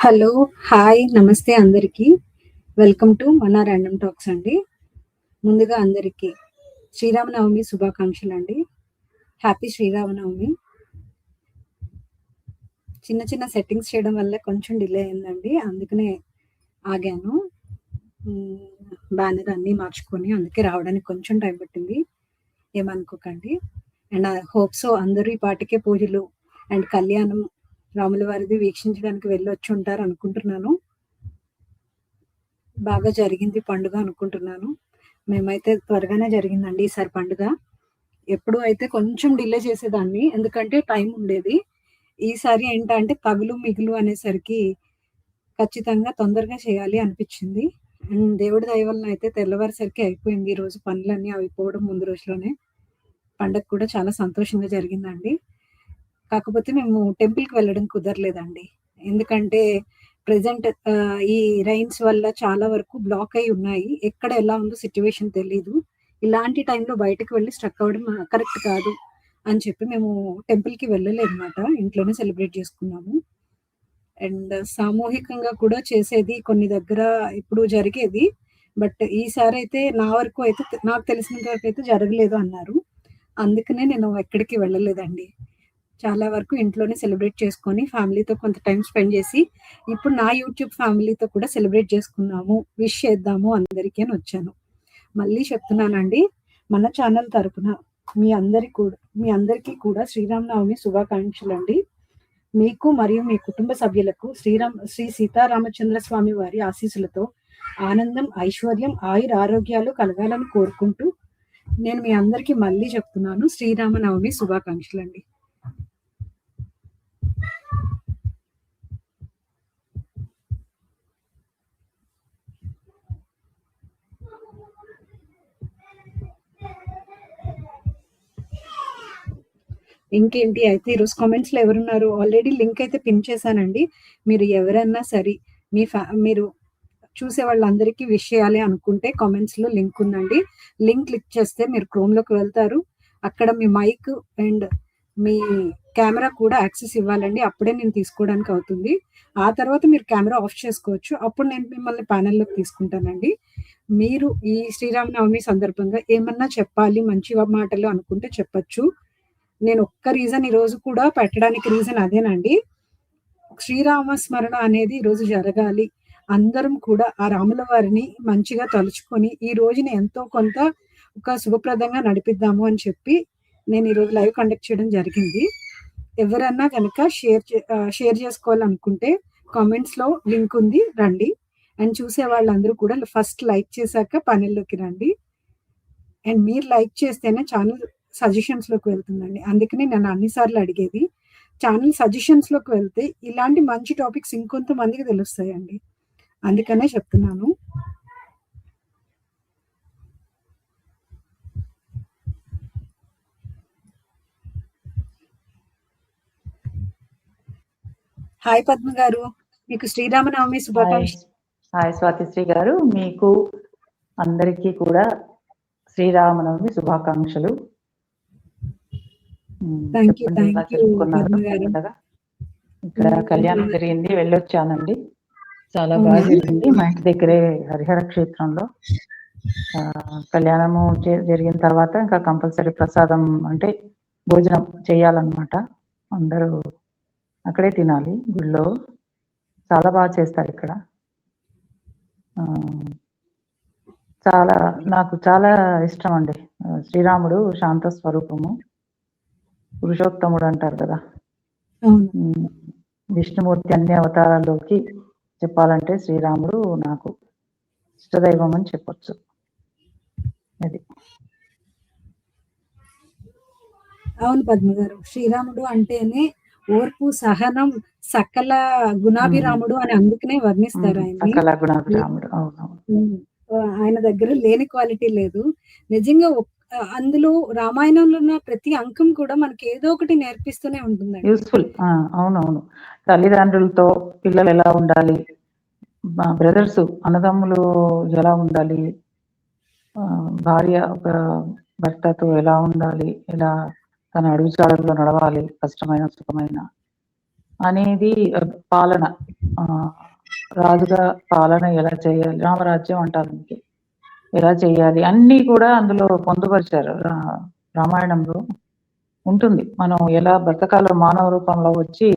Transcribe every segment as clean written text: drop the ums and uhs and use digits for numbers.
Hello! Hi! నమస్తే అందరికీ. Welcome to మన ర్యాండమ్ టాక్స్ అండి. ముందుగా అందరికీ శ్రీరామనవమి శుభాకాంక్షలండి. హ్యాపీ శ్రీరామనవమి. చిన్న చిన్న సెట్టింగ్స్ చేయడం వల్ల కొంచెం డిలే అయిందండి. అందుకనే ఆగాను. బ్యానర్ అన్నీ మార్చుకొని అందుకే రావడానికి కొంచెం టైం పట్టింది. ఏమనుకోకండి. అండ్ ఐ హోప్ సో అందరూ ఈ పాటికే పూజలు అండ్ కళ్యాణం రాముల వారిది వీక్షించడానికి వెళ్ళొచ్చి ఉంటారు అనుకుంటున్నాను. బాగా జరిగింది పండుగ అనుకుంటున్నాను. మేమైతే త్వరగానే జరిగిందండి ఈసారి పండుగ. ఎప్పుడు అయితే కొంచెం డిలే చేసేదాన్ని. ఎందుకంటే టైం ఉండేది. ఈసారి ఏంటంటే తగులు, మిగులు అనేసరికి ఖచ్చితంగా తొందరగా చేయాలి అనిపిచ్చింది. అండ్ దేవుడి దయ వలన అయితే తెల్లవారేసరికి అయిపోయింది. ఈరోజు పనులన్నీ అయిపోవడం ముందు రోజులోనే. పండగ కూడా చాలా సంతోషంగా జరిగిందండి. కాకపోతే మేము టెంపుల్‌కి వెళ్ళడం కుదరలేదండి. ఎందుకంటే ప్రెజెంట్ ఈ రైన్స్ వల్ల చాలా వరకు బ్లాక్ అయ్యి ఉన్నాయి. ఎక్కడ ఎలా ఉందో సిట్యుయేషన్ తెలీదు. ఇలాంటి టైంలో బయటకి వెళ్లి స్ట్రక్ అవ్వడం కరెక్ట్ కాదు అని చెప్పి మేము టెంపుల్‌కి వెళ్ళలేదన్నమాట. ఇంట్లోనే సెలబ్రేట్ చేసుకున్నాము. అండ్ సామూహికంగా కూడా చేసేది కొన్ని దగ్గర ఇప్పుడు జరిగేది. బట్ ఈసారైతే నా వరకు అయితే నాకు తెలిసినంత వరకైతే జరగలేదు అన్నారు. అందుకనే నేను ఎక్కడికి వెళ్ళలేదండి. చాలా వరకు ఇంట్లోనే సెలబ్రేట్ చేసుకొని, ఫ్యామిలీతో కొంత టైమ్ స్పెండ్ జేసి, ఇప్పుడు నా యూట్యూబ్ ఫ్యామిలీతో కూడా సెలబ్రేట్ చేసుకుందాము, విష్ చేద్దాము అందరికి అని వచ్చాను. మళ్ళీ చెప్తున్నానండి, మన ఛానల్ తరపున మీ అందరికీ కూడా శ్రీరామనవమి శుభాకాంక్షలండి. మీకు మరియు మీ కుటుంబ సభ్యులకు శ్రీ సీతారామచంద్ర స్వామి వారి ఆశీస్సులతో ఆనందం, ఐశ్వర్యం, ఆయురారోగ్యాలు కలగాలని కోరుకుంటూ, నేను మీ అందరికీ మళ్ళీ చెప్తున్నాను శ్రీరామనవమి శుభాకాంక్షలండి. ఇంకేంటి అయితే ఈరోజు కామెంట్స్‌లో ఎవరున్నారు? ఆల్రెడీ లింక్ అయితే పిన్ చేశానండి. మీరు ఎవరన్నా సరే మీరు చూసే వాళ్ళందరికీ విష్ చేయాలి అనుకుంటే కామెంట్స్‌లో లింక్ ఉందండి. లింక్ క్లిక్ చేస్తే మీరు క్రోమ్‌లోకి వెళ్తారు. అక్కడ మీ మైక్ అండ్ మీ కెమెరా కూడా యాక్సెస్ ఇవ్వాలండి. అప్పుడే నేను తీసుకోవడానికి అవుతుంది. ఆ తర్వాత మీరు కెమెరా ఆఫ్ చేసుకోవచ్చు. అప్పుడు నేను మిమ్మల్ని ప్యానెల్‌లోకి తీసుకుంటానండి. మీరు ఈ శ్రీరామనవమి సందర్భంగా ఏమన్నా చెప్పాలి మంచి మాటలు అనుకుంటే చెప్పొచ్చు. నేను ఒక్క రీజన్ ఈరోజు కూడా పెట్టడానికి రీజన్ అదేనండి. శ్రీరామ స్మరణ అనేది ఈరోజు జరగాలి. అందరం కూడా ఆ రాముల వారిని మంచిగా తలుచుకొని, ఈ రోజుని ఎంతో కొంత ఒక శుభప్రదంగా నడిపిద్దాము అని చెప్పి, నేను ఈరోజు లైవ్ కండక్ట్ చేయడం జరిగింది. ఎవరన్నా గనక షేర్ చేసుకోవాలనుకుంటే కామెంట్స్‌లో లింక్ ఉంది రండి. అండ్ చూసే వాళ్ళందరూ కూడా ఫస్ట్ లైక్ చేశాక పానెల్‌లోకి రండి. అండ్ మీరు లైక్ చేస్తేనే ఛానల్ సజెషన్స్‌లోకి వెళ్తుందండి. అందుకనే నేను అన్ని సార్లు అడిగేది. ఛానల్ సజెషన్స్‌లోకి వెళ్తే ఇలాంటి మంచి టాపిక్స్ ఇంకొంతమందికి తెలుస్తాయండి. అందుకనే చెప్తున్నాను. హాయ్ పద్మ గారు. మీకు శ్రీరామనవమి శుభాకాంక్షలు. హాయ్ స్వాతిశ్రీ గారు. మీకు అందరికీ కూడా శ్రీరామనవమి శుభాకాంక్షలు. ఇక్కడ కళ్యాణం జరిగింది, వెళ్ళొచ్చానండి. చాలా బాగా జరిగింది. మా ఇంటి దగ్గరే హరిహర క్షేత్రంలో కళ్యాణము జరిగిన తర్వాత ఇంకా కంపల్సరీ ప్రసాదం అంటే భోజనం చేయాలన్నమాట. అందరూ అక్కడే తినాలి గుళ్ళో. చాలా బాగా చేస్తారు ఇక్కడ. నాకు చాలా ఇష్టం అండి. శ్రీరాముడు శాంత స్వరూపము, పురుషోత్తముడు అంటారు కదా. విష్ణుమూర్తి అన్ని అవతారాల్లోకి చెప్పాలంటే శ్రీరాముడు నాకు ఇష్టదైవం అని చెప్పొచ్చు. అది అవును పద్మ గారు. శ్రీరాముడు అంటేనే ఓర్పు, సహనం, సకల గుణాభిరాముడు అని అందుకనే వర్ణిస్తారు ఆయన్ని. సకల గుణాభిరాముడు. అవునవును. ఆయన దగ్గర లేని క్వాలిటీ లేదు. నిజంగా అందులో రామాయణంలో ఉన్న ప్రతి అంకం కూడా మనకి ఏదో ఒకటి నేర్పిస్తూనే ఉంటుందండి. యూస్ఫుల్. అవునవును. తల్లిదండ్రులతో పిల్లలు ఎలా ఉండాలి, బ్రదర్స్ అన్నదమ్ములు ఎలా ఉండాలి, భార్య ఒక భర్తతో ఎలా ఉండాలి, ఎలా తన అడుగుజాడల్లో నడవాలి, కష్టమైన సుఖమైన అనేది పాలన, రాజుగా పాలన ఎలా చేయాలి, రామరాజ్యం అంటారు దీనికి. ఎలా చేయాలి అన్నీ కూడా అందులో పొందుపరిచారు. రామాయణంలో ఉంటుంది. మనం ఎలా బ్రతకాలో మానవ రూపంలో వచ్చి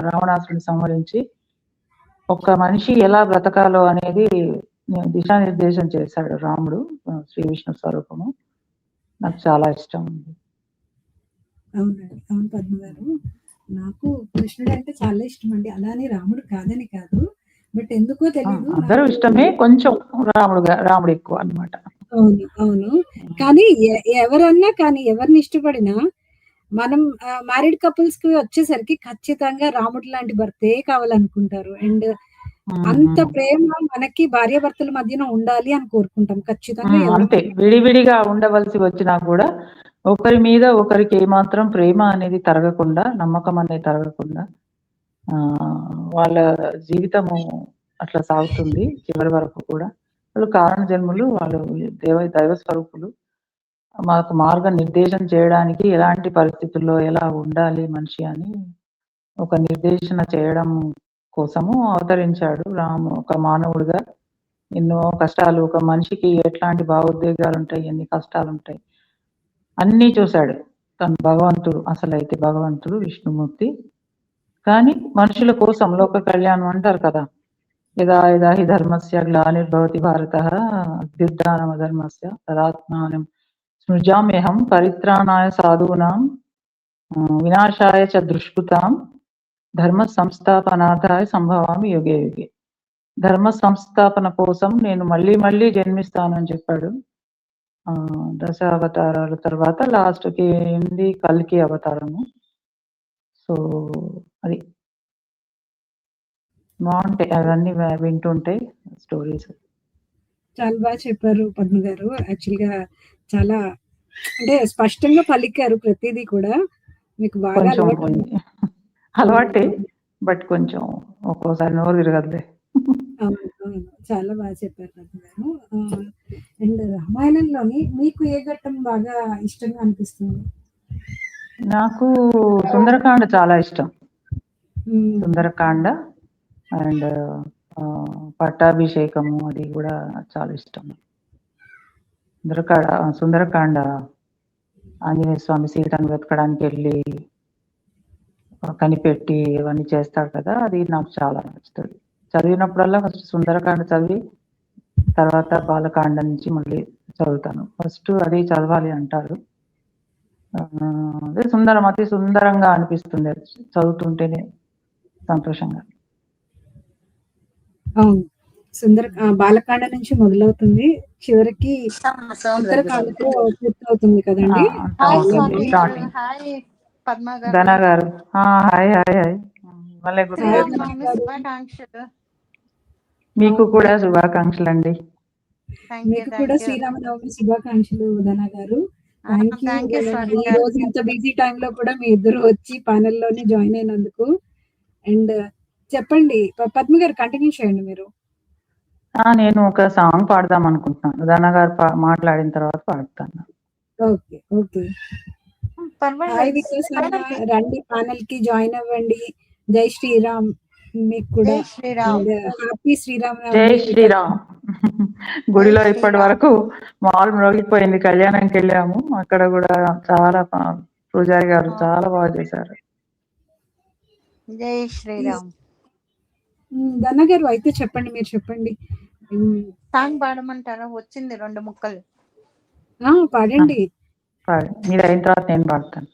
రావణాసురుని సంహరించి ఒక్క మనిషి ఎలా బ్రతకాలో అనేది దిశానిర్దేశం చేశాడు రాముడు, శ్రీ విష్ణు స్వరూపము. నాకు చాలా ఇష్టం. అవునండి. అవును పద్మ గారు. నాకు కృష్ణుడు అంటే చాలా ఇష్టం అండి. అలానే రాముడు కాదని కాదు. బట్ ఎందుకో తెలీదు అందరూ నాకు. ఇష్టమే, కొంచెం రాముడు ఎక్కువ అన్నమాట. అవును. అవును. కానీ ఎవరన్నా కానీ ఎవరిని ఇష్టపడినా మనం మ్యారీడ్ కపుల్స్‌కి వచ్చేసరికి ఖచ్చితంగా రాముడు లాంటి భర్తే కావాలనుకుంటారు. అండ్ అంత ప్రేమ మనకి భార్యాభర్తల మధ్యన ఉండాలి అని కోరుకుంటాం. ఖచ్చితంగా అంతే. విడివిడిగా ఉండవలసి వచ్చినా కూడా ఒకరి మీద ఒకరికి ఏమాత్రం ప్రేమ అనేది తరగకుండా, నమ్మకం అనేది తరగకుండా వాళ్ళ జీవితము అట్లా సాగుతుంది చివరి వరకు కూడా. వాళ్ళు కారణ జన్ములు, వాళ్ళు దైవ స్వరూపులు. మాకు మార్గ నిర్దేశం చేయడానికి ఎలాంటి పరిస్థితుల్లో ఎలా ఉండాలి మనిషి అని ఒక నిర్దేశన చేయడం కోసము అవతరించాడు రాము. ఒక మానవుడిగా ఎన్నో కష్టాలు, ఒక మనిషికి ఎట్లాంటి భావోద్వేగాలు ఉంటాయి, ఎన్ని కష్టాలు ఉంటాయి, అన్నీ చూశాడు. తను భగవంతుడు, అసలైతే భగవంతుడు విష్ణుమూర్తి. కానీ మనుషుల కోసం లోక కళ్యాణం అంటారు కదా. యదా యదా హి ధర్మస్య గ్లానిర్భవతి భారతః అభ్యుత్థానం అధర్మస్య తదాత్మానం సృజామ్యహం పరిత్రాణాయ సాధూనాం వినాశాయ చ దుష్కృతాం ధర్మ సంస్థాపనార్థాయ సంభవామి యుగే యుగే. ధర్మ సంస్థాపన కోసం నేను మళ్ళీ మళ్ళీ జన్మిస్తానని చెప్పాడు. దశ అవతారాల తర్వాత లాస్ట్కి ఏంది కల్కి అవతారము. సో అది బాగుంటాయి అవన్నీ వింటుంటే స్టోరీస్. చాలా బాగా చెప్పారు పద్మ గారు. యాక్చువల్‌గా చాలా అంటే స్పష్టంగా పలికారు ప్రతిదీ కూడా. మీకు బాగా కొంచెం అలవాటే, బట్ కొంచెం ఒక్కోసారి నోరు తిరగదులే. అవును. అవును. చాలా బాగా చెప్పారు పద్మ గారు. అండ్ రామాయణంలోని మీకు ఏ ఘట్టం బాగా ఇష్టంగా అనిపిస్తుంది? నాకు సుందరకాండ చాలా ఇష్టం. హ్మ్. సుందరకాండ అండ్ పట్టాభిషేకము అది కూడా చాలా ఇష్టం. సుందరకాండ ఆంజనేయ స్వామి సీతను వెతకడానికి వెళ్ళి కనిపెట్టి ఇవన్నీ చేస్తాడు కదా, అది నాకు చాలా నచ్చుతుంది. చదివినప్పుడల్లా ఫస్ట్ సుందరకాండ చదివి తర్వాత బాలకాండ నుంచి మళ్ళీ చదువుతాను. ఫస్ట్ అది చదవాలి అంటారు. అదే అతి సుందరంగా అనిపిస్తుంది చదువుతుంటేనే సంతోషంగా. అవును. బాలకాండ నుంచి మొదలవుతుంది. చివరికి ఉత్తరకాండతో పూర్తవుతుంది కదండీ! స్టార్టింగ్. హాయ్ పద్మ ధన గారు. గారు హాయ్ హాయ్ హాయ్. మళ్ళీ శుభాకాంక్షలు. మీకు కూడా శుభాకాంక్షలు అండి. మీకు కూడా శ్రీరామనవమి శుభాకాంక్షలు ధన గారు. Thank you. ఈ రోజు ఇంత బిజీ టైంలో కూడా మీ ఇద్దరు వచ్చి ప్యానెల్ లోనే జాయిన్ అయినందుకు. అండ్ చెప్పండి పద్మ గారు, కంటిన్యూ చేయండి మీరు. నేను ఒక సాంగ్ పాడదాం అనుకుంటున్నాను. ధన గారు మాట్లాడిన తర్వాత పాడతాను. ఓకే. ఓకే. హాయ్ వికాస్ అన్న, రండి ప్యానెల్ కి జాయిన్ అవ్వండి. జై శ్రీరామ్. మీకు కూడా హ్యాపీ శ్రీరామ్. జై శ్రీరామ్. గుడిలో ఇప్పటి వరకు మాల్ మ్రోగిపోయింది. కళ్యాణంకి వెళ్ళాము, అక్కడ కూడా చాలా పూజారి గారు చాలా బాగా చేశారు. జై శ్రీరామ్. ధన గారు అయితే చెప్పండి, మీరు చెప్పండి. సాంగ్ పాడమంటారా? వచ్చింది 2 ముక్కలు. పాడండి. మీరు అయిన తర్వాత నేను పాడతాను.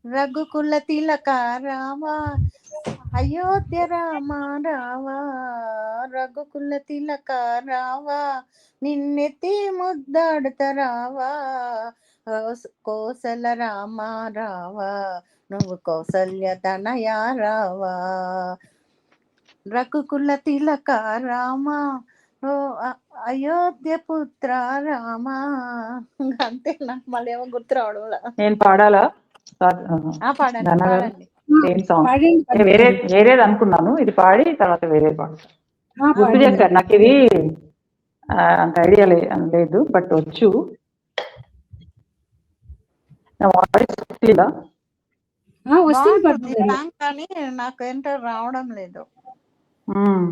రఘుకుల తిలక రావా, అయోధ్య రామ రావా, రఘుకుల తిలక రావా, నిన్నెత్తి ముద్దాడుత రావా, కోసల రామ రావా, నువ్వు కౌసల్య తనయా రావా, రఘుకుల తిలక రామ, ఓ అయోధ్య పుత్ర రామ. అంతే, నాకు మళ్ళీ ఏమో గుర్తు రావడం. నేను పాడాలా? వేరేది అనుకున్నాను, ఇది పాడి తర్వాత వేరే పాడతాను. గుర్తు చేశారు నాకు, ఇది అంత ఐడియా లేదు, బట్ వచ్చు. నా వాయిస్ వస్తుంది పద్మ బాగుంటుంది గారు. సాంగ్, కానీ నాకు ఏంటో రావడం లేదు. ఉమ్.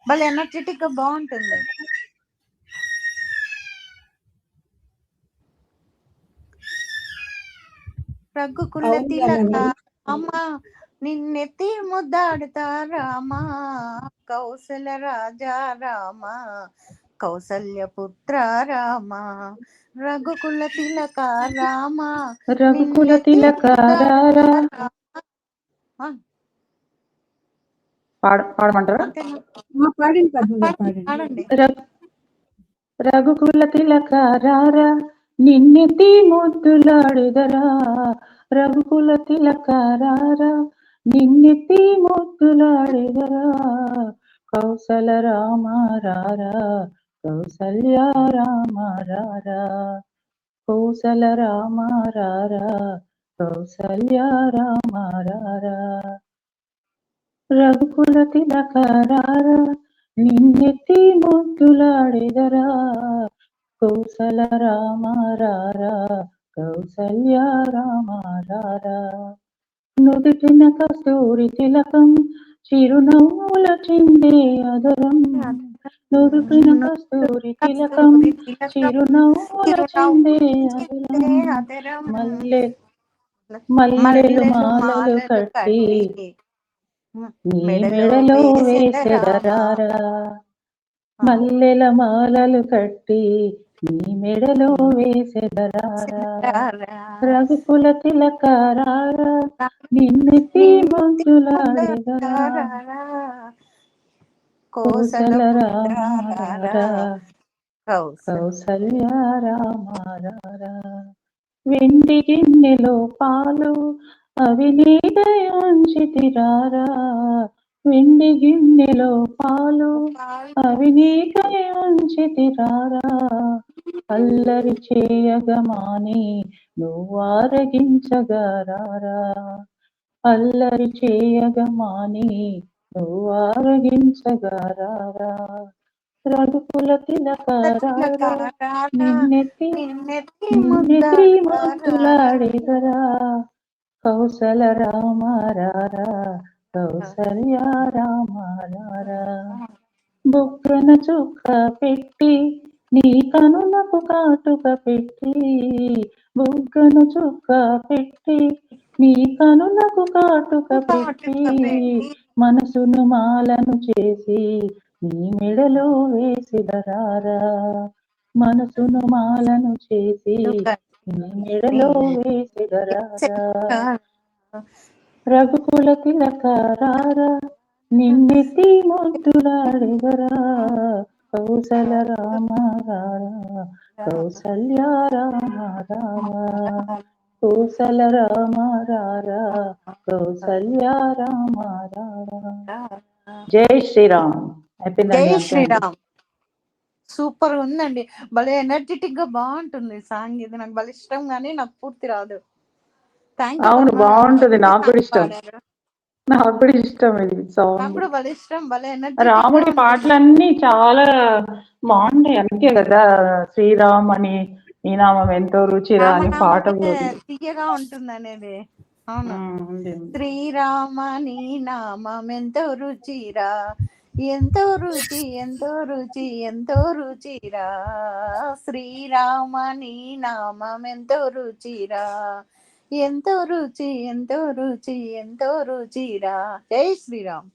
భలే ఎనర్జెటిక్ గా బాగుంటుంది. రఘుకుల అవును తిలక గారు. రామ నిన్నెత్తి ముద్దాడుతా రామ, కౌసల రాజా రామ, కౌసల్య పుత్ర రామ, రఘుకుల తిలక రామ రఘుకుల నిన్నెత్తి తిలక ముద్దాడుతా రామ. ఆ, పాడమంటారా? అంతేనా? పాడండి పద్మ గారు, పాడండి పాడండి. పాడండి. రఘుకుల తిలక రారా నిన్నెత్తి ముద్దులాడుదరా, రఘుకుల తిలక రారా నిన్నెత్తి ముద్దులాడుదరా, కౌసల రామ రారా కౌసల్య రామ రారా, కౌసల రామ రారా కౌసల్య రామ రారా, రఘుకుల తిలక రారా నిన్నెత్తి ముద్దులాడెదరా, కౌసల రామ రారా కౌసల్య రామ రారా, నుదిటిన కస్తూరి తిలకం చిరునవ్వుల చిందే అదరం, నుదిటిన కస్తూరి తిలకం చిరునవ్వుల చిందే అదరం, మల్లెలు మాలలు కట్టి నీ మెడలో వేసెదరారా, మల్లెల మాలలు కట్టి నీ మెడలో వేసెదరారా, రఘుకుల తిలక రారా నిన్నెత్తి ముద్దులాడెదరా, కౌసల రామ రారా కౌసల్య రామ రారా, వెండి గిన్నెలో పాలు అవి నీదై ఉంచితిరారా, వెండి గిన్నెలో పాలు అవి నీకై ఉంచితిరారా, అల్లరి చేయగమాని నువ్వు ఆరగించగరారా, అల్లరి చేయగమాని నువ్వు ఆరగించగరారా, రఘుకుల తిలక రారా నిన్నెత్తి ముద్దులాడెదరా, కౌసల రామ రారా కౌసల్య రామ రారా, బుగ్గన చుక్క పెట్టి నీ కనులకు కాటుక పెట్టి, బుగ్గన చుక్క పెట్టి నీ కనులకు కాటుక పెట్టి, మనసును మాలను చేసి నీ మెడలో వేసిదరారా, మనసును మాలను చేసి నీ మెడలో వేసిదరారా, రఘుకుల తిలక రారా నిన్నెత్తి ముద్దులాడెదరా, కౌసల రామ రారా కౌసల్య రామ రారా, కౌసల రామ రారా కౌసల్య రామ రారా. జై శ్రీరామ్. అయిపోయిందండి. జై అంతే అండి. శ్రీరామ్. సూపర్ ఉందండి, భలే ఎనర్జెటిక్ గా బాగుంటుంది సాంగ్. ఇది నాకు భలే ఇష్టం, కానీ నాకు పూర్తి రాదు. అవును, బాగుంటది. నాకు కూడా ఇష్టం, నాకు కూడా ఇష్టం ఇది సాంగ్. నాకు కూడా భలే ఇష్టం, భలే ఎనర్జెటిక్ రాముడి పాటలన్నీ చాలా బాగుంటాయి. అందుకే కదా శ్రీరామ్ అని ఈ నామం ఎంతో రుచిరా అని పాట కూడా తీయగా ఉంటుంది అనేది. అవును, ఉంది. శ్రీరామ నీ నామం ఎంతో రుచిరా, ఎంతో రుచి ఎంతో రుచి ఎంతో రుచిరా, శ్రీరామ నీ నామం ఎంతో రుచిరా, ఎంతో రుచి ఎంతో రుచి ఎంతో రుచిరా. జై శ్రీరామ్.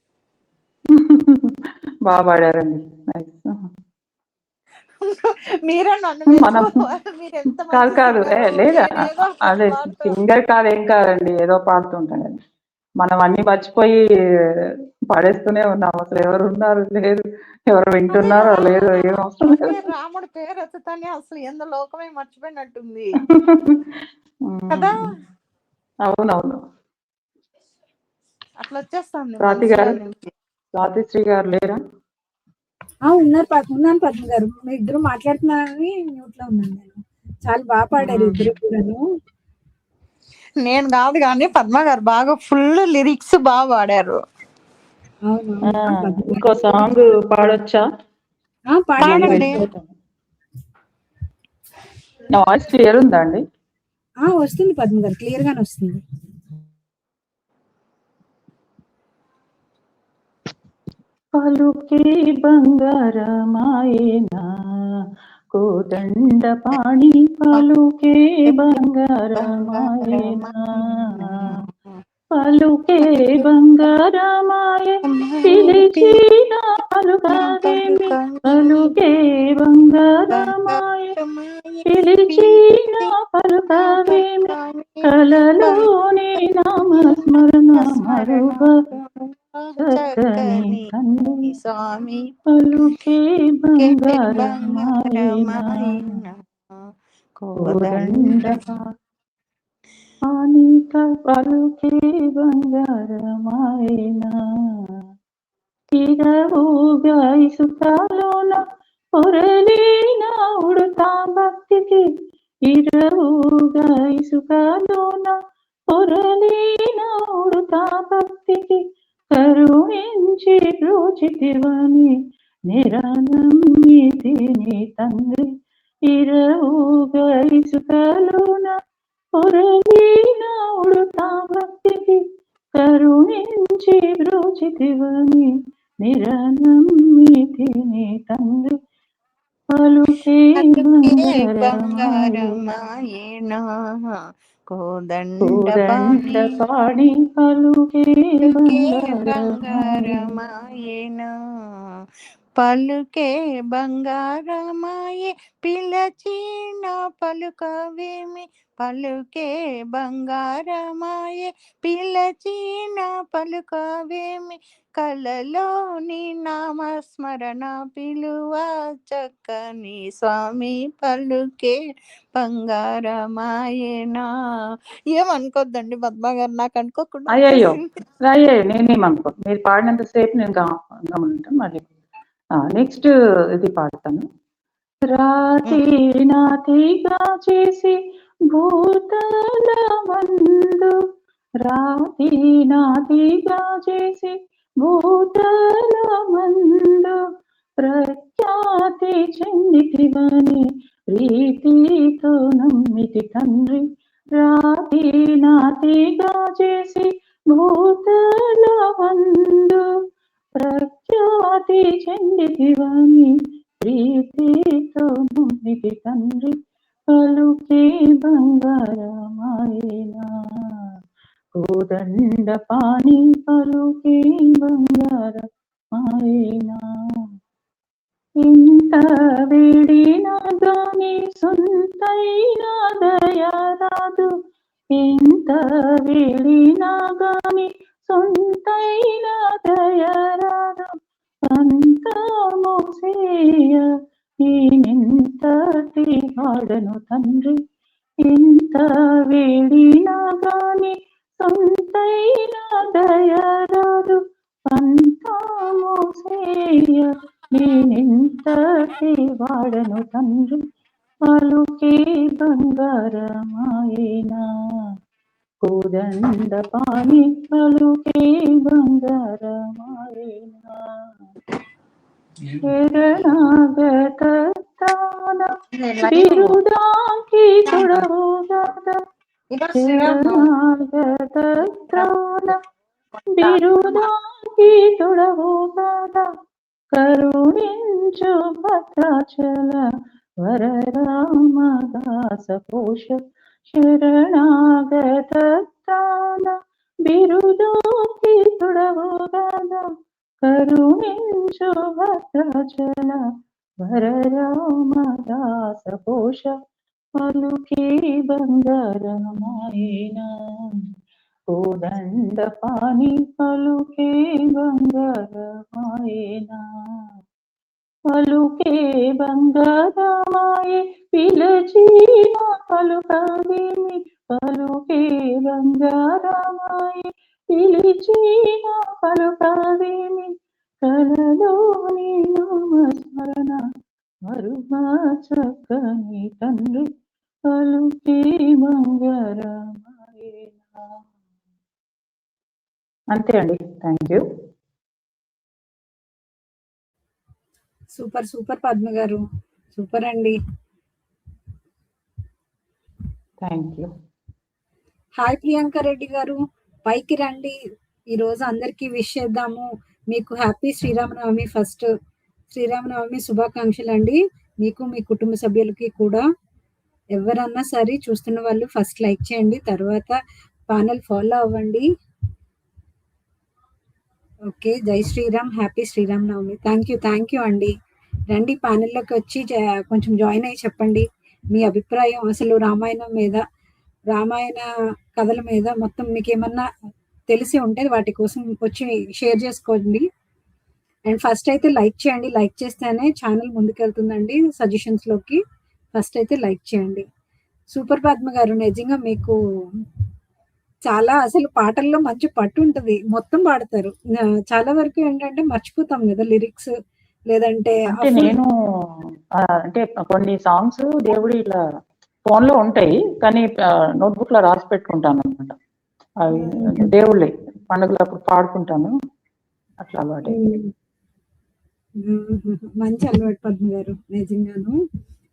బాగా పాడారండి. మీరే నన్ను మనం మీరు ఎంత కాదు కాదు లేదా నేనేదో అదే సింగర్ కాదేం కాదండి, ఏదో పాడుతుంటానండి. మనం అన్ని మర్చిపోయి పాడేస్తూనే ఉన్నాం. అసలు ఎవరు ఉన్నారు లేదు, ఎవరు వింటున్నారో లేదు, ఏం అవసరం లేదు. రాముడి పేరు ఎత్తుతానే అసలు ఎందు లోకమే మర్చిపోయినట్టుంది కదా. అవునవును. అట్లా వచ్చేస్తుంది. స్వాతి గారు, స్వాతిశ్రీ గారు లేరా? ఉన్నాను పద్మ గారు. మీ ఇద్దరు మాట్లాడుతున్నారని మ్యూట్ లో ఉన్నాను నేను. చాలా బాగా పాడారు ఇద్దరు కూడాను. నేను కాదు కానీ పద్మ గారు బాగా ఫుల్ లిరిక్స్ బాగా పాడారు. ఇంకో సాంగ్ పాడొచ్చా? పాడండి. నా వాయిస్ క్లియర్ ఉందా అండి? వస్తుంది పద్మ గారు, క్లియర్ గానే వస్తుంది. పలుకే బంగారమాయేనా కోదండపాణి పలుకే బంగారమాయేనా పలుకే బంగారమాయ పిలిచిన పలుకవేమి పలుకే బంగారమాయ పిలిచిన పలుకవేమి కలలోని నామస్మరణ మరువ చక్కని తండ్రి స్వామి పలుకే బంగారమాయేనా బంగారమాయన కోదండ పానిక పలుకే బంగారమాయేనా ఇరవుగా ఇసుకలోన పొరలిన ఉడతా భక్తికి ఇరవుగా ఇసుకలోన పొరలిన ఉడతా భక్తికి కరుణించి ప్రోచితివని నిరనమ్మితిని తండ్రి ఇరవుగా ఇసుకలోన పొరలిన ఉడతా భక్తికి కరుణించి బ్రోచితివని నిరనమ్మితిని తండ్రి పలుకే బంగారమాయన కోదండ పాడి పలుకే బంగారమాయన పలుకే బంగారమాయే పిలచిన పలుకవేమి పలుకే బంగారమాయే పిలచిన పలుకవేమి కలలోని నామస్మరణ పిలువ చక్కని స్వామి పలుకే బంగారమాయేనా. ఏమనుకోద్దండి పద్మ గారు, నాకు అనుకోకుండా అయ్యో నేనేమనుకో మీరు పాడినంతసేపు నేను గమనింటాను. మళ్ళీ నెక్స్ట్ ఇది పాడతాను. రాతి నాతిగా చేసి భూతల మందు రాతి నాతిగా చేసి భూతల మందు ప్రఖ్యాతి చెందితివని ప్రీతితో నమ్మితి తండ్రి రాతి నాతిగా చేసి భూతల మందు ప్రఖ్యాతి చెందితివని ప్రీతితో నమ్మితి తండ్రి పలుకే బంగారమాయేనా కోదండ పాణి పలుకే బంగారమాయేనా ఇంత వేడినా గాని సొంతైన దయరాదు ఎంత వేడినా గాని సొంతైన దయరాదు అంత మోసేయ నేనెంతటి వాడను తండ్రి ఎంత వేడినా గాని సొంతైన దయరాదు అంత మోసేయ నేనెంతటి వాడను తండ్రి పలుకే బంగారమాయేనా కోదండ పాణి పలుకే బంగారమాయేనా శరణాగత తాన బిరుదాంకి తొడవుగాద శరణాగత తాన బిరుదాంకి తొడవుగాద కరుణించు భద్రాచల వరరామదాస పోష శరణాగత తాన బిరుదాంకి తొడవుగాద కరుణించు భద్రాచల వరరామదాస పోష పలుకే బంగారమాయేనా కోదండ పాణి పలుకే బంగారమాయేనా పలుకే బంగారమాయే పిలచిన పలుకవేమి పలుకే బంగారమాయే పిలిచిన పలుకవేమి కలలోని నామస్మరణ మరుమా చక్కని తండ్రి పలుకే బంగారమాయేనా. అంతే అండి. Thank you. Super super Padma గారు, సూపర్ అండి. Thank you. Hi Priyanka Reddy గారు, పైకి రండి. ఈ రోజు అందరికి విష్ చేద్దాము. మీకు హ్యాపీ శ్రీరామనవమి. ఫస్ట్ శ్రీరామనవమి శుభాకాంక్షలు అండి మీకు, మీ కుటుంబ సభ్యులకి కూడా. ఎవరన్నా సరే చూస్తున్న వాళ్ళు ఫస్ట్ లైక్ చేయండి, తర్వాత ఛానల్ ఫాలో అవ్వండి. ఓకే, జై Sriram, happy Sri Rama Navami. Thank you అండి. రండి ప్యానెల్లోకి వచ్చి కొంచెం జాయిన్ అయ్యి చెప్పండి మీ అభిప్రాయం అసలు రామాయణం మీద, రామాయణ కథల మీద మొత్తం మీకు ఏమన్నా తెలిసి ఉంటే వాటి కోసం వచ్చి షేర్ చేసుకోండి. అండ్ ఫస్ట్ అయితే లైక్ చేయండి, లైక్ చేస్తేనే ఛానల్ ముందుకెళ్తుందండి సజెషన్స్లోకి. ఫస్ట్ అయితే లైక్ చేయండి. సూపర్ పద్మ గారు, నిజంగా మీకు చాలా అసలు పాటల్లో మంచి పట్టు ఉంటుంది, మొత్తం పాడతారు. చాలా వరకు ఏంటంటే మర్చిపోతాం కదా లిరిక్స్, లేదంటే అంటే నేను అంటే కొన్ని సాంగ్స్ దేవుడి ఇలా ఫోన్ లో ఉంటాయి, కానీ నోట్బుక్ లో రాసి పెట్టుకుంటాను అనమాట. అవి దేవుళ్ళే పండుగలప్పుడు పాడుకుంటాను, అట్లా అలవాటు. మంచి అలవాటు పద్మ గారు, నిజంగాను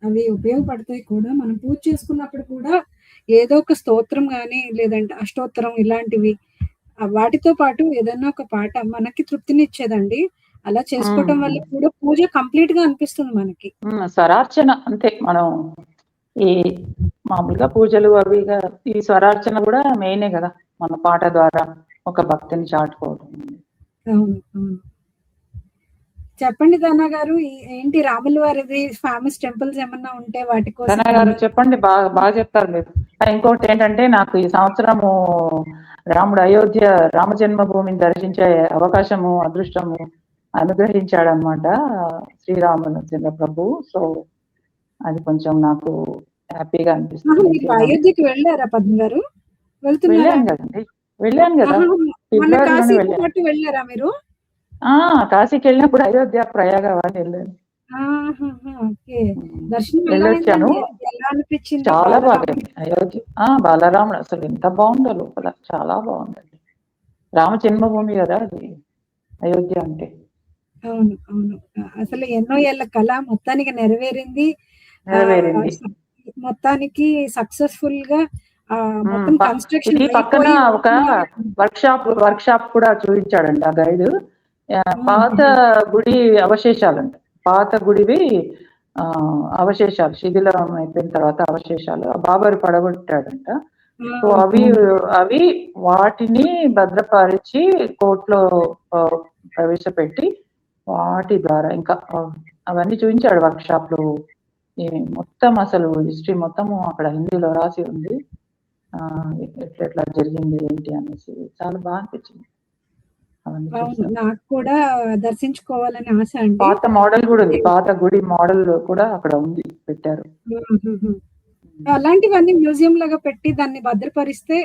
అవి ఉపయోగపడతాయి కూడా. మనం పూజ చేసుకున్నప్పుడు కూడా ఏదో ఒక స్తోత్రం కానీ లేదంటే అష్టోత్తరం ఇలాంటివి వాటితో పాటు ఏదైనా ఒక పాట మనకి తృప్తినిచ్చేదండి. అలా చేసుకోవటం వల్ల కూడా పూజ కంప్లీట్ గా అనిపిస్తుంది మనకి. స్వరార్చన అంతే, మనం ఈ మామూలుగా పూజలు అవిగా ఈ స్వరార్చన కూడా మెయినే కదా, మన పాట ద్వారా ఒక భక్తిని చాటుకోవడం. అవును అవును. చెప్పండి ధనా గారు, ఏంటి రాముల వారిది ఫేమస్ టెంపుల్స్ ఏమన్నా ఉంటే వాటి కోసం. ధనా గారు చెప్పండి, బాగా చెప్తారు మీరు. ఇంకోటి ఏంటంటే, నాకు ఈ సంవత్సరము రాముడు అయోధ్య రామ జన్మభూమిని దర్శించే అవకాశము, అదృష్టము అనుగ్రహించాడనమాట శ్రీరామచంద్ర ప్రభు. సో అది కొంచెం నాకు హ్యాపీగా అనిపిస్తుంది. అయోధ్యకి వెళ్ళారా పద్మ గారు? వెళ్ళాను కదండి, వెళ్ళాను కదా, ఫిబ్రవరిలోనే వెళ్ళారా మీరు? కాశీకి వెళ్ళినప్పుడు అయోధ్య ప్రయాగ వాళ్ళు వెళ్ళాను. వెళ్ళొచ్చాను, చాలా బాగా అయోధ్య. బాలరాముడు అసలు ఎంత బాగుందో లోపల, చాలా బాగుందండి. రామ జన్మభూమి కదా అది అయోధ్య అంటే. అవును అవును, అసలు ఎన్నో ఏళ్ల కళ మొత్తానికి నెరవేరింది. మొత్తానికి సక్సెస్ఫుల్ గా మొత్తం కన్స్ట్రక్షన్. పక్కన ఒక వర్క్ షాప్ కూడా చూపించాడండి ఆ గైడ్. పాత గుడి అవశేషాలంట, పాత గుడివి అవశేషాలు, శిథిలం అయిపోయిన తర్వాత అవశేషాలు బాబరు పడగొట్టాడంట. సో అవి వాటిని భద్రపరిచి కోర్టులో ప్రవేశపెట్టి వాటి ద్వారా ఇంకా అవన్నీ చూపించాడు వర్క్ షాప్ లో. మొత్తం అసలు హిస్టరీ మొత్తము అక్కడ హిందీలో రాసి ఉంది, ఎట్లా జరిగింది ఏంటి అనేసి. చాలా బాగా అనిపించింది. నాకు కూడా దర్శించుకోవాలని ఆశ అండి. పాత మోడల్ కూడా ఉంది, పాత గుడి మోడల్ కూడా అక్కడ ఉంది, పెట్టారు. అలాంటివన్నీ మ్యూజియం లాగా పెట్టి దాన్ని భద్రపరిస్తే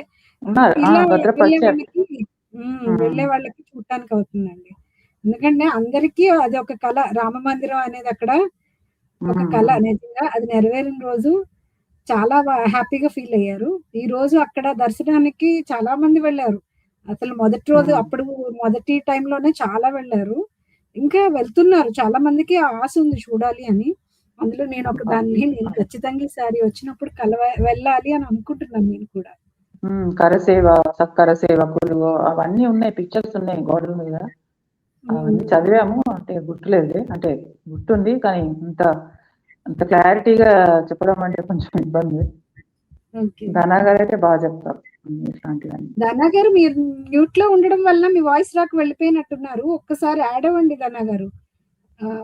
వెళ్ళే వాళ్ళకి చూడటానికి అవుతుందండి. ఎందుకంటే అందరికీ అది ఒక కళ, రామ మందిరం అనేది అక్కడ ఒక కళ. నిజంగా అది నెరవేరిన రోజు చాలా హ్యాపీగా ఫీల్ అయ్యారు. ఈ రోజు అక్కడ దర్శనానికి చాలా మంది వెళ్ళారు. అసలు మొదటి రోజు, అప్పుడు మొదటి టైంలోనే చాలా వెళ్ళారు, ఇంకా వెళ్తున్నారు. చాలా మందికి ఆశ ఉంది చూడాలి అని. అందులో నేను ఒక దాన్ని, నేను ఖచ్చితంగా ఈసారి వచ్చినప్పుడు వెళ్ళాలి అని అనుకుంటున్నాను నేను కూడా. కరసేవ, సత్కర సేవకులు అవన్నీ ఉన్నాయి, పిక్చర్స్ ఉన్నాయి గోడల మీద. అవన్నీ చదివాము, అంటే గుర్తులేదు, అంటే గుర్తుంది కానీ అంత క్లారిటీగా చెప్పడం అంటే కొంచెం ఇబ్బంది. ధనా గారు అయితే బాగా చెప్తారు ఇట్లాంటివన్నీ. ధనా గారు, మీరు మ్యూట్ లో ఉండడం వల్ల మీ వాయిస్ రాక వెళ్ళిపోయినట్టున్నారు. ఒక్కసారి యాడ్ అవ్వండి ధనా గారు.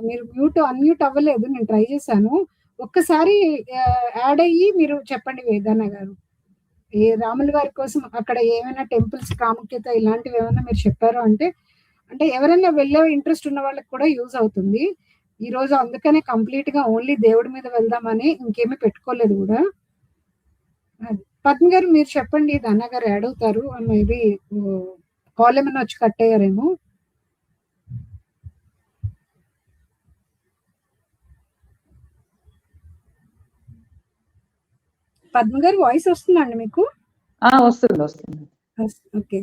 మీరు అన్మ్యూట్ అవ్వలేదు, నేను ట్రై చేశాను. ఒక్కసారి యాడ్ అయ్యి మీరు చెప్పండి ధనా గారు. ఏ రాముల వారి కోసం అక్కడ ఏమైనా టెంపుల్స్ ప్రాముఖ్యత ఇలాంటివి ఏమైనా మీరు చెప్పారు అంటే ఎవరైనా వెళ్ళే ఇంట్రెస్ట్ ఉన్న వాళ్ళకి కూడా యూజ్ అవుతుంది. ఈ రోజు అందుకనే కంప్లీట్ గా ఓన్లీ దేవుడి మీద వెళ్దామని ఇంకేమీ పెట్టుకోలేదు కూడా. పద్మ గారు మీరు చెప్పండి, ధనా గారు యాడ్ అవుతారు. మేబీ కాల్ ఏమైనా వచ్చి కట్ అయ్యారేమో. పద్మ గారు వాయిస్ వస్తుందండి మీకు? వస్తుంది. ఓకే,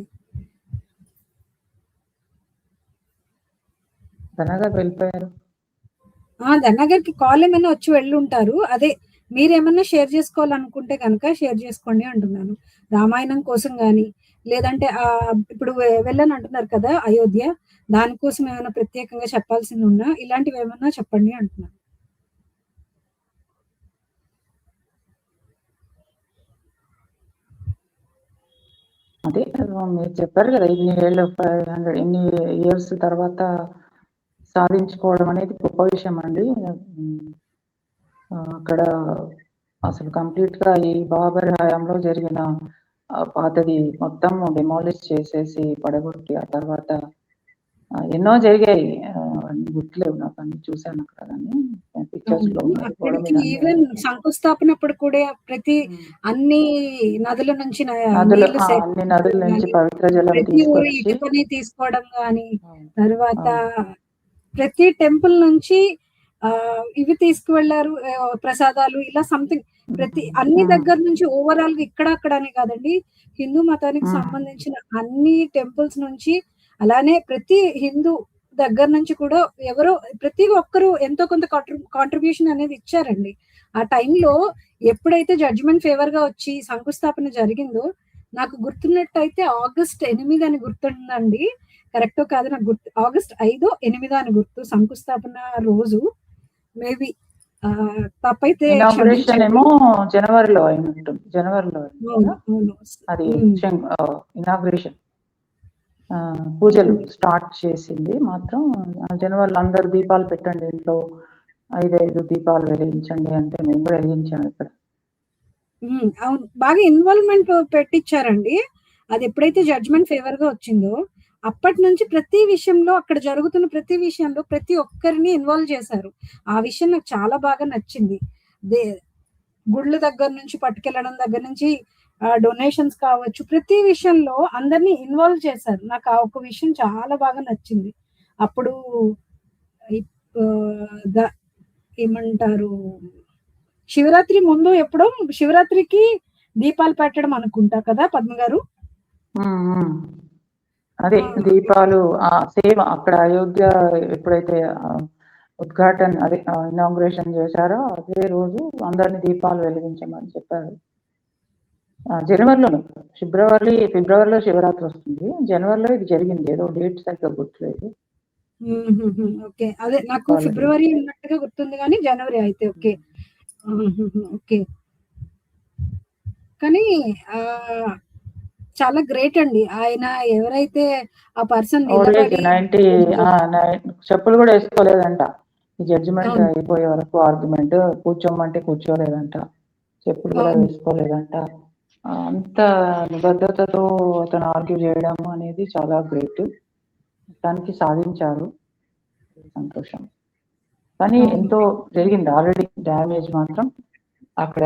ధనా గారు వెళ్ళిపోయారు. ధనా గారికి కాల్ ఏమైనా వచ్చి వెళ్ళి ఉంటారు. అదే మీరేమన్నా షేర్ చేసుకోవాలనుకుంటే కనుక షేర్ చేసుకోండి అంటున్నాను. రామాయణం కోసం కానీ లేదంటే ఇప్పుడు వెళ్ళని అంటున్నారు కదా అయోధ్య, దానికోసం ఏమైనా ప్రత్యేకంగా చెప్పాల్సింది ఉన్నా ఇలాంటివి ఏమన్నా చెప్పండి అంటున్నాను. అదే మీరు చెప్పారు కదా, ఇన్ని ఇయర్స్ తర్వాత సాధించుకోవడం అనేది గొప్ప విషయం అండి. అక్కడ అసలు కంప్లీట్ గా ఈ బాబర్ హయాంలో జరిగిన పాతది మొత్తం డిమాలిష్ చేసేసి పడగొట్టి ఆ తర్వాత ఎన్నో జరిగాయి. గుర్తులేవు నాకు, అన్ని చూశాను అక్కడ, కానీ పిక్చర్స్ లో ఉన్నాయి. అక్కడికి ఈవెన్ శంకుస్థాపనప్పుడు కూడా అన్ని నదుల నుంచి అన్ని నదుల నుంచి పవిత్ర జలం ప్రతి ఊరు ఇటుకని తీసుకోవడం గాని, తర్వాత ప్రతి టెంపుల్ నుంచి ఇవి తీసుకువెళ్లారు, ప్రసాదాలు, ఇలా సంథింగ్ ప్రతి అన్ని దగ్గర నుంచి ఓవరాల్ గా ఇక్కడ అక్కడ అని కాదండి, హిందూ మతానికి సంబంధించిన అన్ని టెంపుల్స్ నుంచి, అలానే ప్రతి హిందూ దగ్గర నుంచి కూడా ఎవరో ప్రతి ఒక్కరు ఎంతో కొంత కాంట్రిబ్యూషన్ అనేది ఇచ్చారండి. ఆ టైంలో ఎప్పుడైతే జడ్జిమెంట్ ఫేవర్ గా వచ్చి శంకుస్థాపన జరిగిందో, నాకు గుర్తున్నట్టయితే ఆగస్ట్ 8 అని గుర్తుందండి, కరెక్టో కాదు నాకు గుర్తు, ఆగస్ట్ 5, 8 అని గుర్తు, శంకుస్థాపన రోజు. మేబీ తప్పైతే ఏమో జనవరిలో అయి ఉంటుంది, జనవరిలో అది ఇనాగ్రేషన్ పూజలు స్టార్ట్ చేసింది మాత్రం జనవరిలో. అందరు దీపాలు పెట్టండి ఇంట్లో, 5 దీపాలు వెలిగించండి అంటే మేము కూడా వెలిగించాము ఇక్కడ. అవును, బాగా ఇన్వాల్వ్మెంట్ పెట్టించారండి. అది ఎప్పుడైతే జడ్జ్మెంట్ ఫేవర్ గా వచ్చిందో అప్పటి నుంచి ప్రతి విషయంలో, అక్కడ జరుగుతున్న ప్రతి విషయంలో ప్రతి ఒక్కరిని ఇన్వాల్వ్ చేశారు. ఆ విషయం నాకు చాలా బాగా నచ్చింది. గుళ్ళ దగ్గర నుంచి పట్టుకెళ్ళడం దగ్గర నుంచి డొనేషన్స్ కావచ్చు, ప్రతి విషయంలో అందరినీ ఇన్వాల్వ్ చేశారు. నాకు ఆ ఒక విషయం చాలా బాగా నచ్చింది. అప్పుడు ఏమంటారు, శివరాత్రి ముందు ఎప్పుడో శివరాత్రికి దీపాలు పెట్టడం అనుకుంటా కదా పద్మ గారు? అదే దీపాలు సేమ్ అక్కడ అయోధ్య ఎప్పుడైతే ఉద్ఘాటన అదే ఇనాగ్రేషన్ చేశారో అదే రోజు అందరిని దీపాలు వెలిగించమని చెప్పారు. జనవరిలోనే, ఫిబ్రవరిలో శివరాత్రి వస్తుంది, జనవరిలో ఇది జరిగింది. ఏదో డేట్ సరిగ్గా గుర్తులేదు. ఓకే, అదే నాకు ఫిబ్రవరి ఉన్నట్టుగా గుర్తుంది కానీ జనవరి అయితే ఓకే. ఓకే, కానీ చాలా గ్రేట్ అండి ఆయన. ఎవరైతే ఆ పర్సన్ చెప్పులు కూడా వేసుకోలేదంట ఈ జడ్జిమెంట్ అయిపోయే వరకు. ఆర్గ్యుమెంట్ కూర్చోమంటే కూర్చోలేదంట, చెప్పులు కూడా వేసుకోలేదంట. అంత నిబద్ధతతో అతను ఆర్గ్యూ చేయడం అనేది చాలా గ్రేట్. దానికి సాధించారు, సంతోషం. కానీ ఎంతో జరిగింది ఆల్రెడీ, డ్యామేజ్ మాత్రం అక్కడ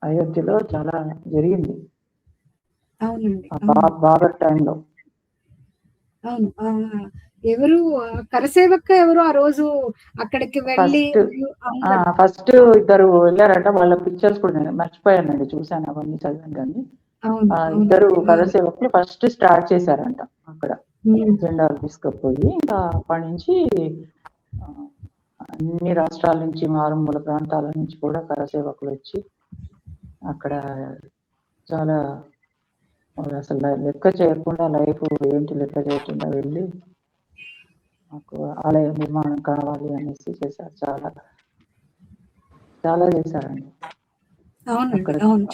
అయోధ్యలో చాలా జరిగింది బాబర్ టైంలో. అవును, ఎవరు కరసేవక్క ఎవరు ఆ రోజు అక్కడికి వెళ్ళి ఫస్ట్ ఇద్దరు వెళ్ళారంట. వాళ్ళ పిక్చర్స్ కూడా నేను మర్చిపోయానండి, చూశాను అవన్నీ చదివాను. కానీ ఇద్దరు కరసేవకులు ఫస్ట్ స్టార్ట్ చేశారంట అక్కడ జెండాలు తీసుకుపోయి. ఇంకా అప్పటి నుంచి అన్ని రాష్ట్రాల నుంచి, మారుమూల ప్రాంతాల నుంచి కూడా కరసేవకులు వచ్చి అక్కడ చాలా అసలు లెక్క చేయకుండా, లైఫ్ ఏంటి లెక్క చేయకుండా వెళ్ళి మాకు ఆలయ నిర్మాణం కావాలి అనేసి చేశారు. చాలా చాలా చేశారండి.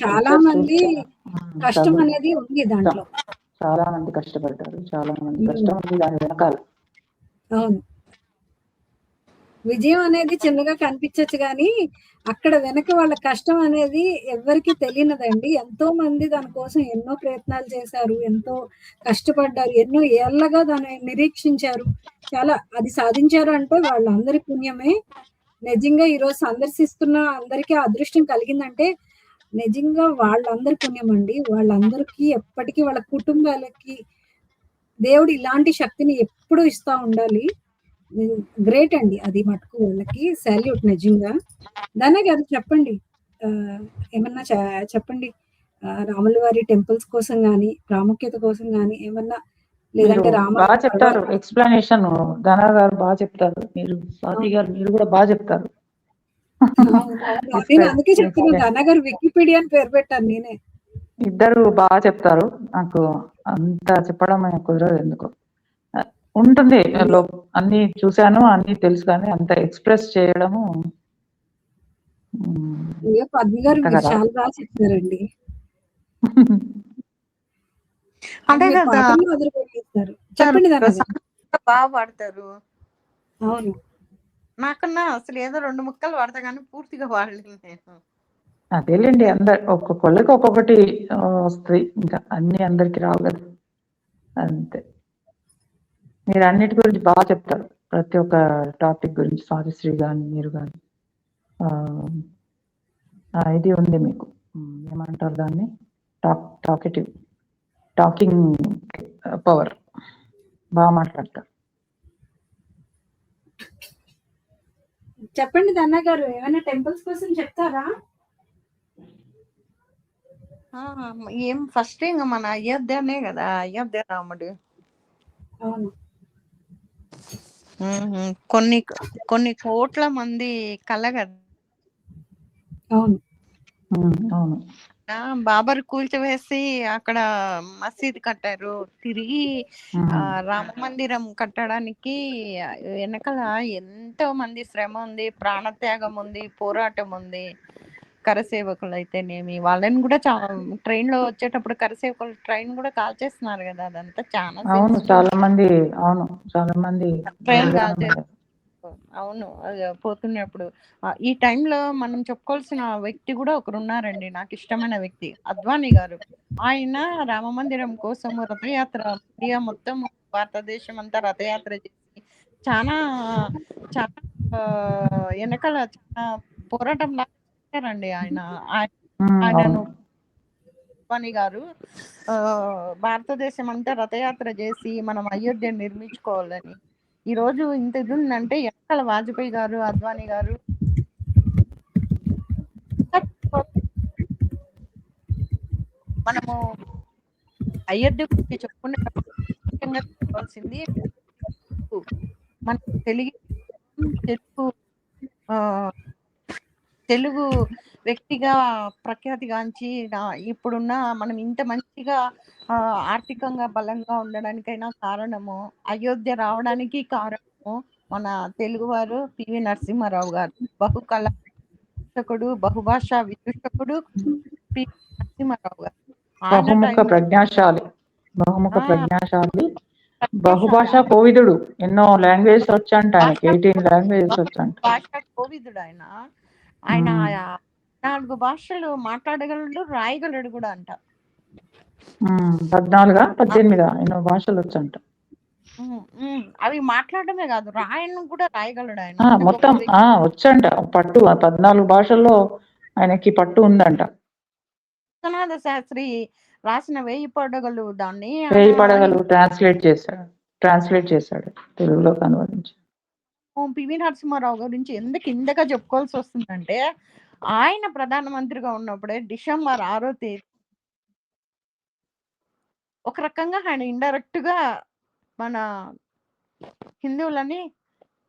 చాలా మంది కష్టం అనేది ఉంది దాంట్లో, చాలా మంది కష్టపడ్డారు, చాలా మంది కష్టం ఉంది దాని వెనకాల. అవును, విజయం అనేది చిన్నగా కనిపించచ్చు కానీ అక్కడ వెనక వాళ్ళ కష్టం అనేది ఎవరికి తెలియనదండి. ఎంతో మంది దానికోసం ఎన్నో ప్రయత్నాలు చేశారు, ఎంతో కష్టపడ్డారు, ఎన్నో ఏళ్ళగా దాన్ని నిరీక్షించారు, చాలా అది సాధించారు అంటే వాళ్ళందరి పుణ్యమే. నిజంగా ఈరోజు సందర్శిస్తున్న అందరికీ అదృష్టం కలిగిందంటే నిజంగా వాళ్ళందరి పుణ్యం అండి. వాళ్ళందరికీ ఎప్పటికీ వాళ్ళ కుటుంబాలకి దేవుడు ఇలాంటి శక్తిని ఎప్పుడూ ఇస్తా ఉండాలి. గ్రేట్ అండి, అది మటుకు వాళ్ళకి సాల్యూట్ నిజంగా. దానా గారు చెప్పండి, ఏమన్నా చెప్పండి, రాముల వారి టెంపుల్స్ కోసం గానీ, ప్రాముఖ్యత కోసం గానీ ఏమన్నా, లేదంటే బాగా చెప్తారు ఎక్స్ప్లెనేషన్. దానా గారు బాగా చెప్తారు, మీరు స్వాతి గారు మీరు కూడా బాగా చెప్తారు. నేను అందుకే చెప్తున్నాను, దానా గారు వికీపీడియా అని పేరు పెట్టాను నేనే. ఇద్దరు బాగా చెప్తారు. నాకు అంత చెప్పడం కుదరదు ఎందుకో. ఉంటుంది అన్ని చూశాను, అన్ని తెలుసు, కానీ అంత ఎక్స్ప్రెస్ చేయడము అయ్యో పద్మి గారు అంతగా మీరు చాలా బాగా చెప్తారండి. అంటే మీరు పాటల్లో వదిలిపెట్టేస్తారు. చెప్పండి దానయ్య. బాగా పాడతారు. అవును. నాకన్నా అసలు ఏదో 2 ముక్కలు పాడతా కానీ పూర్తిగా పాడలేను నేను. అదేలేండి, ఒక్కొక్కళ్ళకి ఒక్కొక్కటి వస్తాయి. ఇంకా అన్ని అందరికి రావు కదా, అంతే. మీరు అన్నిటి గురించి బాగా చెప్తారు, ప్రతి ఒక్క టాపిక్ గురించి. స్వాతిశ్రీ కానీ మీరు కానీ ఇది ఉంది మీకు, ఏమంటారు దాన్ని, టాకింగ్ పవర్, బాగా మాట్లాడతారు. చెప్పండి దన్నయ్య గారు, ఏమైనా టెంపుల్స్ కోసం చెప్తారా? ఏం ఫస్ట్ ఇంకా మన అయోధ్యనే కదా, అయోధ్య రాముడు. అవును. కొన్ని కొన్ని కోట్ల మంది కళ కదా. అవును. అవును. బాబర్ కూల్చివేసి అక్కడ మసీద్ కట్టారు. తిరిగి రామ మందిరం కట్టడానికి వెనకాల ఎంతో మంది శ్రమ ఉంది, ప్రాణత్యాగం ఉంది, పోరాటం ఉంది. కరసేవకులు అయితేనేమి, వాళ్ళని కూడా ట్రైన్ లో వచ్చేటప్పుడు కరసేవకులు ట్రైన్ కూడా కాల్చేస్తున్నారు కదా. అదంతా చాలా అవును, చాలా మంది. అవును, చాలా మంది ట్రైన్ కాల్చేస్తారు. అవును, పోతున్నప్పుడు. ఈ టైంలో మనం చెప్పుకోవాల్సిన వ్యక్తి కూడా ఒకరు ఉన్నారండి, నాకు ఇష్టమైన వ్యక్తి, అద్వానీ గారు. ఆయన రామ మందిరం కోసం రథయాత్ర, ఇండియా మొత్తం, భారతదేశం అంతా రథయాత్ర చేసి చాలా చాలా వెనకాల చాలా పోరాటం చేశారండి ఆయనను. అద్వానీ గారు భారతదేశం అంతా రథయాత్ర చేసి మనం అయోధ్య నిర్మించుకోవాలని. ఈ రోజు ఇంత ఇది ఉందంటే ఎక్కల వాజ్పేయి గారు, అద్వానీ గారు మనము అయోధ్య గురించి చెప్పుకునేటప్పుడు ముఖ్యంగా చెప్పాల్సింది మన తెలుగు వ్యక్తిగా ప్రఖ్యాతిగాంచి ఇప్పుడున్న మనం ఇంత మంచిగా ఆర్థికంగా బలంగా ఉండడానికైనా కారణము, అయోధ్య రావడానికి కారణము మన తెలుగువారు పివి నరసింహారావు గారు. బహుకళ విదూషకుడు, బహుభాషా విదూషకుడు పివి నరసింహారావు గారు. బహుముఖ ప్రజ్ఞాశాలి, బహుభాషా కోవిదుడు. ఎన్నో లాంగ్వేజ్ వచ్చంట ఆయనకి, 18 లాంగ్వేజెస్ వచ్చంట. భాషా కోవిదుడు ఆయన. ఆయన 4 భాషలు మాట్లాడగలడు, రాయగలడు కూడా అంట. 14 18 ఎన్నో భాషలు వచ్చంట. అవి మాట్లాడమే కాదు, రాయను కూడా రాయగలడు ఆయన. మొత్తం వచ్చంట, పట్టు 14 భాషల్లో ఆయనకి పట్టు ఉందంట. విశ్వనాథ శాస్త్రి రాసిన 1000 పడగలు, దాన్ని 1000 పడగలు ట్రాన్స్లేట్ చేశాడు, తెలుగులోకి అనువదించి. పివి నరసింహారావు గురించి ఎందుకు ఇంతగా చెప్పుకోవాల్సి వస్తుందంటే, ఆయన ప్రధానమంత్రిగా ఉన్నప్పుడే డిసెంబర్ 6వ తేదీ ఒక రకంగా ఆయన ఇండైరెక్ట్ గా మన హిందువులని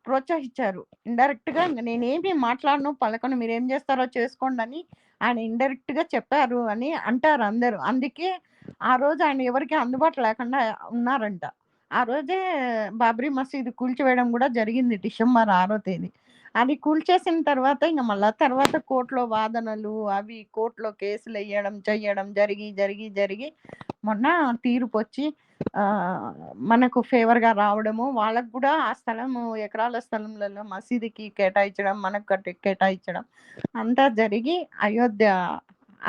ప్రోత్సహించారు. ఇండైరెక్ట్ గా నేనేమి మాట్లాడను, పలకను, మీరేం చేస్తారో చేసుకోండి అని ఆయన ఇండైరెక్ట్ గా చెప్పారు అని అంటారు అందరూ. అందుకే ఆ రోజు ఆయన ఎవరికి అందుబాటు లేకుండా ఉన్నారంట. ఆ రోజే బాబ్రీ మసీదు కూల్చివేయడం కూడా జరిగింది, డిసెంబర్ 6వ తేదీ. అది కూల్చేసిన తర్వాత ఇంకా మళ్ళా తర్వాత కోర్టులో వాదనలు, అవి కోర్టులో కేసులు వేయడం చెయ్యడం జరిగి మొన్న తీర్పు వచ్చి మనకు ఫేవర్ గా రావడము, వాళ్ళకు కూడా ఆ స్థలము, ఎకరాల స్థలంలో మసీదుకి కేటాయించడం, మనకు కేటాయించడం అంతా జరిగి అయోధ్య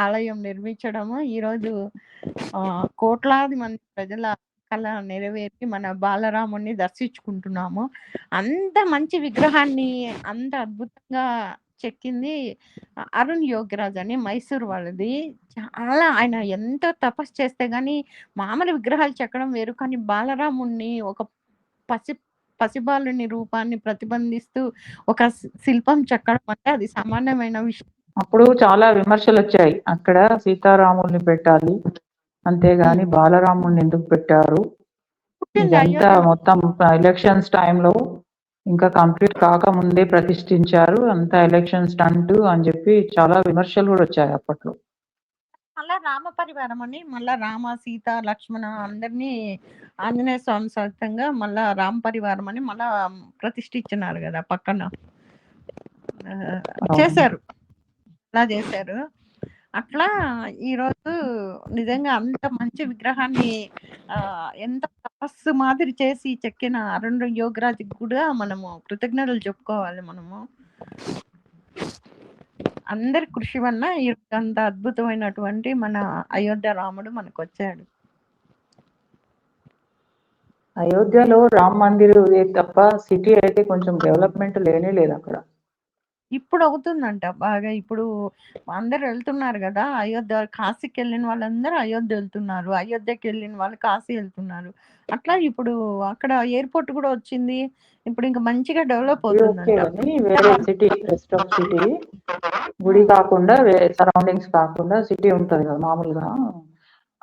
ఆలయం నిర్మించడము. ఈరోజు కోట్లాది మంది ప్రజల కళ నెరవేరి మన బాలరాముని దర్శించుకుంటున్నాము. అంత మంచి విగ్రహాన్ని అంత అద్భుతంగా చెక్కింది అరుణ్ యోగిరాజ్ అని, మైసూర్ వాళ్ళది. చాలా ఆయన ఎంతో తపస్సు చేస్తే గాని మామూలు విగ్రహాలు చెక్కడం వేరు, కానీ బాలరాముణ్ణి ఒక పసిబాలుని రూపాన్ని ప్రతిబంధిస్తూ ఒక శిల్పం చెక్కడం అంటే అది సామాన్యమైన విషయం. అప్పుడు చాలా విమర్శలు వచ్చాయి, అక్కడ సీతారాముల్ని పెట్టాలి, అంతేగాని బాలరాముడిని ఎందుకు పెట్టారు, ఇదంతా మొత్తం ఎలక్షన్స్ టైంలో ఇంకా కంప్లీట్ కాకముందే ప్రతిష్ఠించారు, అంతా ఎలక్షన్ స్టంట్ అని చెప్పి చాలా విమర్శలు కూడా వచ్చాయి అప్పట్లో. మళ్ళా రామ పరివారం అని మళ్ళా రామ సీత లక్ష్మణ అందరినీ ఆంజనేయ స్వామి సహితంగా మళ్ళా రామ పరివారం అని మళ్ళా ప్రతిష్ఠించినారు కదా పక్కన. చేశారు, అలా చేశారు. అట్లా ఈరోజు నిజంగా అంత మంచి విగ్రహాన్ని ఎంత తపస్సు మాదిరి చేసి చెక్కిన అరుణ్ యోగరాజ్కి కూడా మనము కృతజ్ఞతలు చెప్పుకోవాలి. మనము అందరి కృషి వల్ల అంత అద్భుతమైనటువంటి మన అయోధ్య రాముడు మనకు వచ్చాడు. అయోధ్యలో రామ్ మందిర్ తప్ప సిటీ అయితే కొంచెం డెవలప్మెంట్ లేనే లేదు అక్కడ. ఇప్పుడు అవుతుందంట బాగా. ఇప్పుడు అందరు వెళ్తున్నారు కదా అయోధ్య. కాశీకి వెళ్ళిన వాళ్ళందరూ అయోధ్య వెళ్తున్నారు, అయోధ్యకి వెళ్ళిన వాళ్ళు కాశీ వెళ్తున్నారు. అట్లా ఇప్పుడు అక్కడ ఎయిర్పోర్ట్ కూడా వచ్చింది. ఇప్పుడు ఇంకా మంచిగా డెవలప్ అవుతుందంట. వేరే సిటీ, రెస్ట్ ఆఫ్ సిటీ, గుడి కాకుండా సరౌండింగ్స్ కాకుండా సిటీ ఉంటది కదా మామూలుగా,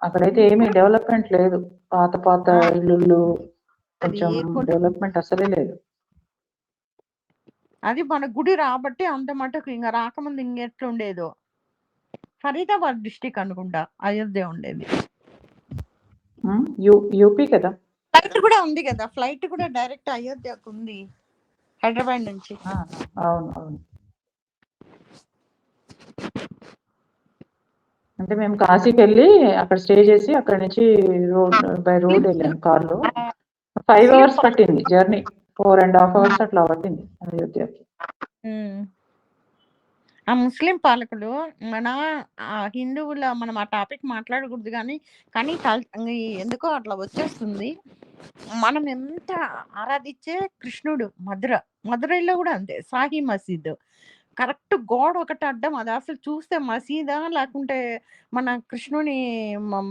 అక్కడైతే ఏమీ డెవలప్మెంట్ లేదు. పాత పాత ఇల్లు, కొంచెం డెవలప్మెంట్ అసలే లేదు. అది మన గుడి రాబట్టి అంత మటుకు. ఇంకా రాకముందు ఇంకెట్లుండేదో. ఫరీదాబాద్ డిస్టిక్ అనుకుంటా అయోధ్య ఉండేది. యూపీ కదా. ఫ్లైట్ కూడా ఉంది కదా, ఫ్లైట్ కూడా డైరెక్ట్ అయోధ్యకు ఉంది హైదరాబాద్ నుంచి. అవును అవును. అంటే మేము కాశీకి వెళ్ళి అక్కడ స్టే చేసి అక్కడ నుంచి బై రోడ్ వెళ్ళాము కార్లో. 5 hours పట్టింది జర్నీ, 4.5 hours అట్లా పట్టింది అయోధ్యకి. ఆ ముస్లిం పాలకులు మన హిందువుల, మనం ఆ టాపిక్ మాట్లాడకూడదు కానీ ఎందుకో అట్లా వచ్చేస్తుంది. మనం ఎంత ఆరాధించే కృష్ణుడు మధురైలో కూడా అంతే. సాహి మసీద్ కరెక్ట్ గోడ ఒకటి అడ్డం. అది అసలు చూస్తే మసీదా లేకుంటే మన కృష్ణుని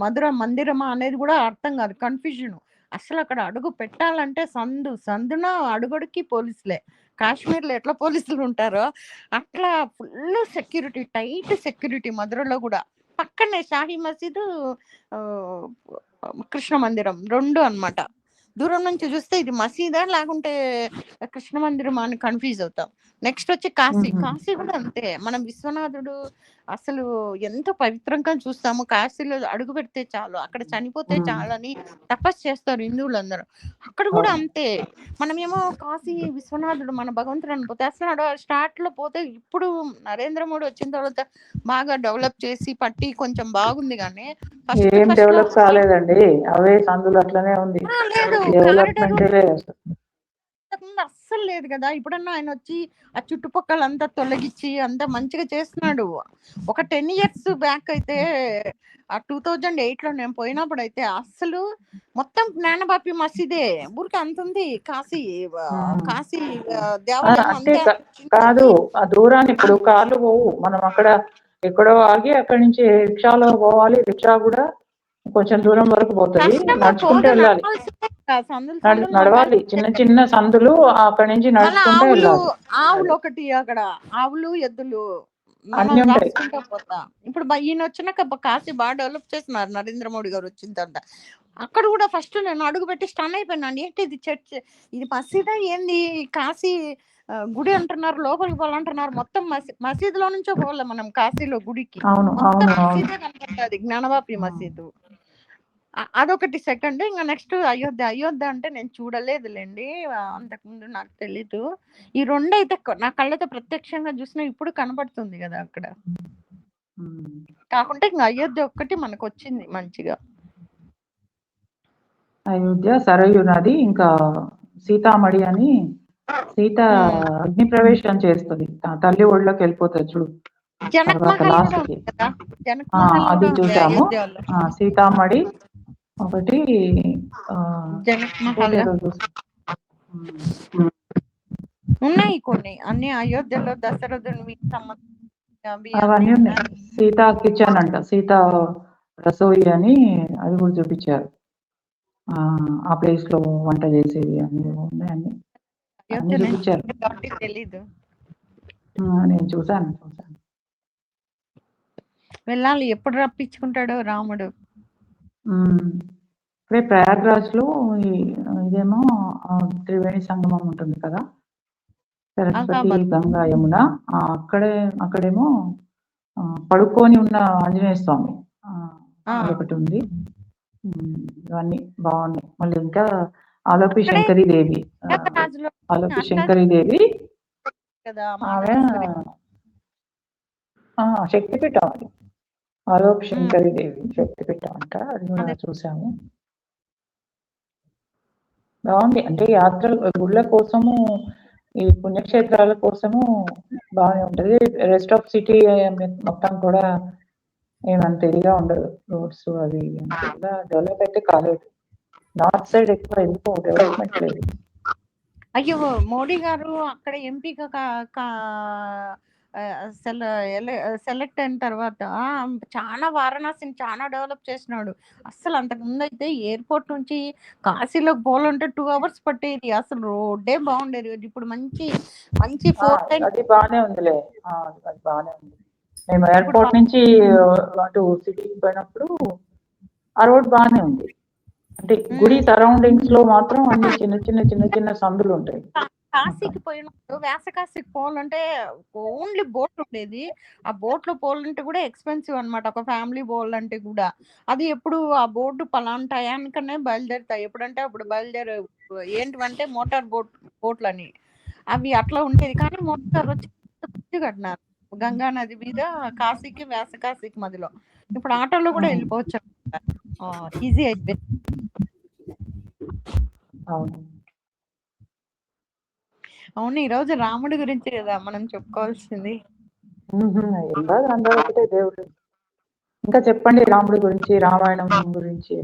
మధుర మందిరమా అనేది కూడా అర్థం కాదు, కన్ఫ్యూజన్. అసలు అక్కడ అడుగు పెట్టాలంటే సందున అడుగుడికి పోలీసులే. కాశ్మీర్లో ఎట్లా పోలీసులు ఉంటారో అట్లా ఫుల్ సెక్యూరిటీ, టైట్ సెక్యూరిటీ మధురలో కూడా. పక్కనే షాహీ మసీదు, కృష్ణ మందిరం రెండు అన్నమాట. దూరం నుంచి చూస్తే ఇది మసీదా లేకుంటే కృష్ణ మందిరం అని కన్ఫ్యూజ్ అవుతాం. నెక్స్ట్ వచ్చి కాశీ కూడా అంతే. మనం విశ్వనాథుడు అసలు ఎంతో పవిత్రంగా చూస్తాము. కాశీలో అడుగు పెడితే చాలు, అక్కడ చనిపోతే చాలు అని తపస్సు చేస్తారు హిందువులందరూ. అక్కడ కూడా అంతే. మనమేమో కాశీ విశ్వనాథుడు మన భగవంతుడు అనిపోతే అసలు స్టార్ట్ లో పోతే, ఇప్పుడు నరేంద్ర మోడీ వచ్చిన తర్వాత బాగా డెవలప్ చేసి పట్టి కొంచెం బాగుంది. కానీ ఏం డెవలప్ కాలేదండి, అవే సందులు అట్లనే ఉంది. డెవలప్మెంట్ అస్సలు లేదు కదా. ఇప్పుడన్నా ఆయన వచ్చి ఆ చుట్టుపక్కల అంతా తొలగించి అంతా మంచిగా చేస్తున్నాడు. ఒక 10 years బ్యాక్ అయితే, ఆ 2008 లో నేను పోయినప్పుడు అయితే అస్సలు మొత్తం జ్ఞానబాపి మసీదే. ఊరికి అంత ఉంది. కాశీ దేవాలయం అంటే కాదు, ఆ దూరాన్ని ఇప్పుడు కార్లు పోవు. మనం అక్కడ ఎక్కడో ఆగి అక్కడి నుంచి రిక్షాలో పోవాలి. రిక్షా కూడా కొంచెం దూరం వరకు పోతుంది, నడుచుకుంటూ వెళ్ళాలి. నడవాలి, చిన్న చిన్న సందులు, అక్కడి నుంచి నడుచుకుంటూ వెళ్ళాలి. ఆవులు ఒకటి, అక్కడ ఆవులు ఎద్దులు పోతా. ఇప్పుడు ఈయన వచ్చినాక కాశీ బాగా డెవలప్ చేస్తున్నారు నరేంద్ర మోడీ గారు వచ్చిన తర్వాత. అక్కడ కూడా ఫస్ట్ నేను అడుగు పెట్టి స్టన్ అయిపోయినాను. ఏంటి ఇది చర్చ్, ఇది మసీదా ఏంది, కాశీ గుడి అంటున్నారు, లోపలికి పోవాలంటున్నారు. మొత్తం మసీదులో నుంచో పోవాలి మనం కాశీలో గుడికి. మొత్తం మసీదే కనపడుతుంది, జ్ఞానవాపి మసీదు. అదొకటి. సెకండ్ ఇంకా నెక్స్ట్ అయోధ్య అంటే నేను చూడలేదులేండి, అంతకుముందు నాకు తెలీదు. ఈ రెండు అయితే నా కళ్ళతో ప్రత్యక్షంగా చూసినా ఇప్పుడు కనపడుతుంది కదా అక్కడ. కాకుంటే ఇంకా అయోధ్య ఒక్కటి మనకు వచ్చింది మంచిగా. అయోధ్య, సరయూ నది, ఇంకా సీతామడి అని సీత అగ్ని ప్రవేశం చేస్తుంది, తల్లి ఒళ్ళలోకి వెళ్ళిపోతుంది చూడు. అది చూసాము. సీతామడి ఒకటి, ఉన్నాయి కొన్ని అన్ని అయోధ్యలో. దశరథుని అవన్నీ ఉన్నాయి. సీతా కిచెన్ అంట, సీతా రసోయి అని అది కూడా చూపించారు. ఆ ప్లేస్ లో వంట చేసేది అన్ని ఉన్నాయని చూపించారు. నేను చూసాను. వెళ్ళాలి, ఎప్పుడు రప్పించుకుంటాడో రాముడు. ఇక్కడే ప్రయాగ్రాజ్ లో ఇదేమో త్రివేణి సంగమం ఉంటుంది కదా, సరస్వతి గంగా యమున. అక్కడేమో పడుకొని ఉన్న ఆంజనేయ స్వామి ఆ, అదొకటి ఉంది. ఇవన్నీ బాగున్నాయి. మళ్ళీ ఇంకా ఆలోపి ఇక్కడే శంకరీదేవి, రాజులో ఆలోపి శంకరీదేవి కదా ఆమె మాధవేశ్వరి. శక్తిపీఠం అది. ఆలోపి ఉమ్, శంకరీదేవి శక్తిపీఠం అంట, అది కూడా అదే చూసాము. బాగుంది. అంటే యాత్రలు గుళ్ళ కోసము, ఈ పుణ్యక్షేత్రాల కోసము బాగానే ఉంటది. రెస్ట్ ఆఫ్ సిటీ మొత్తం కూడా ఏమంత ఇదిగా ఉండదు. రోడ్స్ అవి అంతగా డెవలప్ అయితే కాలేదు. నార్త్ సైడ్ ఎక్కువ ఎందుకో డెవలప్మెంట్ లేదు. అయ్యో మోడీ గారు అక్కడ ఎంపీగా సెలెక్ట్ అయిన తర్వాత చాలా వారణాసిని చాలా డెవలప్ చేసినాడు. అసలు అంతకు ముందు అయితే ఎయిర్పోర్ట్ నుంచి కాశీలోకి పోవాలంటే 2 hours పట్టేది. అసలు రోడ్డే బాగుండేది. ఇప్పుడు మంచి మంచి 4 lane అది బాగానే ఉందిలే. అది బాగానే ఉంది. మేము ఇప్పుడు ఎయిర్పోర్ట్ నుంచి అటు సిటీకి పోయినప్పుడు ఆ రోడ్ బాగానే ఉంది. అంటే గుడి సరౌండింగ్స్ లో మాత్రం అన్ని చిన్న చిన్న చిన్న చిన్న సందులు ఉంటాయి. కాశీకి పోయినప్పుడు కాశీకి పోవాలంటే ఓన్లీ బోట్ ఉండేది. ఆ బోట్ లో పోవాలంటే కూడా ఎక్స్పెన్సివ్ అన్నమాట. ఒక ఫ్యామిలీ పోవాలంటే కూడా అది ఎప్పుడు ఆ బోటు పలానా టయానికనే బయలుదేరుతాయి. ఎప్పుడంటే అప్పుడు బయలుదేరే ఏంటివంటే మోటార్ బోట్లని అవి అట్లా ఉండేది. కానీ మోటార్ వచ్చి బ్రిడ్జ్ కట్టినారు గంగా నది మీద కాశీకి కాశీకి మధ్యలో. ఇప్పుడు ఆటోలో కూడా వెళ్ళిపోవచ్చు ఈజీ అయిపోయింది. అవును. అవును, ఈ రోజు రాముడి గురించి కదా మనం చెప్పుకోవాల్సింది. అందరూ ఒకటే దేవుడు. ఇంకా చెప్పండి రాముడి గురించి, రామాయణం గురించి.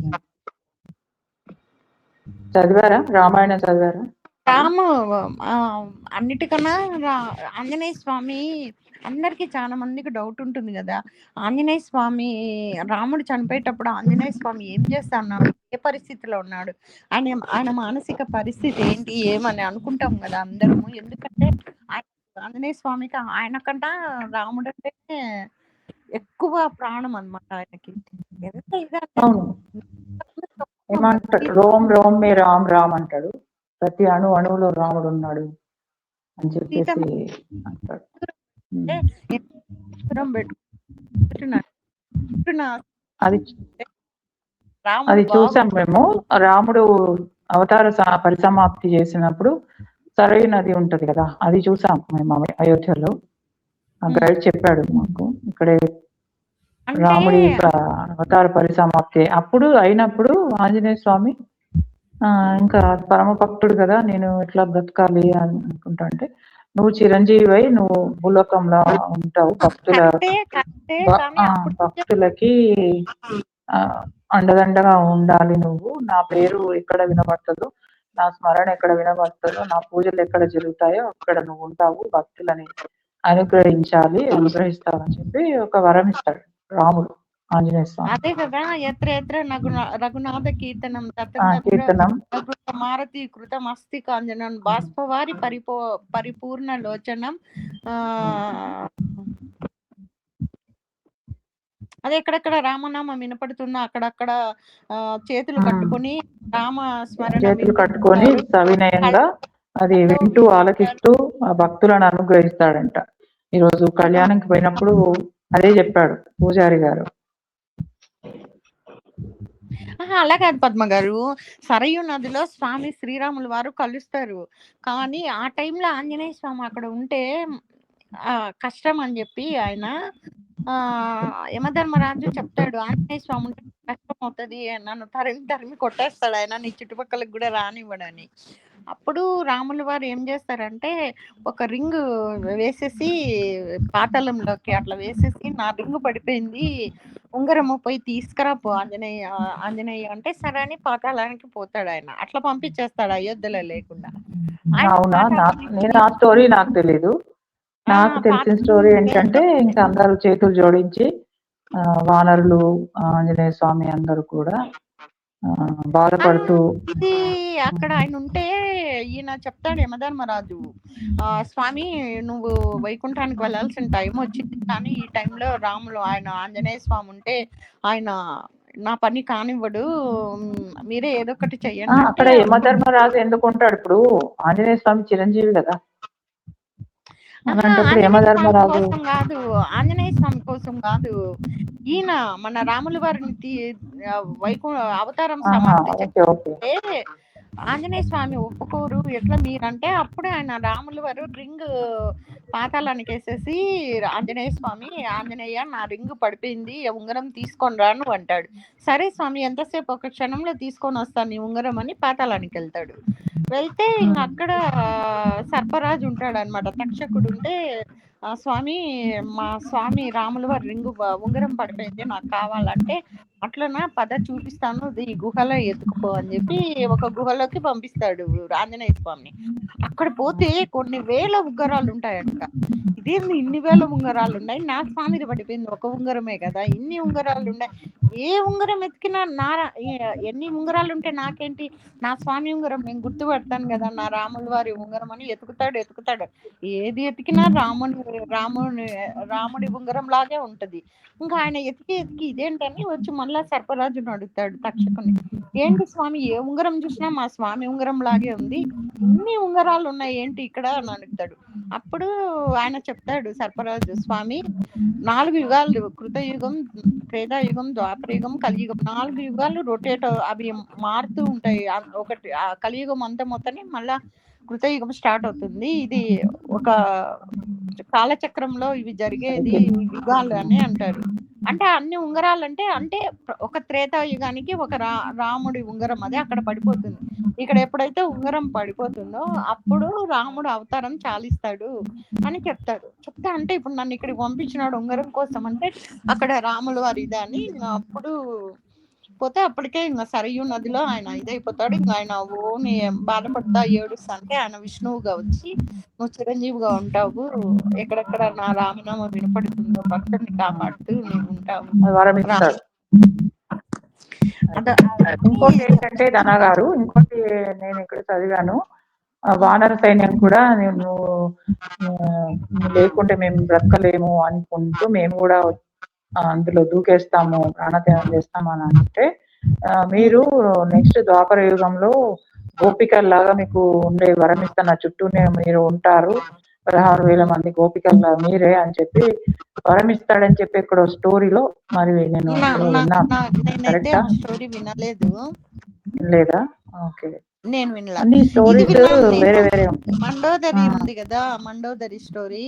చదివారా? రామాయణం చదివారా? రాము అన్నిటికన్నా ఆంజనేయ స్వామి అందరికి చాలా మందికి డౌట్ ఉంటుంది కదా. ఆంజనేయ స్వామి రాముడు చనిపోయేటప్పుడు ఆంజనేయ స్వామి ఏం చేస్తా ఉన్నాడు, ఏ పరిస్థితిలో ఉన్నాడు, ఆయన మానసిక పరిస్థితి ఏంటి ఏమని అనుకుంటాం కదా అందరము. ఎందుకంటే ఆంజనేయ స్వామికి ఆయనకంట రాముడు అంటే ఎక్కువ ప్రాణం అన్నమాట ఆయనకి. ఎంత ఇదంటే అవును. ఏమంటాడు? రోమ్ రోమ్ మే రామ్ రామ్ అంటాడు. ప్రతి అణువులో రాముడు ఉన్నాడు అని చెప్పేసి అంటాడు. అది అది చూసాం మేము. రాముడు అవతార పరిసమాప్తి చేసినప్పుడు సరయు నది ఉంటది కదా, అది చూసాం మేము అయోధ్యలో. గైడ్ చెప్పాడు మాకు. ఇక్కడే రాముడి అవతార పరిసమాప్తి అప్పుడు అయినప్పుడు ఆంజనేయ స్వామి ఇంకా పరమ భక్తుడు కదా, నేను ఎట్లా బ్రతకాలి అని అనుకుంటా అంటే, నువ్వు చిరంజీవి నువ్వు భూలోకంలో ఉంటావు, భక్తులకి అండదండగా ఉండాలి నువ్వు. నా పేరు ఎక్కడ వినబడుతుందో, నా స్మరణ ఎక్కడ వినబడుతుందో, నా పూజలు ఎక్కడ జరుగుతాయో అక్కడ నువ్వు ఉంటావు, భక్తులని అనుగ్రహిస్తావని చెప్పి ఒక వరం ఇస్తాడు రాముడు ఆంజనేయ స్వామి. అదే కదా, ఎత్ర ఎత్ర రఘునాథ కీర్తనం కీర్తనం మారుతి కృతం అస్తి కాంజనం బాష్పవారి పరిపూర్ణ లోచనం. అదే ఎక్కడెక్కడ రామనామం వినపడుతుందో అక్కడక్కడ చేతులు కట్టుకొని రామ స్మరణ చేతులు కట్టుకొని సవినయంగా అది వింటూ ఆలకిస్తూ ఆ భక్తులను అనుగ్రహిస్తాడంట. ఈరోజు కళ్యాణంకి పోయినప్పుడు అదే చెప్పాడు పూజారి గారు. అలా కాదు పద్మ గారు, సరయు నదిలో స్వామి శ్రీరాములు వారు కలుస్తారు. కానీ ఆ టైంలో ఆంజనేయ స్వామి అక్కడ ఉంటే కష్టం అని చెప్పి ఆయన యమధర్మరాజు చెప్తాడు, ఆంజనేయ స్వామి ఉంటే కష్టం అవుతుంది, నన్ను తరిమి కొట్టేస్తాడు ఆయన, నీ చుట్టుపక్కలకు కూడా రానివ్వడని. అప్పుడు రాముల వారు ఏం చేస్తారంటే ఒక రింగ్ వేసేసి పాతాళంలోకి అట్లా వేసేసి, నా రింగు పడిపోయింది, ఉంగరము పోయి తీసుకురాపో ఆంజనేయ అంటే సరే అని పాతాళానికి పోతాడు ఆయన. అట్లా పంపించేస్తాడు అయోధ్యలో లేకుండా. అవునా? నేను ఆ స్టోరీ నాకు తెలీదు. నాకు తెలిసిన స్టోరీ ఏంటంటే ఇంకా అందరూ చేతులు జోడించి వానరులు ఆంజనేయ స్వామి అందరూ కూడా బాధపడుతూ అక్కడ ఆయన ఉంటే ఈయన చెప్తాడు యమధర్మరాజు, స్వామి నువ్వు వైకుంఠానికి వెళ్ళాల్సిన టైం వచ్చింది, కానీ ఈ టైంలో రాములు ఆయన ఆంజనేయ స్వామి ఉంటే ఆయన నా పని కానివ్వడు, మీరే ఏదో ఒకటి చెయ్యండి. అక్కడ యమధర్మరాజు ఎందుకు ఉంటాడు? ఇప్పుడు ఆంజనేయ స్వామి చిరంజీవి కదా. అలాంటప్పుడు ఆంజనేయ స్వామి యమధర్మరాజు కోసం కాదు, ఆంజనేయ స్వామి కోసం కాదు, ఈయన మన రాముల వారిని అవతారం ఆహా, సమాప్తి ఓకే ఓకే. చేస్తే ఆంజనేయ స్వామి ఒప్పుకోరు. ఎట్లా మీరంటే అప్పుడే ఆయన రాముల వారు రింగ్ పాతాళానికి వేసేసి ఆంజనేయ స్వామి, ఆంజనేయ నా రింగ్ పడిపోయింది, ఉంగరం తీసుకొని రాను అంటాడు. సరే స్వామి, ఎంతసేపు, ఒక క్షణంలో తీసుకొని వస్తాను నీ ఉంగరం అని పాతాళానికి వెళ్తాడు. వెళ్తే ఇంక అక్కడ సర్పరాజు ఉంటాడు అనమాట, తక్షకుడు ఉంటే, స్వామి మా స్వామి రాముల వారి రింగు ఉంగరం పడిపోయింది, నాకు కావాలంటే, అట్లనా పద చూపిస్తాను, ఈ గుహలో ఎత్తుకుపో అని చెప్పి ఒక గుహలోకి పంపిస్తాడు ఆంజనేయ స్వామిని. అక్కడ పోతే కొన్ని వేల ఉంగరాలు ఉంటాయంట. ఇదేంది ఇన్ని వేల ఉంగరాలు ఉన్నాయి, నా స్వామిది పడిపోయింది ఒక ఉంగరమే కదా, ఇన్ని ఉంగరాలు ఉన్నాయి, ఏ ఉంగరం ఎతికినా ఎన్ని ఉంగరాలు ఉంటే నాకేంటి, నా స్వామి ఉంగరం నేను గుర్తుపడతాను కదా, నా రాముల వారి ఉంగరం అని ఎతుకుతాడు. ఏది ఎతికినా రాముడి ఉంగరం లాగే ఉంటది. ఇంకా ఆయన ఎతికి ఇదేంటని వచ్చి మళ్ళా సర్పరాజును అడుగుతాడు తక్షకుని, ఏంటి స్వామి, ఏ ఉంగరం చూసినా మా స్వామి ఉంగరం లాగే ఉంది, ఇన్ని ఉంగరాలు ఉన్నాయి ఏంటి ఇక్కడ అని అడుగుతాడు. అప్పుడు ఆయన చెప్తాడు సర్పరాజు, స్వామి 4 యుగాలు, కృతయుగం, త్రేతాయుగం, ద్వాపరయుగం, కలియుగం, 4 యుగాలు రొటేట్ అవి మారుతూ ఉంటాయి. ఒకటి కలియుగం అంతా మొత్తని మళ్ళా కృతయుగం స్టార్ట్ అవుతుంది. ఇది ఒక కాలచక్రంలో ఇవి జరిగేది యుగాలు అని అంటారు. అంటే అన్ని ఉంగరాలు అంటే ఒక త్రేతాయుగానికి ఒక రాముడి ఉంగరం అది అక్కడ పడిపోతుంది. ఇక్కడ ఎప్పుడైతే ఉంగరం పడిపోతుందో అప్పుడు రాముడు అవతారం చాలిస్తాడు అని చెప్తాడు. చెప్తా అంటే ఇప్పుడు నన్ను ఇక్కడికి పంపించినాడు ఉంగరం కోసం అంటే అక్కడ రాముల వారి ఇదే అని అప్పుడు పోతే అప్పటికే ఇంకా సరయూ నదిలో ఆయన ఇదైపోతాడు. ఇంకా ఆయన ఓని బాధపడతా ఏడుస్తా అంటే ఆయన విష్ణువుగా వచ్చి, నువ్వు చిరంజీవిగా ఉంటావు, ఎక్కడెక్కడ నా రామనామం వినపడుతుందో భక్తుడిని కాపాడుతూ నువ్వు ఉంటావు వరమిస్తాడు. ఇంకోటి ఏంటంటే ధన గారు, ఇంకోటి నేను ఇక్కడ చదివాను, వానర సైన్యం కూడా నువ్వు లేకుంటే మేము బ్రతకలేము అనుకుంటూ మేము కూడా అందులో దూకేస్తాము, ప్రాణత్యాగం చేస్తాము అని అంటే, మీరు నెక్స్ట్ ద్వాపర యుగంలో గోపికల్లాగా మీకు ఉండే వరం ఇస్తాను, చుట్టూనే మీరు ఉంటారు 16,000 మంది గోపికల్లా మీరే అని చెప్పి వరం ఇస్తాడని చెప్పి ఇక్కడ స్టోరీలో మరి నేను నేనైతే స్టోరీ వినలేదు. లేదా? ఓకే, నేను వినలా. అన్ని స్టోరీస్ వేరే వేరే ఉంటాయి. మండోదరి ఉంది కదా, మండోదరి స్టోరీ,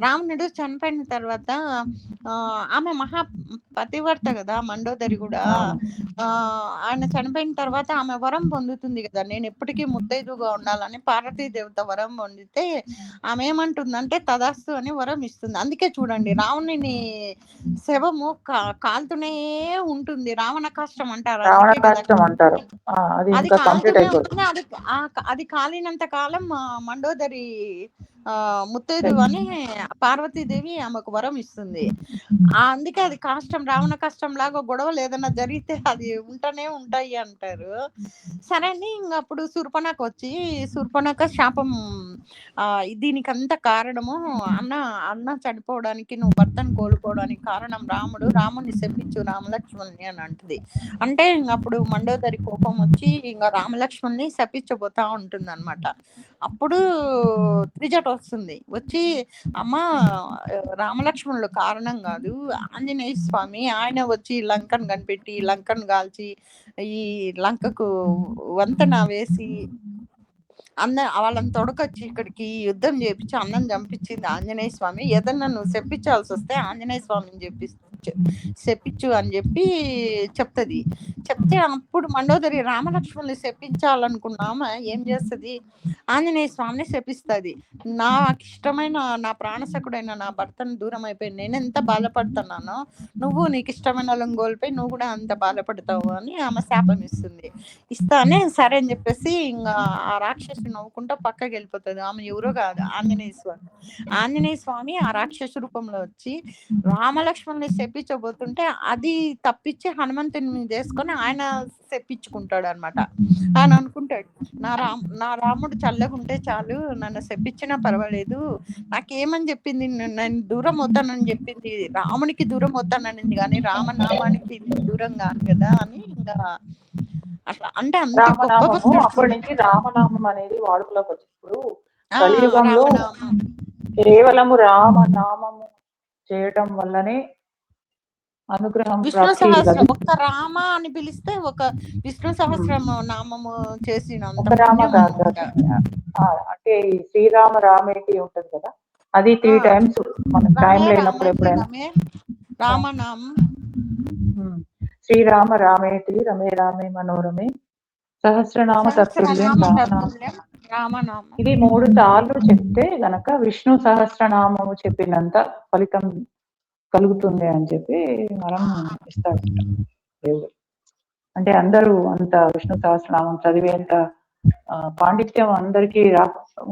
రావణుడు చనిపోయిన తర్వాత ఆమె మహా పతివర్త కదా మండోదరి కూడా, ఆయన చనిపోయిన తర్వాత ఆమె వరం పొందుతుంది కదా, నేను ఎప్పటికీ ముత్తైదుగా ఉండాలని పార్వతీ దేవత వరం పొందితే ఆమె ఏమంటుందంటే తదాస్తు అని వరం ఇస్తుంది. అందుకే చూడండి రావణుని శవము కాలుతూనే ఉంటుంది, రావణ కాష్టం అంటారు. అది కాలినంత కాలం మండోదరి ముత్తైదు అని పార్వతీదేవి ఆమెకు వరం ఇస్తుంది. అందుకే అది కాష్టం, రావణ కష్టం లాగా గొడవలు ఏదైనా జరిగితే అది ఉంటూనే ఉంటాయి అంటారు. సరే అని ఇంక అప్పుడు శూర్పణఖ వచ్చి, శూర్పణఖ శాపం, దీనికంత కారణము అన్న చనిపోవడానికి, నువ్వు భర్తను కోల్పోవడానికి కారణం రాముడిని శపించు రామలక్ష్మణ్ని అని అంటది. అంటే అప్పుడు మండోదరి కోపం వచ్చి ఇంకా రామలక్ష్మణ్ని శపించబోతా ఉంటుంది అనమాట. అప్పుడు త్రిజట వస్తుంది, వచ్చి అమ్మ రామలక్ష్మణులు కారణం కాదు, ఆంజనేయ స్వామి ఆయన వచ్చి లంకను కనిపెట్టి లంకను కాల్చి ఈ లంకకు వంతెన వేసి వాళ్ళని తొడకొచ్చి ఇక్కడికి యుద్ధం చేపించి అన్నం చంపించింది ఆంజనేయ స్వామి, ఏదన్నా నువ్వు చెప్పించాల్సి వస్తే ఆంజనేయ స్వామిని చెప్పించు అని చెప్పి చెప్తుంది. చెప్తే అప్పుడు మండోదరి రామలక్ష్మణుని శపించాలనుకున్నామా ఏం చేస్తుంది, ఆంజనేయ స్వామిని శపిస్తుంది. నాకు ఇష్టమైన నా ప్రాణసకుడైన నా భర్తను దూరం అయిపోయి నేను ఎంత బాధపడుతున్నానో నువ్వు నీకు ఇష్టమైన వాళ్ళని కోల్పోయి నువ్వు కూడా అంత బాధపడతావు అని ఆమె శాపం ఇస్తానే సరే అని చెప్పేసి ఇంకా ఆ రాక్షసి నవ్వుకుంటా పక్కకి వెళ్ళిపోతుంది. ఆమె ఎవరో కాదు, ఆంజనేయ స్వామి ఆ రాక్షస రూపంలో వచ్చి రామలక్ష్మణుని శపించబోతుంటే అది తప్పించి హనుమంతుని మీద వేసుకొని ఆయన శపించుకుంటాడు అనమాట. ఆయన అనుకుంటాడు, నా రాముడు చల్లగుంటే చాలు, నన్ను శపించినా పర్వాలేదు, నాకేమని చెప్పింది, నేను దూరం అవుతానని చెప్పింది, రామునికి దూరం అవుతాననింది కానీ రామనామానికి దూరం కాదు కదా అని ఇంకా అట్లా అంటే అప్పటి నుంచి రామనామం అనేది వాడుకలోకి వచ్చినప్పుడు కలియుగంలో కేవలము రామ నామము చేయటం వల్లనే అనుగ్రహం విష్ణు ప్రాప్తి సహస్రం లభిస్తుంది. ఒక్క రామ అని పిలిస్తే ఒక విష్ణు సహస్రం నామము చేసినంత ఒక రామ పుణ్యం కాదు, అన్నమాట. అంటే ఈ శ్రీరామ రామేటి ఉంటది కదా, అది 3 times మనకు టైం రమే లేనప్పుడు రామేతి ఎప్పుడైనా రమే రామనామం శ్రీరామ రామేటి రమే రామే మనోరమే సహస్రనామ తత్తుల్యం సహస్రనామ రామనామ. తత్తుల్యం రామనామం. ఇది 3 సార్లు చెప్తే గనక విష్ణు సహస్రనామము చెప్పినంత ఫలితం కలుగుతుంది అని చెప్పి మనం ఇస్తాడు దేవుడు. అంటే అందరూ అంత విష్ణు సహస్రనామం చదివేంత పాండిత్యం అందరికీ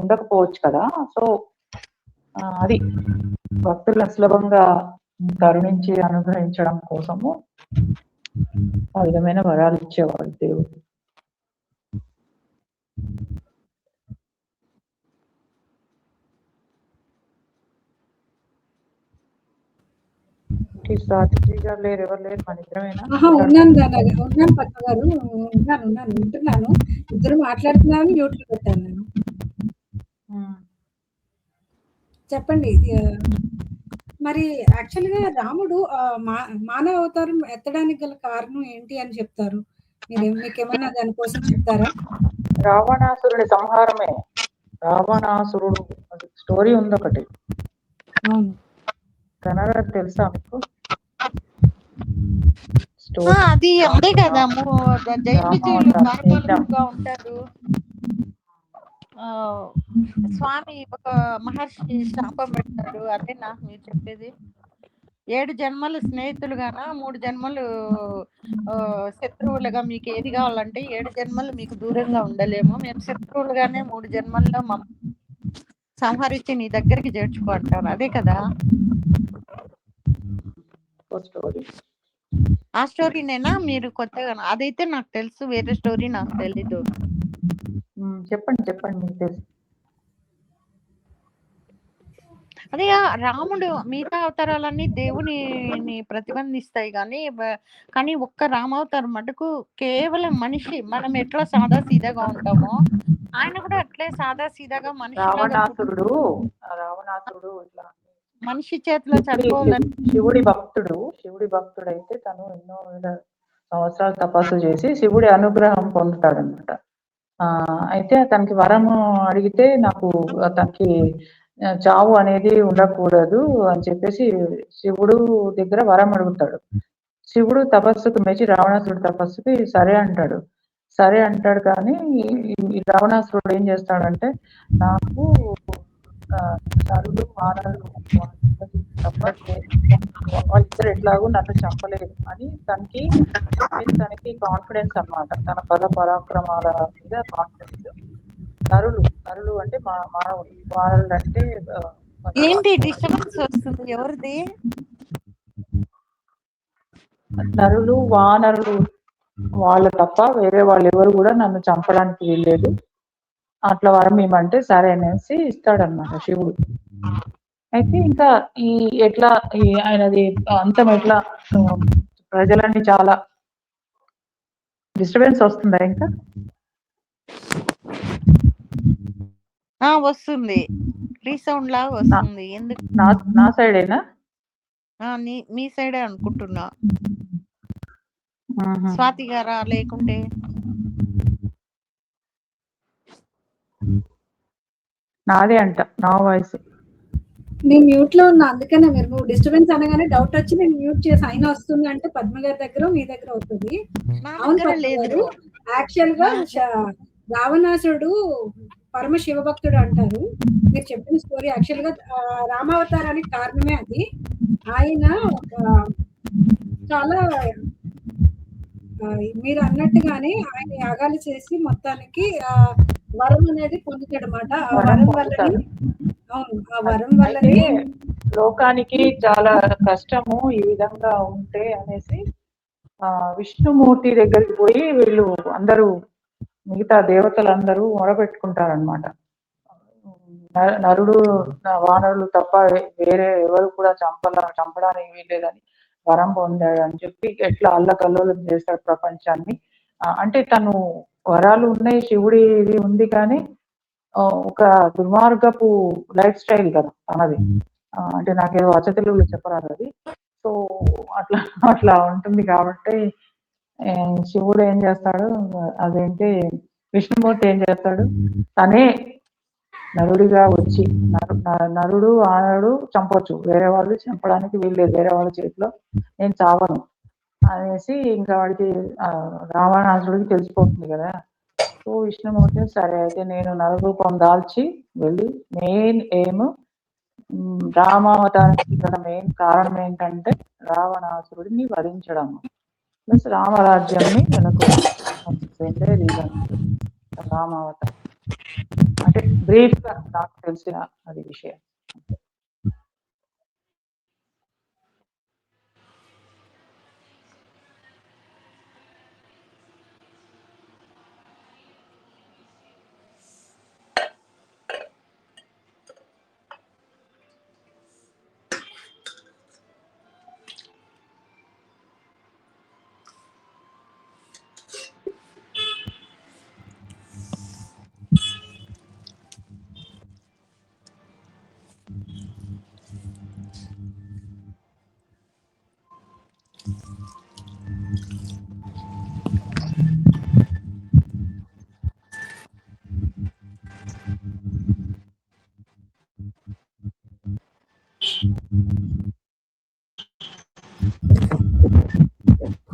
ఉండకపోవచ్చు కదా. సో అది భక్తులను సులభంగా కరుణించి అనుగ్రహించడం కోసము ఆ విధమైన వరాలు ఇచ్చేవాడు దేవుడు. లేరు, ఎవరు లేరు, మన ఇద్దరమేనా? ఉన్నాను పక్క గారు, ఉన్నాను వింటున్నాను. ఇద్దరు మాట్లాడుతున్నాను, మ్యూట్లో పెట్టాను నేను. చెప్పండి. మరి యాక్చువల్గా రాముడు మానవ అవతారం ఎత్తడానికి గల కారణం ఏంటి అని చెప్తారు? మీకేమన్నా దానికోసం చెప్తారా? రావణాసురుడి సంహారమే. రావణాసురుడు స్టోరీ ఉంది ఒకటి. అవును, కన్నడ తెలుసా మీకు? అది అంతే కదా, జైలు బారబాలుగా ఉంటారు. స్వామి ఒక మహర్షి శాపం పెడతాడు, అదేనా మీరు చెప్పేది? 7 జన్మలు స్నేహితులుగానా, 3 జన్మలు శత్రువులుగా, మీకు ఏది కావాలంటే 7 జన్మలు మీకు దూరంగా ఉండలేము, మేము శత్రువులుగానే 3 జన్మల్లో సంహరించి నీ దగ్గరికి చేర్చుకుంటారు, అదే కదా ఆ స్టోరీనేనా మీరు కొత్తగా? అదైతే నాకు తెలుసు, వేరే స్టోరీ నాకు తెలీదు. చెప్పండి మీకు తెలుసు. అదే రాముడు మిగతా అవతారాలన్నీ దేవుని ప్రతిబంధిస్తాయి, కానీ ఒక్క రామావతారం మటుకు కేవలం మనిషి, మనం ఎట్లా సాదా సీదాగా ఉంటామో ఆయన కూడా అట్లే సాదా సీదాగా రావణాసురుడు ఇట్లా మనిషి చేతిలో చనిపోవాలని శివుడి భక్తుడు అయితే తను ఎన్నో వేల సంవత్సరాలు తపస్సు చేసి శివుడి అనుగ్రహం పొందుతాడనమాట. అయితే అతనికి వరము అడిగితే నాకు అతనికి చావు అనేది ఉండకూడదు అని చెప్పేసి శివుడు దగ్గర వరం అడుగుతాడు. శివుడు తపస్సుకు మెచ్చి రావణాసురుడు తపస్సుకి సరే అంటాడు. కానీ రావణాసురుడు ఏం చేస్తాడంటే, నాకు నరుడు వానరుడు వాళ్ళిద్దరు ఎట్లాగో నన్ను చంపలేదు అని తనకి కాన్ఫిడెన్స్ అన్నమాట. తన పద పరాక్రమాల మీద కాన్ఫిడెన్స్. నరులు అంటే మానవుడు, వానరుడు అంటే ఏంటి డిస్టర్బెన్స్ వస్తుంది, ఎవరిది? నరులు వానరులు వాళ్ళు తప్ప వేరే వాళ్ళు ఎవరు కూడా నన్ను చంపడానికి వీల్లేదు, అట్లా వరం ఏమంటే సరే అనేసి ఇస్తాడనమాట శివుడు. అయితే ఇంకా ఎట్లా ఆయనది అంతం ఎట్లా, ప్రజలన్నీ చాలా డిస్టర్బెన్స్ వస్తుందా? ఇంకా వస్తుంది, రీసౌండ్ లాగా వస్తుంది. ఎందుకు? నా సైడేనా? మీ సైడే అనుకుంటున్నా. స్వాతి గారా లేకుంటే? నాదే అంట, నా వాయిస్. నేను మ్యూట్ లో ఉన్నా, అందుకనే మీరు డిస్టర్బెన్స్ అనగానే డౌట్ వచ్చి నేను మ్యూట్ చేసి అయినా వస్తుంది అంటే పద్మ గారి దగ్గర మీ దగ్గర అవుతుంది. అవును లేదు, యాక్చువల్ గా రావణాసురుడు పరమ శివభక్తుడు అంటారు. మీరు చెప్పిన స్టోరీ యాక్చువల్ గా రామావతారానికి కారణమే అది. ఆయన చాలా మీరు అన్నట్టుగానే ఆయన యాగాలు చేసి మొత్తానికి వరం అనేది పొందుతాడు అన్నమాట. ఆ వరం వల్లనే, అవును, ఆ వరం వల్లనే లోకానికి చాలా కష్టము ఈ విధంగా ఉంటే అనేసి విష్ణుమూర్తి దగ్గరికి పోయి వీళ్ళు అందరూ మిగతా దేవతలందరూ మొరపెట్టుకుంటారనమాట. నరుడు వానరులు తప్ప వేరే ఎవరు కూడా చంపడానికి వీల్లేదని వరం పొందాడు అని చెప్పి ఎట్లా అల్లకల్లోలం చేస్తాడు ప్రపంచాన్ని. అంటే తను వరాలు ఉన్నాయి, శివుడి ఇది ఉంది, కానీ ఒక దుర్మార్గపు లైఫ్ స్టైల్ కదా తనది. అంటే నాకేదో అచ్చ తెలుగులో చెప్పరాదు అది. సో అట్లా అట్లా ఉంటుంది కాబట్టి శివుడు ఏం చేస్తాడు, అదేంటి విష్ణుమూర్తి ఏం చేస్తాడు, తనే నరుడిగా వచ్చి నరుడు ఆనరుడు చంపొచ్చు, వేరే వాళ్ళు చంపడానికి వీల్లేదు, వేరే వాళ్ళ చేతిలో నేను చావను అనేసి ఇంకా వాడికి రావణాసుడికి తెలిసిపోతుంది కదా. సో విష్ణుమూర్తి సరే అయితే నేను నరరూపం దాల్చి వెళ్ళి మెయిన్ ఎయిమ్ రామావతారానికి గల మెయిన్ కారణం ఏంటంటే రావణాసురుడిని వధించడం ప్లస్ రామరాజ్యాన్ని నెలకొల్పే రీజన్ రామావతారం. అంటే బ్రీఫ్ గా నాకు తెలిసిన అది విషయం.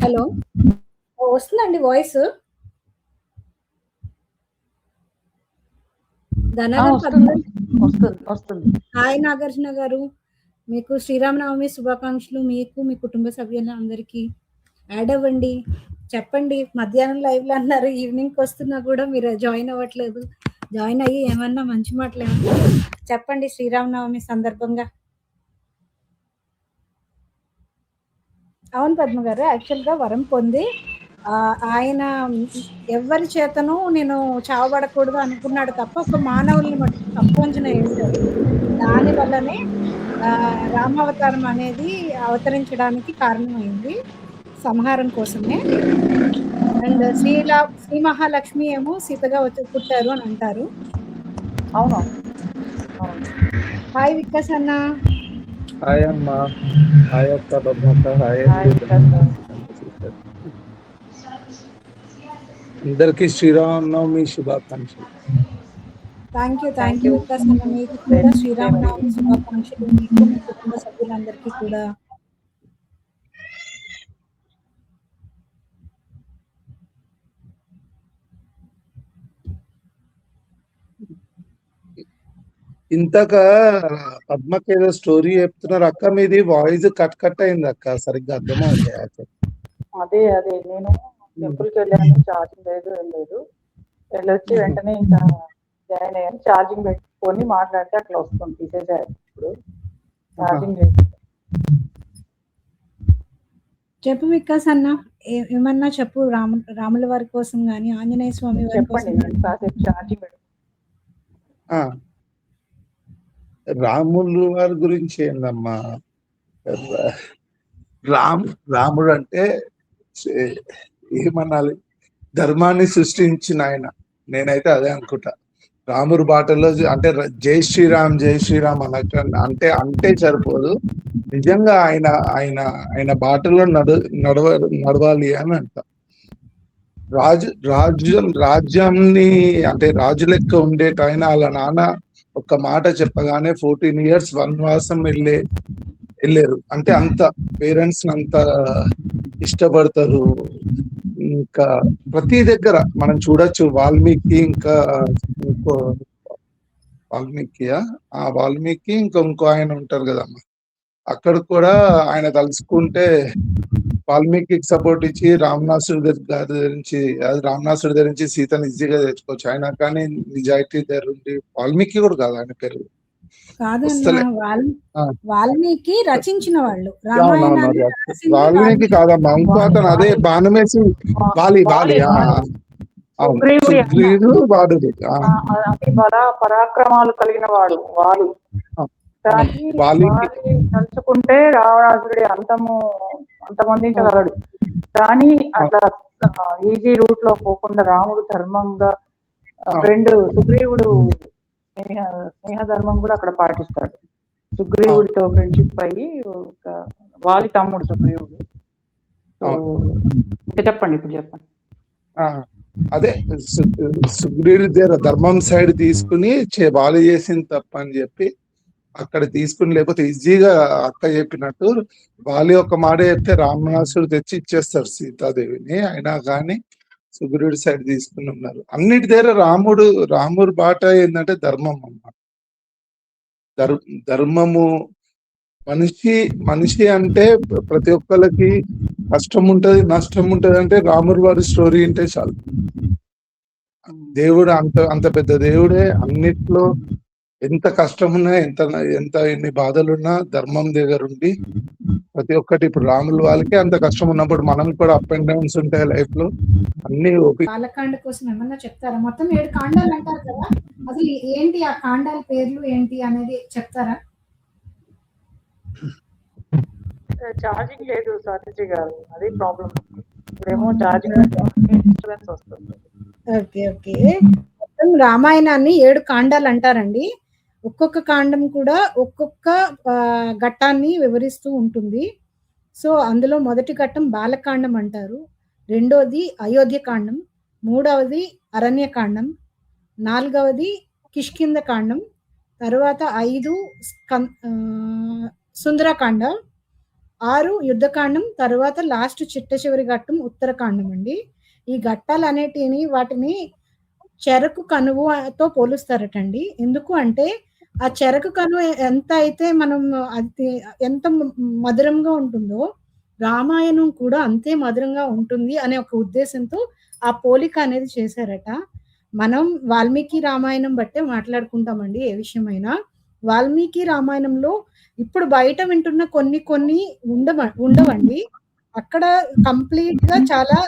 హలో, వస్తుందండి వాయిస్? వస్తుంది. హాయ్ నాగార్జున గారు, మీకు శ్రీరామనవమి శుభాకాంక్షలు. మీకు మీ కుటుంబ సభ్యులందరికీ యాడ్ అవ్వండి, చెప్పండి. మధ్యాహ్నం లైవ్ లో అన్నారు, ఈవినింగ్ వస్తున్నా కూడా మీరు జాయిన్ అవ్వట్లేదు. జాయిన్ అయ్యి ఏమన్నా మంచి మాటలు చెప్పండి శ్రీరామనవమి సందర్భంగా. అవును పద్మ గారు, యాక్చువల్గా వరం పొంది ఆయన ఎవరి చేతను నేను చావబడకూడదు అనుకున్నాడు తప్ప ఒక మానవుల్ని మటుకు తప్పు అంచనా వేశాడు. దాని వల్లనే రామావతారం అనేది అవతరించడానికి కారణమైంది, సంహారం కోసమే. అండ్ శ్రీ మహాలక్ష్మి ఏమో సీతగా వచ్చి పుట్టారు అని అంటారు. అవును. హాయ్ వికాస్ అన్న. హాయ్ అమ్మా, హాయ్ అక్క పద్మక్క, హాయ్ అందరికీ శ్రీరామనవమి శుభాకాంక్షలు. థ్యాంక్ యూ వికాస్ అన్న, మీకు కూడా శ్రీరామనవమి శుభాకాంక్షలు, మీకు మీ కుటుంబ సభ్యులందరికీ కూడా. ఇంతక పద్మకి ఏదో స్టోరీ చెప్తున్నారు అక్క, మీది వాయిస్ కట్ అయింది అక్క, సరిగ్గా అర్థమవుతుంది. అదే నేను టెంపుల్కి వెళ్ళాను, ఛార్జింగ్ లేదు ఏం లేదు, వెళ్ళొచ్చి వెంటనే ఇంకా జాయిన్ అయ్యాను. ఛార్జింగ్ పెట్టుకొని మాట్లాడితే అట్లా వస్తుంది, తీసేసారు ఇప్పుడు ఛార్జింగ్ లేదు. చెప్పు వికాస్ అన్న, ఏమన్నా చెప్పు. రాముల వారి కోసం గానీ ఆంజనేయ స్వామి వారి కోసం ఛార్జింగ్ పెట్టు. రాములు వారి గురించి ఏందమ్మా, రాముడు అంటే ఏమనాలి, ధర్మాన్ని సృష్టించిన ఆయన. నేనైతే అదే అనుకుంటా. రాముడి బాటలో అంటే జై శ్రీరామ్ జై శ్రీరామ్ అంటే సరిపోదు, నిజంగా ఆయన బాటలో నడవాలి అని అంట. రాజ్యాన్ని అంటే రాజు లెక్క ఉండేట ఆయన వాళ్ళ నాన్న ఒక్క మాట చెప్పగానే 14 years వనవాసం వెళ్ళారు. అంటే అంత పేరెంట్స్ అంత ఇష్టపడతారు. ఇంకా ప్రతి దగ్గర మనం చూడొచ్చు, వాల్మీకి ఇంకా వాల్మీకి ఇంకో ఆయన ఉంటారు కదమ్మా, అక్కడ కూడా ఆయన తలుచుకుంటే వాల్మీకి సపోర్ట్ ఇచ్చి రావణాసుడి ధరించి సీతను ఈజీగా తెచ్చుకోవచ్చు. ఆయన కానీ నిజాయితీ ధరుండి, వాల్మీకి కూడా కాదు ఆయన పేరు, వాల్మీకి రచించిన వాళ్ళు, వాల్మీకి కాదమ్మా, ఇంకో అతను అదే బాణమేసి వాలి సుగ్రీవుడు వాడు అతి బల పరాక్రమాలు కలిగిన వాడు వాళ్ళు. తలుచుకుంటే రావణాసురుడి అంతమందించగలడు. కానీ అట్లా ఈజీ రూట్ లో పోకుండా రాముడు ధర్మంగా ఫ్రెండ్ సుగ్రీవుడు స్నేహ ధర్మం కూడా అక్కడ పాటిస్తాడు. సుగ్రీవుడితో ఫ్రెండ్షిప్ అయ్యి వాలి తమ్ముడు సుగ్రీవుడు. సో ఇంకా చెప్పండి, ఇప్పుడు చెప్పండి. అదే సుగ్రీవుడి దగ్గర ధర్మం సైడ్ తీసుకుని వాలి చేసింది తప్ప అని చెప్పి అక్కడ తీసుకుని, లేకపోతే ఈజీగా అక్క చెప్పినట్టు వాలి ఒక మాట చెప్తే రావణాసుడు తెచ్చి ఇచ్చేస్తారు సీతాదేవిని. అయినా కానీ సుగ్రీవుడి సైడ్ తీసుకుని ఉన్నారు. అన్నిటి దగ్గర రాముడు బాట ఏంటంటే ధర్మం అన్నమాట. ధర్మము. మనిషి అంటే ప్రతి ఒక్కరికి కష్టం ఉంటది, నష్టం ఉంటది. అంటే రాముడి వారి స్టోరీ అంటే చాలు. దేవుడు అంత పెద్ద దేవుడే. అన్నిట్లో ఎంత కష్టం ఉన్నా, ఎన్ని బాధలున్నా ధర్మం దగ్గర ఉండి ప్రతి ఒక్కటి. ఇప్పుడు రాముల వాళ్ళకి అంత కష్టం ఉన్నప్పుడు మనం కూడా అప్ అండ్ డౌన్స్ ఉంటాయి లైఫ్ లో. అన్ని బాలకాండ కోసం ఏమన్నా చెప్తారా? మొత్తం 7 కాండాలు అంటారు కదా, అసలు ఏంటి ఆ కాండాల పేర్లు ఏంటి అనేది చెప్తారా? ఛార్జింగ్ లేదు సాధిజీ గారు, అదే ప్రాబ్లం. ఇప్పుడేమో ఛార్జింగ్ డిస్టర్బెన్స్ వస్తుంది. ఓకే. మొత్తం రామాయణాన్ని 7 కాండాలు అంటారండి. ఒక్కొక్క కాండం కూడా ఒక్కొక్క ఘట్టాన్ని వివరిస్తూ ఉంటుంది. సో అందులో మొదటి ఘట్టం బాలకాండం అంటారు, రెండోది అయోధ్యకాండం, మూడవది అరణ్యకాండం, నాలుగవది కిష్కింద కాండం, తర్వాత 5 సుందరకాండ, 6 యుద్ధకాండం, తర్వాత లాస్ట్ చిట్ట చివరి ఘట్టం ఉత్తరకాండం అండి. ఈ ఘట్టాలు అనేటిని వాటిని చెరకు కనువుతో పోలుస్తారటండి. ఎందుకు అంటే ఆ చెరకు కనువ ఎంత అయితే మనం అది ఎంత మధురంగా ఉంటుందో రామాయణం కూడా అంతే మధురంగా ఉంటుంది అనే ఒక ఉద్దేశంతో ఆ పోలిక అనేది చేశారట. మనం వాల్మీకి రామాయణం బట్టే మాట్లాడుకుంటామండి ఏ విషయమైనా. వాల్మీకి రామాయణంలో ఇప్పుడు బయట వింటున్న కొన్ని ఉండవండి. అక్కడ కంప్లీట్ గా చాలా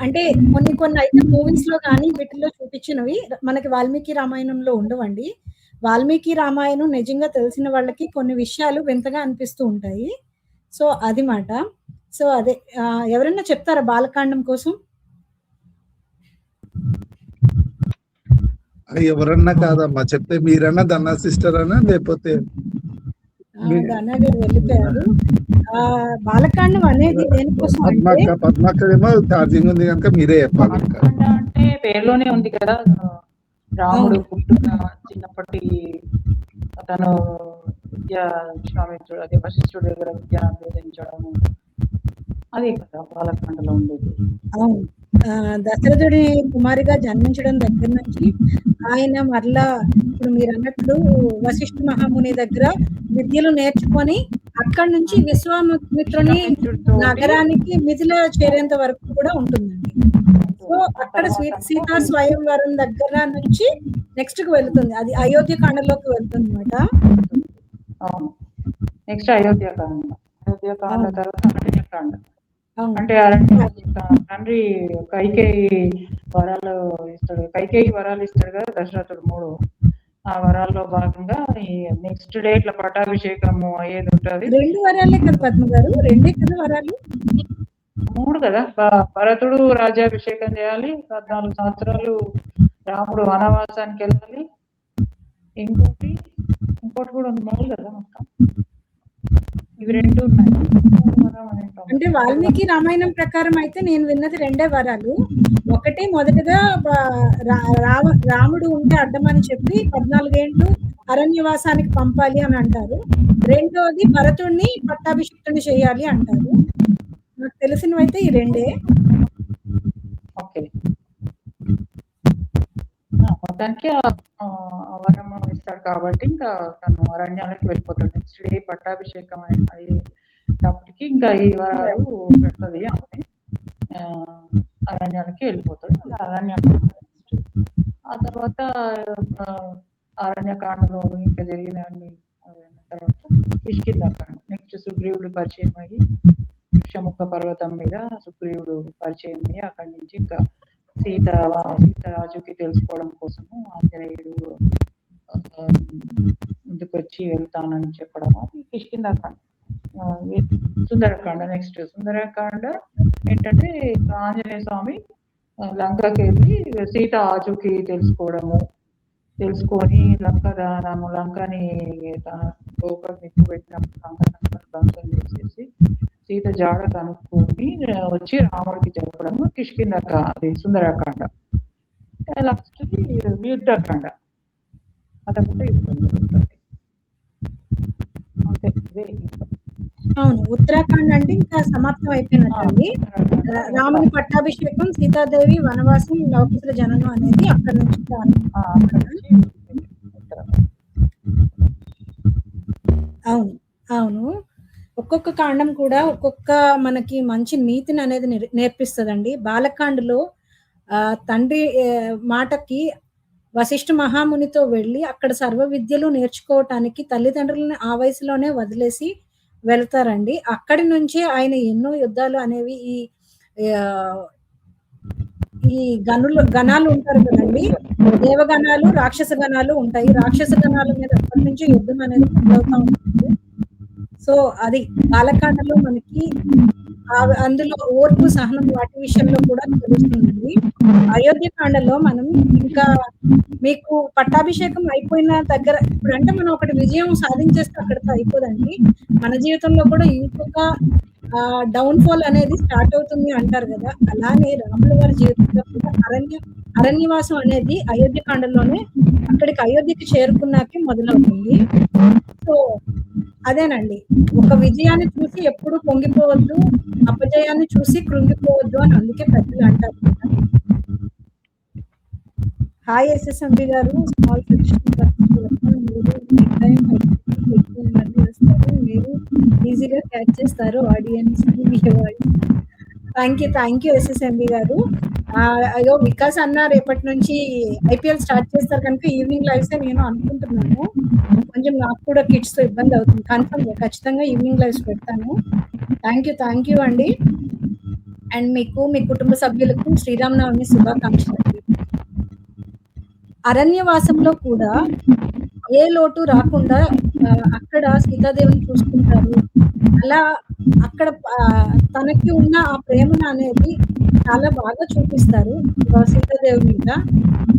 అంటే కొన్ని అయితే మూవీస్ లో కానీ వీటిల్లో చూపించినవి మనకి వాల్మీకి రామాయణంలో ఉండవండి. వాల్మీకి రామాయణం నిజంగా తెలిసిన వాళ్ళకి కొన్ని విషయాలు వింతగా అనిపిస్తూ ఉంటాయి. సో అది మాట. సో అదే ఎవరైనా చెప్తారా బాలకాండం కోసం? ఎవరన్నా కాదమ్మా చెప్తే, మీరన్నా దన్నా సిస్టర్ అన్నా లేకపోతే దన్నా గారు వెళ్ళిపోయారు. బాలకాండం అనేది దేనికోసం అంటే పద్మాక ఏమో ఛార్జింగ్ ఉంది కనుక మీరే చెప్పాలి. అంటే పేరులోనే ఉంది కదా, రాముడు పుట్టుక, చిన్నప్పటి తను విశ్వామిత్రుడు అదే వశిష్ఠుడి దగ్గర విద్య అభ్యసించడము, అదే కదా బాలకాండలో ఉండేది. అవును, దశరథుడి కుమారిగా జన్మించడం దగ్గర నుంచి ఆయన మరలా ఇప్పుడు మీరు అన్నట్లు వశిష్ఠ మహాముని దగ్గర విద్యలు నేర్చుకొని అక్కడి నుంచి విశ్వామిత్రుని నగరానికి మిథిల చేరేంత వరకు కూడా ఉంటుందండి. సో అక్కడ సీతా స్వయంవరం దగ్గర నుంచి నెక్స్ట్ కి వెళ్తుంది, అది అయోధ్య కాండలోకి వెళ్తుంది అనమాట. నెక్స్ట్ అయోధ్యకాండ తర్వాత అరణ్యకాండ. అంటే తండ్రి కైకేయి వరాలు ఇస్తాడు కదా దశరథుడు 3. ఆ వరాల్లో భాగంగా ఈ నెక్స్ట్ డే ఇట్లా పట్టాభిషేకము అయ్యేది ఉంటుంది. 2 వరాలే కదా పద్మ గారు, 2 కదా వరాలు? 3 కదా. భరతుడు రాజ్యాభిషేకం చేయాలి, 14 సంవత్సరాలు రాముడు వనవాసానికి వెళ్ళాలి, ఇంకోటి కూడా ఉంది 3 కదా మొత్తం. ఇవి 2 ఉన్నాయి. అంటే వాల్మీకి రామాయణం ప్రకారం అయితే నేను విన్నది 2 వరాలు. ఒకటి మొదటగా రాముడు ఉంటే అడ్డమని చెప్పి 14 ఏళ్ళు అరణ్యవాసానికి పంపాలి అని అంటారు. రెండోది భరతుడిని పట్టాభిషిక్తుని చేయాలి అంటారు. నాకు తెలిసినవైతే ఈ 2. ఓకే, మొత్తానికి వరం ఇస్తాడు కాబట్టి ఇంకా తను అరణ్యాలకు వెళ్ళిపోతాడు. నెక్స్ట్ డే పట్టాభిషేకం అయ్యేటప్పటికి ఇంకా ఈ వరాలు పెడుతుంది అని అరణ్యాలకి వెళ్ళిపోతాడు. ఆ తర్వాత అరణ్యకాండలో ఇంకా జరిగినవన్నీ తర్వాత కిష్కింధాకాండ. నెక్స్ట్ సుగ్రీవుడు పరిచయం అయ్యి వృక్షముఖ పర్వతం మీద సుగ్రీవుడు పరిచయం అయ్యి అక్కడి నుంచి ఇంకా సీతారాజుకి తెలుసుకోవడం కోసము ఆంజనేయుడు ముందుకు వచ్చి వెళ్తానని చెప్పడం, అది కిష్కింధాకాండ. సుందరకాండ. నెక్స్ట్ సుందరకాండ ఏంటంటే ఆంజనేయ స్వామి లంకకి వెళ్ళి సీత ఆజుకి తెలుసుకోవడము, తెలుసుకొని లంకని తన తోక నిప్పు పెట్టినప్పుడు లంకను ధ్వంసం చేసేసి సీత జాడ కనుక్కొని వచ్చి రాముడికి చెప్పడం అది సుందరకాండ. లాస్ట్ యుద్ధకాండ అదొకటి అంతే. అవును, ఉత్తరాఖండ్ అంటే ఇంకా సమాప్తం అయిపోయినట్టండి. రాముని పట్టాభిషేకం, సీతాదేవి వనవాసం, లౌకిక జననం అనేది అక్కడి నుంచి అవును అవును. ఒక్కొక్క కాండం కూడా ఒక్కొక్క మనకి మంచి నీతిని అనేది నేర్పిస్తుందండి. బాలకాండలో తండ్రి మాటకి వశిష్ఠ మహామునితో వెళ్ళి అక్కడ సర్వ విద్యలు నేర్చుకోవటానికి తల్లిదండ్రులను ఆ వయసులోనే వదిలేసి వెళ్తారండి. అక్కడి నుంచే ఆయన ఎన్నో యుద్ధాలు అనేవి ఈ గణాలు ఉంటారు కదండి, దేవగణాలు, రాక్షస గణాలు ఉంటాయి. రాక్షస గణాల మీద అప్పటి నుంచి యుద్ధం అనేది మొదలవుతా ఉంటుంది. సో అది బాలకాండలో మనకి అందులో ఓర్పు, సహనం వాటి విషయంలో కూడా తెలుస్తుందండి. అయోధ్యకాండలో మనం ఇంకా మీకు పట్టాభిషేకం అయిపోయిన దగ్గర ఇప్పుడంటే మనం ఒకటి విజయం సాధించేస్తే అక్కడితో అయిపోదండి. మన జీవితంలో కూడా ఇంకొక డౌన్ ఫాల్ అనేది స్టార్ట్ అవుతుంది అంటారు కదా, అలానే రాముల వారి జీవితంలో కూడా అరణ్యవాసం అనేది అయోధ్యకాండలోనే అక్కడికి అయోధ్యకి చేరుకున్నాకే మొదలవుతుంది. సో అదేనండి, ఒక విజయాన్ని చూసి ఎప్పుడు పొంగిపోవద్దు, అపజయాన్ని చూసి కృంగిపోవద్దు అని అందుకే పెద్దలు అంటారు. హాయ్ ఎస్ఎస్ఎంబి గారు, స్మాల్ మీరు ఈజీగా క్యాచ్ చేస్తారు ఆడియన్స్. థ్యాంక్ యూ ఎస్ఎస్ఎంబి గారు. అయ్యో వికాస్ అన్న రేపటి నుంచి ఐపీఎల్ స్టార్ట్ చేస్తారు కనుక ఈవినింగ్ లైవ్స్ నేను అనుకుంటున్నాను. కొంచెం నాకు కూడా కిడ్స్ తో ఇబ్బంది అవుతుంది. కన్ఫర్మ్ ఖచ్చితంగా ఈవినింగ్ లైవ్స్ పెడతాను. థ్యాంక్ యూ అండి. అండ్ మీకు, మీ కుటుంబ సభ్యులకు శ్రీరామనవమి శుభాకాంక్షలు. అరణ్యవాసంలో కూడా ఏ లోటు రాకుండా అక్కడ సీతాదేవిని చూసుకుంటారు. అలా అక్కడ తనకి ఉన్న ఆ ప్రేమను అనేది చాలా బాగా చూపిస్తారు సీతాదేవి మీద.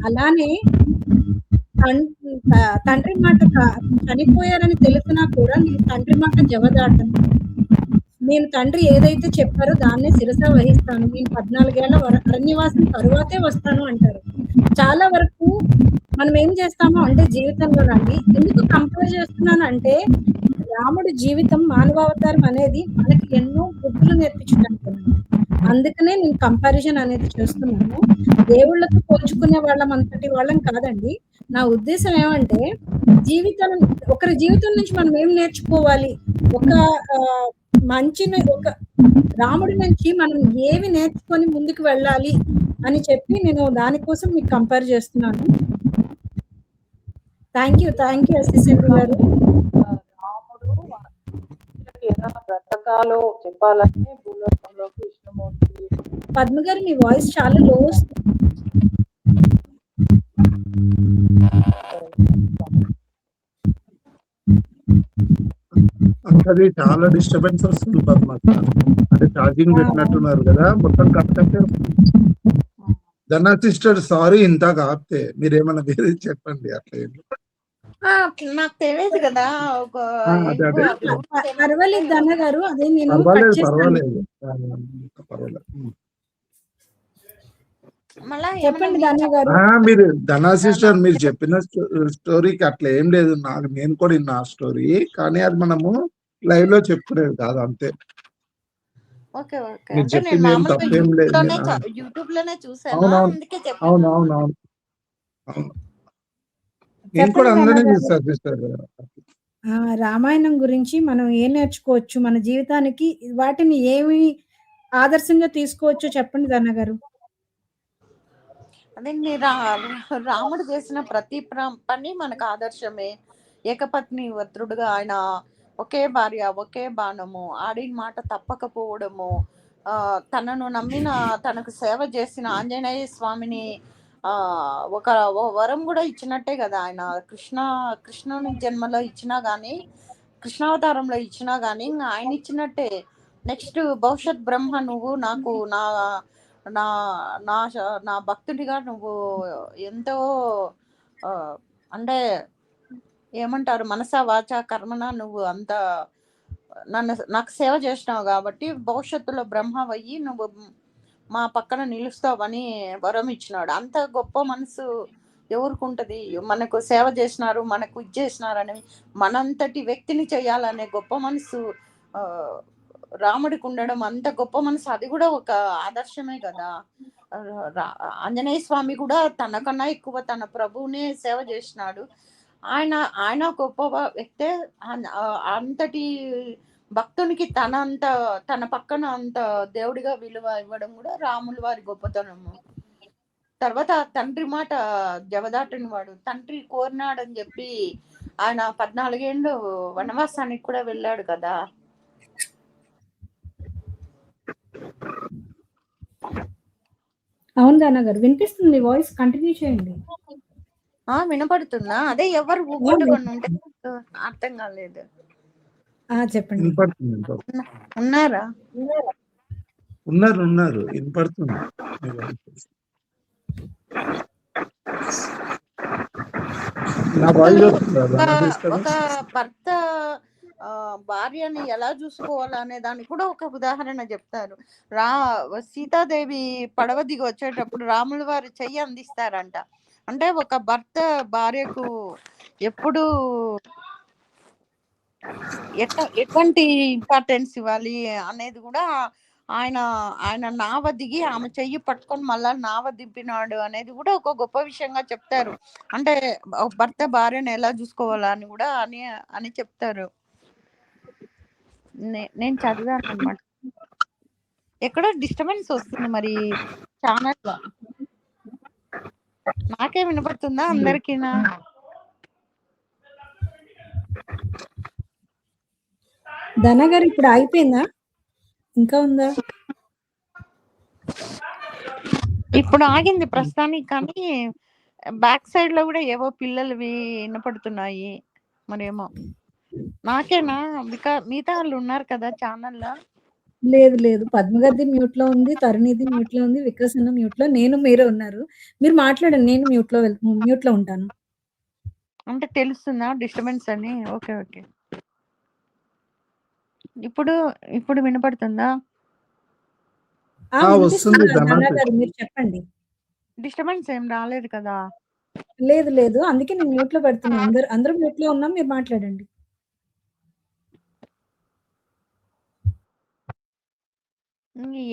అలానే తండ్రి మాట చనిపోయారని తెలిసినా కూడా నేను తండ్రి మాట జవదాటను, నేను తండ్రి ఏదైతే చెప్పారో దాన్నే శిరస వహిస్తాను, నేను 14 ఏళ్ల అరణ్యవాసం తరువాతే వస్తాను అంటారు. చాలా వరకు మనం ఏం చేస్తామో అంటే జీవితంలో రండి, ఎందుకు కంపేర్ చేస్తున్నాను అంటే రాముడి జీవితం, మానవావతారం అనేది మనకి ఎన్నో బుద్ధులు నేర్పించడానికి, అందుకనే నేను కంపారిజన్ అనేది చేస్తున్నాను. దేవుళ్ళతో పోల్చుకునే వాళ్ళం అంతటి వాళ్ళం కాదండి. నా ఉద్దేశం ఏమంటే ఒకరి జీవితం నుంచి మనం ఏం నేర్చుకోవాలి, ఒక మంచిని, ఒక రాముడి నుంచి మనం ఏవి నేర్చుకొని ముందుకు వెళ్ళాలి అని చెప్పి నేను దానికోసం మీకు కంపేర్ చేస్తున్నాను. థ్యాంక్ యూ ఎస్ఎస్ఎంబి గారు. రాముడు ఎలా బ్రతకాలో చెప్పాలని భూలోకంలో కృష్ణమూర్తి. పద్మ గారు మీ వాయిస్ చాలా లో వస్తుంది. అది చాలా డిస్టర్బెన్స్ వస్తుంది పద్మ. అంటే ఛార్జింగ్ పెట్టినట్టున్నారు కదా, మొత్తం కట్ అంటే. ధనా సిస్టర్ సారీ ఇంతగా ఆపితే, మీరేమన్నా వేరే చెప్పండి. అట్లా నాకు తెలియదు కదా. పర్వాలేదు ధన గారు, అదే నేను పర్వాలేదు. చెప్పండి ధన గారు. మీరు ధనా సిస్టర్ మీరు చెప్పిన స్టోరీకి అట్లా ఏం లేదు, నేను కూడా విన్నా ఆ స్టోరీ, కానీ అది మనము లైవ్ లో చెప్పుకునేది కాదు, అంతే. మీరు చెప్పింది ఏం తప్పేం లేదు. యూట్యూబ్ లోనే చూసాను, అందుకే చెప్పాను. అవునవునవును, నేను కూడా అందులోనే చూస్తాను సిస్టర్. రామాయణం గురించి మనం ఏం నేర్చుకోవచ్చు, మన జీవితానికి వాటిని ఏమి ఆదర్శంగా తీసుకోవచ్చు చెప్పండి ధన గారు. అదే రాముడు చేసిన ప్రతి పని మనకు ఆదర్శమే. ఏకపత్ని వ్రతుడుగా ఆయన ఒకే భార్య, ఒకే బాణము, ఆడిన మాట తప్పకపోవడము, తనను నమ్మిన, తనకు సేవ చేసిన ఆంజనేయ స్వామిని ఒక వరం కూడా ఇచ్చినట్టే కదా ఆయన. కృష్ణుని జన్మలో ఇచ్చినా గానీ, కృష్ణావతారంలో ఇచ్చినా గానీ ఆయన ఇచ్చినట్టే. నెక్స్ట్ భవిష్యత్ బ్రహ్మ, నువ్వు నాకు నా భక్తుడిగా నువ్వు ఎంతో అంటే ఏమంటారు, మనసా వాచా కర్మన నువ్వు అంత నాకు సేవ చేసినావు కాబట్టి భవిష్యత్తులో బ్రహ్మవయ్యి నువ్వు మా పక్కన నిలుస్తావని వరం ఇచ్చినాడు. అంత గొప్ప మనసు ఎవరికి ఉంటది? మనకు సేవ చేసినారు, మనకు ఇది చేసినారని మనంతటి వ్యక్తిని చేయాలనే గొప్ప మనసు రాముడికి ఉండడం, అంత గొప్ప మనసు, అది కూడా ఒక ఆదర్శమే కదా. ఆంజనేయ స్వామి కూడా తనకన్నా ఎక్కువ తన ప్రభువునే సేవ చేసినాడు. ఆయన గొప్ప వ్యక్తే. అంతటి భక్తునికి తన పక్కన అంత దేవుడిగా విలువ ఇవ్వడం కూడా రాముల వారి గొప్పతనము. తర్వాత తండ్రి మాట జవదాటని వాడు, తండ్రి కోరినాడని చెప్పి ఆయన 14 ఏళ్ళు వనవాసానికి కూడా వెళ్ళాడు కదా. అవును దానా గారు, వినిపిస్తుంది వాయిస్, కంటిన్యూ చేయండి. వినపడుతుందా? అదే ఎవరు ఊగొట్టుకొని ఉంటే అర్థం కాలేదు. చెప్పండి. ఉన్నారా? ఉన్నారు వినపడుతుంది. ఒక భర్త భార్యని ఎలా చూసుకోవాలనే దానికి కూడా ఒక ఉదాహరణ చెప్తారు. సీతాదేవి పడవ దిగి వచ్చేటప్పుడు రాముల వారి చెయ్యి అందిస్తారంట. అంటే ఒక భర్త భార్యకు ఎప్పుడు ఎటువంటి ఇంపార్టెన్స్ ఇవ్వాలి అనేది కూడా ఆయన నావ దిగి ఆమె చెయ్యి పట్టుకొని మళ్ళా నావ దింపినాడు అనేది కూడా ఒక గొప్ప విషయంగా చెప్తారు. అంటే భర్త భార్యను ఎలా చూసుకోవాలా అని కూడా అని చెప్తారు. నేను చదివాను అన్నమాట. ఎక్కడో డిస్టర్బెన్స్ వస్తుంది మరి ఛానల్. నాకే వినపడుతుందా అందరికీనా? ధన గారు ఇప్పుడు అయిపోయిందా, ఇంకా ఉందా? ఇప్పుడు ఆగింది ప్రస్తుతానికి, కానీ బ్యాక్ సైడ్ లో కూడా ఏవో పిల్లలవి వినపడుతున్నాయి. మరేమో నాకేనా మిగతా వాళ్ళు ఉన్నారు కదా ఛానల్లో? లేదు, పద్మగద్ది మ్యూట్ లో ఉంది, తరుణిది మ్యూట్ లో ఉంది, వికాసన్న మ్యూట్ లో, నేను మీరే ఉన్నారు. మీరు మాట్లాడండి, నేను మ్యూట్ లో ఉంటాను. అంటే తెలుస్తుందా డిస్టర్బెన్స్ అని? ఓకే. ఇప్పుడు వినపడుతుందా? మీరు చెప్పండి. డిస్టర్బెన్స్ ఏం రాలేదు కదా? లేదు, అందుకే నేను మ్యూట్ లో పెడుతున్నా. అందరూ మ్యూట్ లో ఉన్నాం, మీరు మాట్లాడండి.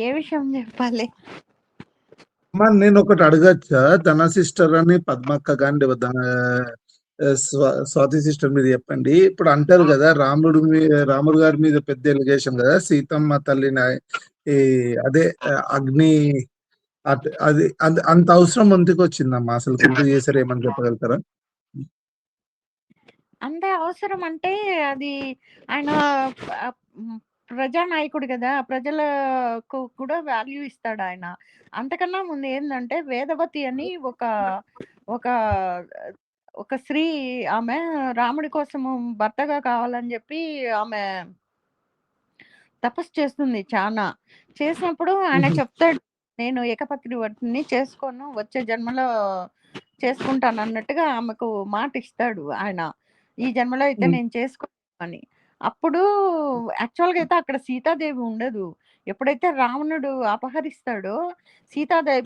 ఏ విషయం చెప్పాలి? నేను ఒకటి అడగచ్చా? ధన సిస్టర్ అని పద్మక్క గాని స్వాతి సిస్టర్ మీద చెప్పండి. ఇప్పుడు అంటారు కదా రాముడు గారి మీద పెద్ద ఎలిగేషన్ కదా, సీతమ్మ తల్లిని అదే అగ్ని అది అంత అవసరం ముందుకు వచ్చిందమ్మా? అసలు ఎందుకు చేశారు, ఏమని చెప్పగలుగుతారా? అంటే అవసరం అంటే అది ఆయన ప్రజానాయకుడు కదా, ప్రజలకు కూడా వాల్యూ ఇస్తాడు ఆయన. అంతకన్నా ముందు ఏంటంటే వేదవతి అని ఒక స్త్రీ, ఆమె రాముడి కోసము భర్తగా కావాలని చెప్పి ఆమె తపస్సు చేస్తుంది చాలా. చేసినప్పుడు ఆయన చెప్తాడు, నేను ఏకపత్ని వాటిని చేసుకోను, వచ్చే జన్మలో చేసుకుంటాను అన్నట్టుగా ఆమెకు మాట ఇస్తాడు ఆయన. ఈ జన్మలో అయితే నేను చేసుకోను అని. అప్పుడు యాక్చువల్గా అయితే అక్కడ సీతాదేవి ఉండదు. ఎప్పుడైతే రావణుడు అపహరిస్తాడో సీతాదేవి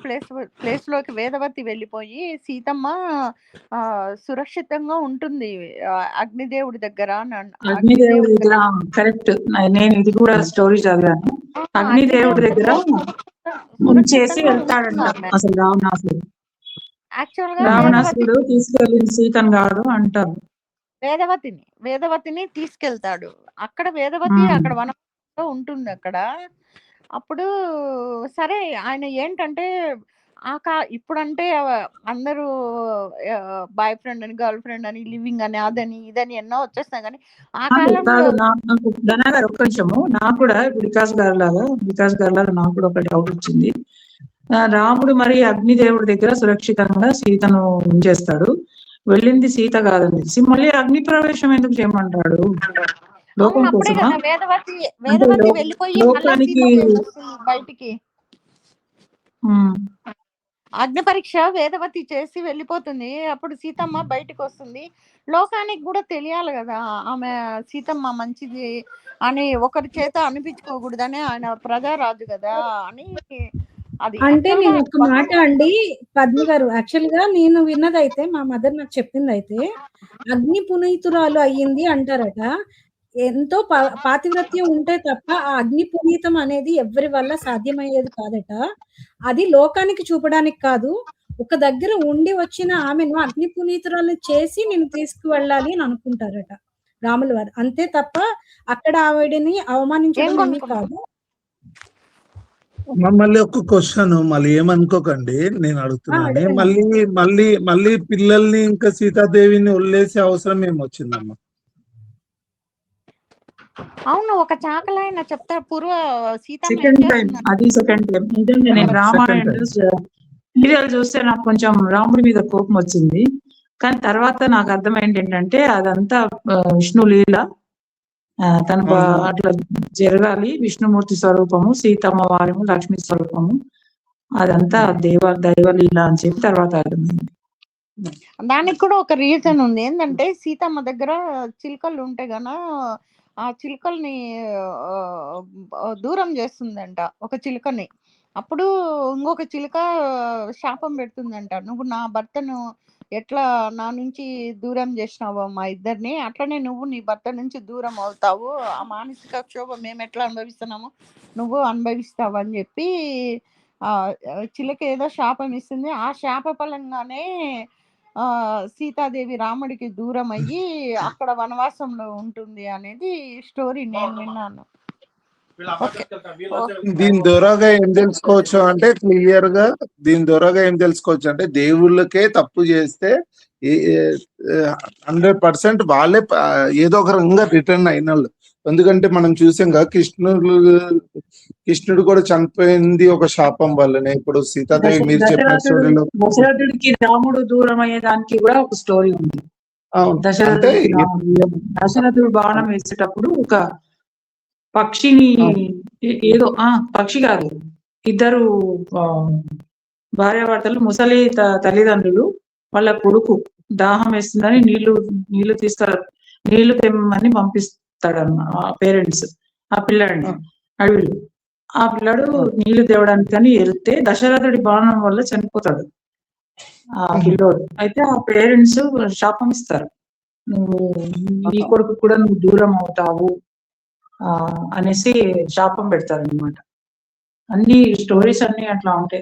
ప్లేస్ లోకి వేదవతి వెళ్ళిపోయి సీతమ్మ సురక్షితంగా ఉంటుంది అగ్నిదేవుడి దగ్గర. అగ్నిదేవుడి దగ్గర కరెక్ట్. నేను ఇది కూడా స్టోరీ చదివాను. అగ్నిదేవుడి దగ్గర చేసి వెళ్తాడంట అసలు రావణాసుడు. రావణాసుడు తీసుకెళ్ళింది సీతను కాదు అంటారు. వేదవతిని తీసుకెళ్తాడు. అక్కడ వేదవతి అక్కడ వనంలో ఉంటుంది అక్కడ. అప్పుడు సరే ఆయన ఏంటంటే ఇప్పుడంటే అందరూ బాయ్ ఫ్రెండ్ అని, గర్ల్ ఫ్రెండ్ అని, లివింగ్ అని, అదని ఇదని ఎన్నో వచ్చేస్తాయి. కానీ ఆ కాలంలో ధనగారు ఒక్క నిమిషము, నాకు కూడా వికాస్ గారు లాగా నాకు కూడా ఒక డౌట్ వచ్చింది. రాముడు మరి అగ్నిదేవుడి దగ్గర సురక్షితంగా సీతను ఉంచేస్తాడు. వెళ్ళింది సీత కాదండి, మళ్ళీ అగ్ని ప్రవేశం ఎందుకు చేయమంటాడు? లోకం కోసమా? వెళ్ళిపోయి బయటికి అగ్ని పరీక్ష వేదవతి చేసి వెళ్ళిపోతుంది. అప్పుడు సీతమ్మ బయటకు వస్తుంది. లోకానికి కూడా తెలియాలి కదా ఆమె సీతమ్మ మంచిది అని ఒకరి చేత అనిపించుకోకూడదని, ఆయన ప్రజారాజు కదా అని. అది అంటే actual గా నేను ఒక మాట అండి పద్మ గారు, యాక్చువల్ గా నేను విన్నదైతే మా మదర్ నాకు చెప్పింది అయితే అగ్ని పునీతురాలు అయ్యింది అంటారట. ఎంతో పాతివ్రత్యం ఉంటే తప్ప ఆ అగ్ని పునీతం అనేది ఎవరి వల్ల సాధ్యమయ్యేది కాదట. అది లోకానికి చూపడానికి కాదు, ఒక దగ్గర ఉండి వచ్చిన ఆమెను అగ్ని పునీతురాలు చేసి నేను తీసుకువెళ్ళాలి అని అనుకుంటారట రాముల వారు. అంతే తప్ప అక్కడ ఆవిడని ఏం అవమానించడం ఏమీ కొనుక్కుంటారు? కాదు. మళ్ళీ ఒక క్వశ్చన్, మళ్ళీ ఏమనుకోకండి నేను అడుగుతున్నాను. అడగండి. మళ్ళీ మళ్ళీ మళ్ళీ పిల్లల్ని ఇంకా సీతాదేవిని వదిలేసే అవసరం ఏమొచ్చిందమ్మా? అవును, ఒక చాకలాయన చెప్తారు పూర్వ సీతమ్మ ఏం సెకండ్ టైం, చేస్తుందంటే అది సెకండ్ టైం. నిజంగా నేను సెకండ్ రామాయణ టైం సీరియల్ చూస్తే నాకు కొంచెం రాముడి మీద కోపం వచ్చింది. కానీ తర్వాత నాకు అర్థమైంది ఏంటంటే అదంతా విష్ణు లీల. తను అట్లా జరగాలి. విష్ణుమూర్తి స్వరూపము, సీతమ్మ వారము, లక్ష్మి స్వరూపము, అదంతా దైవలీల అని చెప్పి తర్వాత అర్థమైంది. దానికి కూడా ఒక రీజన్ ఉంది. ఏంటంటే సీతమ్మ దగ్గర చిలుకలు ఉంటే గన ఆ చిలుకల్ని దూరం చేస్తుందంట ఒక చిలుకని. అప్పుడు ఇంకొక చిలుక శాపం పెడుతుందంట, నువ్వు నా భర్తను ఎట్లా నా నుంచి దూరం చేసినావు మా ఇద్దరిని, అట్లనే నువ్వు నీ భర్త నుంచి దూరం అవుతావు. ఆ మానసిక క్షోభ మేము ఎట్లా అనుభవిస్తున్నామో నువ్వు అనుభవిస్తావు అని చెప్పి ఆ చిలుక ఏదో శాపం ఇస్తుంది. ఆ శాప ఫలంగానే సీతాదేవి రాముడికి దూరం అయ్యి అక్కడ వనవాసంలో ఉంటుంది అనేది స్టోరీ నేను విన్నాను. దీని ద్వారాగా ఏం తెలుసుకోవచ్చు అంటే క్లియర్ గా దేవుళ్ళకే తప్పు చేస్తే 100% వాళ్ళే ఏదో ఒక రకంగా రిటర్న్ అయిన వాళ్ళు. ఎందుకంటే మనం చూసాం కదా కృష్ణుడు కూడా చనిపోయింది ఒక శాపం వల్లనే. ఇప్పుడు సీతాదేవి మీరు చెప్పిన స్టోరీలో దశరథుడికి రాముడు దూరం అయ్యేదానికి కూడా ఒక స్టోరీ ఉంది. దశరథుడు బాణం వేసేటప్పుడు ఒక పక్షిని, ఏదో పక్షి కాదు, ఇద్దరు భార్యాభర్తలు, ముసలి తల్లిదండ్రులు, వాళ్ళ కొడుకు దాహం వేస్తుందని నీళ్లు తెమ్మని పంపిస్తాడు ఆ పేరెంట్స్ ఆ పిల్లాడిని అడవిలో. ఆ పిల్లాడు నీళ్లు తేవడానికి అని వెళ్తే దశరథుడి బాణం వల్ల చనిపోతాడు ఆ పిల్లోడు. అయితే ఆ పేరెంట్స్ శాపం ఇస్తారు, నువ్వు నీ కొడుకు కూడా నువ్వు దూరం అవుతావు అనేసి శాపం పెడతారు అనమాట. అన్ని స్టోరీస్ అన్ని అట్లా ఉంటాయి.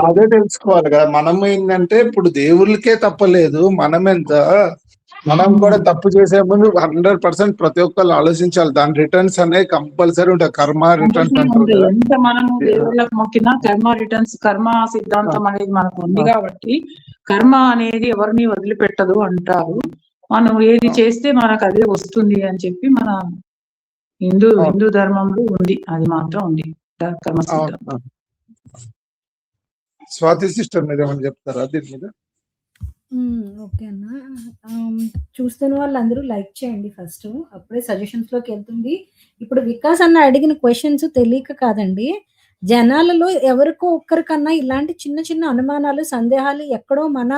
అదే తెలుసుకోవాలి కదా. మనం ఏంటంటే ఇప్పుడు దేవుళ్ళకే తప్పలేదు, మనం కూడా తప్పు చేసే ముందు 100% ప్రతి ఒక్కళ్ళు ఆలోచించాలి. దాని రిటర్న్స్ అనేవి కంపల్సరీ ఉంటాయి. కర్మ రిటర్న్స్ అంటారు కదా. ఎంత మనము దేవుళ్ళకి మొక్కినా కర్మ రిటర్న్స్, కర్మ సిద్ధాంతం అనేది మనకు ఉంది కాబట్టి కర్మ అనేది ఎవరిని వదిలిపెట్టదు అంటారు. మనం ఏది చేస్తే మనకు అదే వస్తుంది అని చెప్పి మన హిందూ ధర్మంలో ఉంది, అది మాత్రం ఉంది కర్మ సిద్ధాంతం. స్వాతి సిస్టర్ మీరు ఏమని చెప్తారా దీని మీద? ఓకే అన్న, చూస్తున్న వాళ్ళందరూ లైక్ చేయండి ఫస్ట్, అప్పుడే సజెషన్స్ లోకి వెళ్తుంది. ఇప్పుడు వికాస్ అన్న అడిగిన క్వశ్చన్స్ తెలియక కాదండి, జనాలలో ఎవరికో ఒక్కరికన్నా ఇలాంటి చిన్న చిన్న అనుమానాలు, సందేహాలు ఎక్కడో మన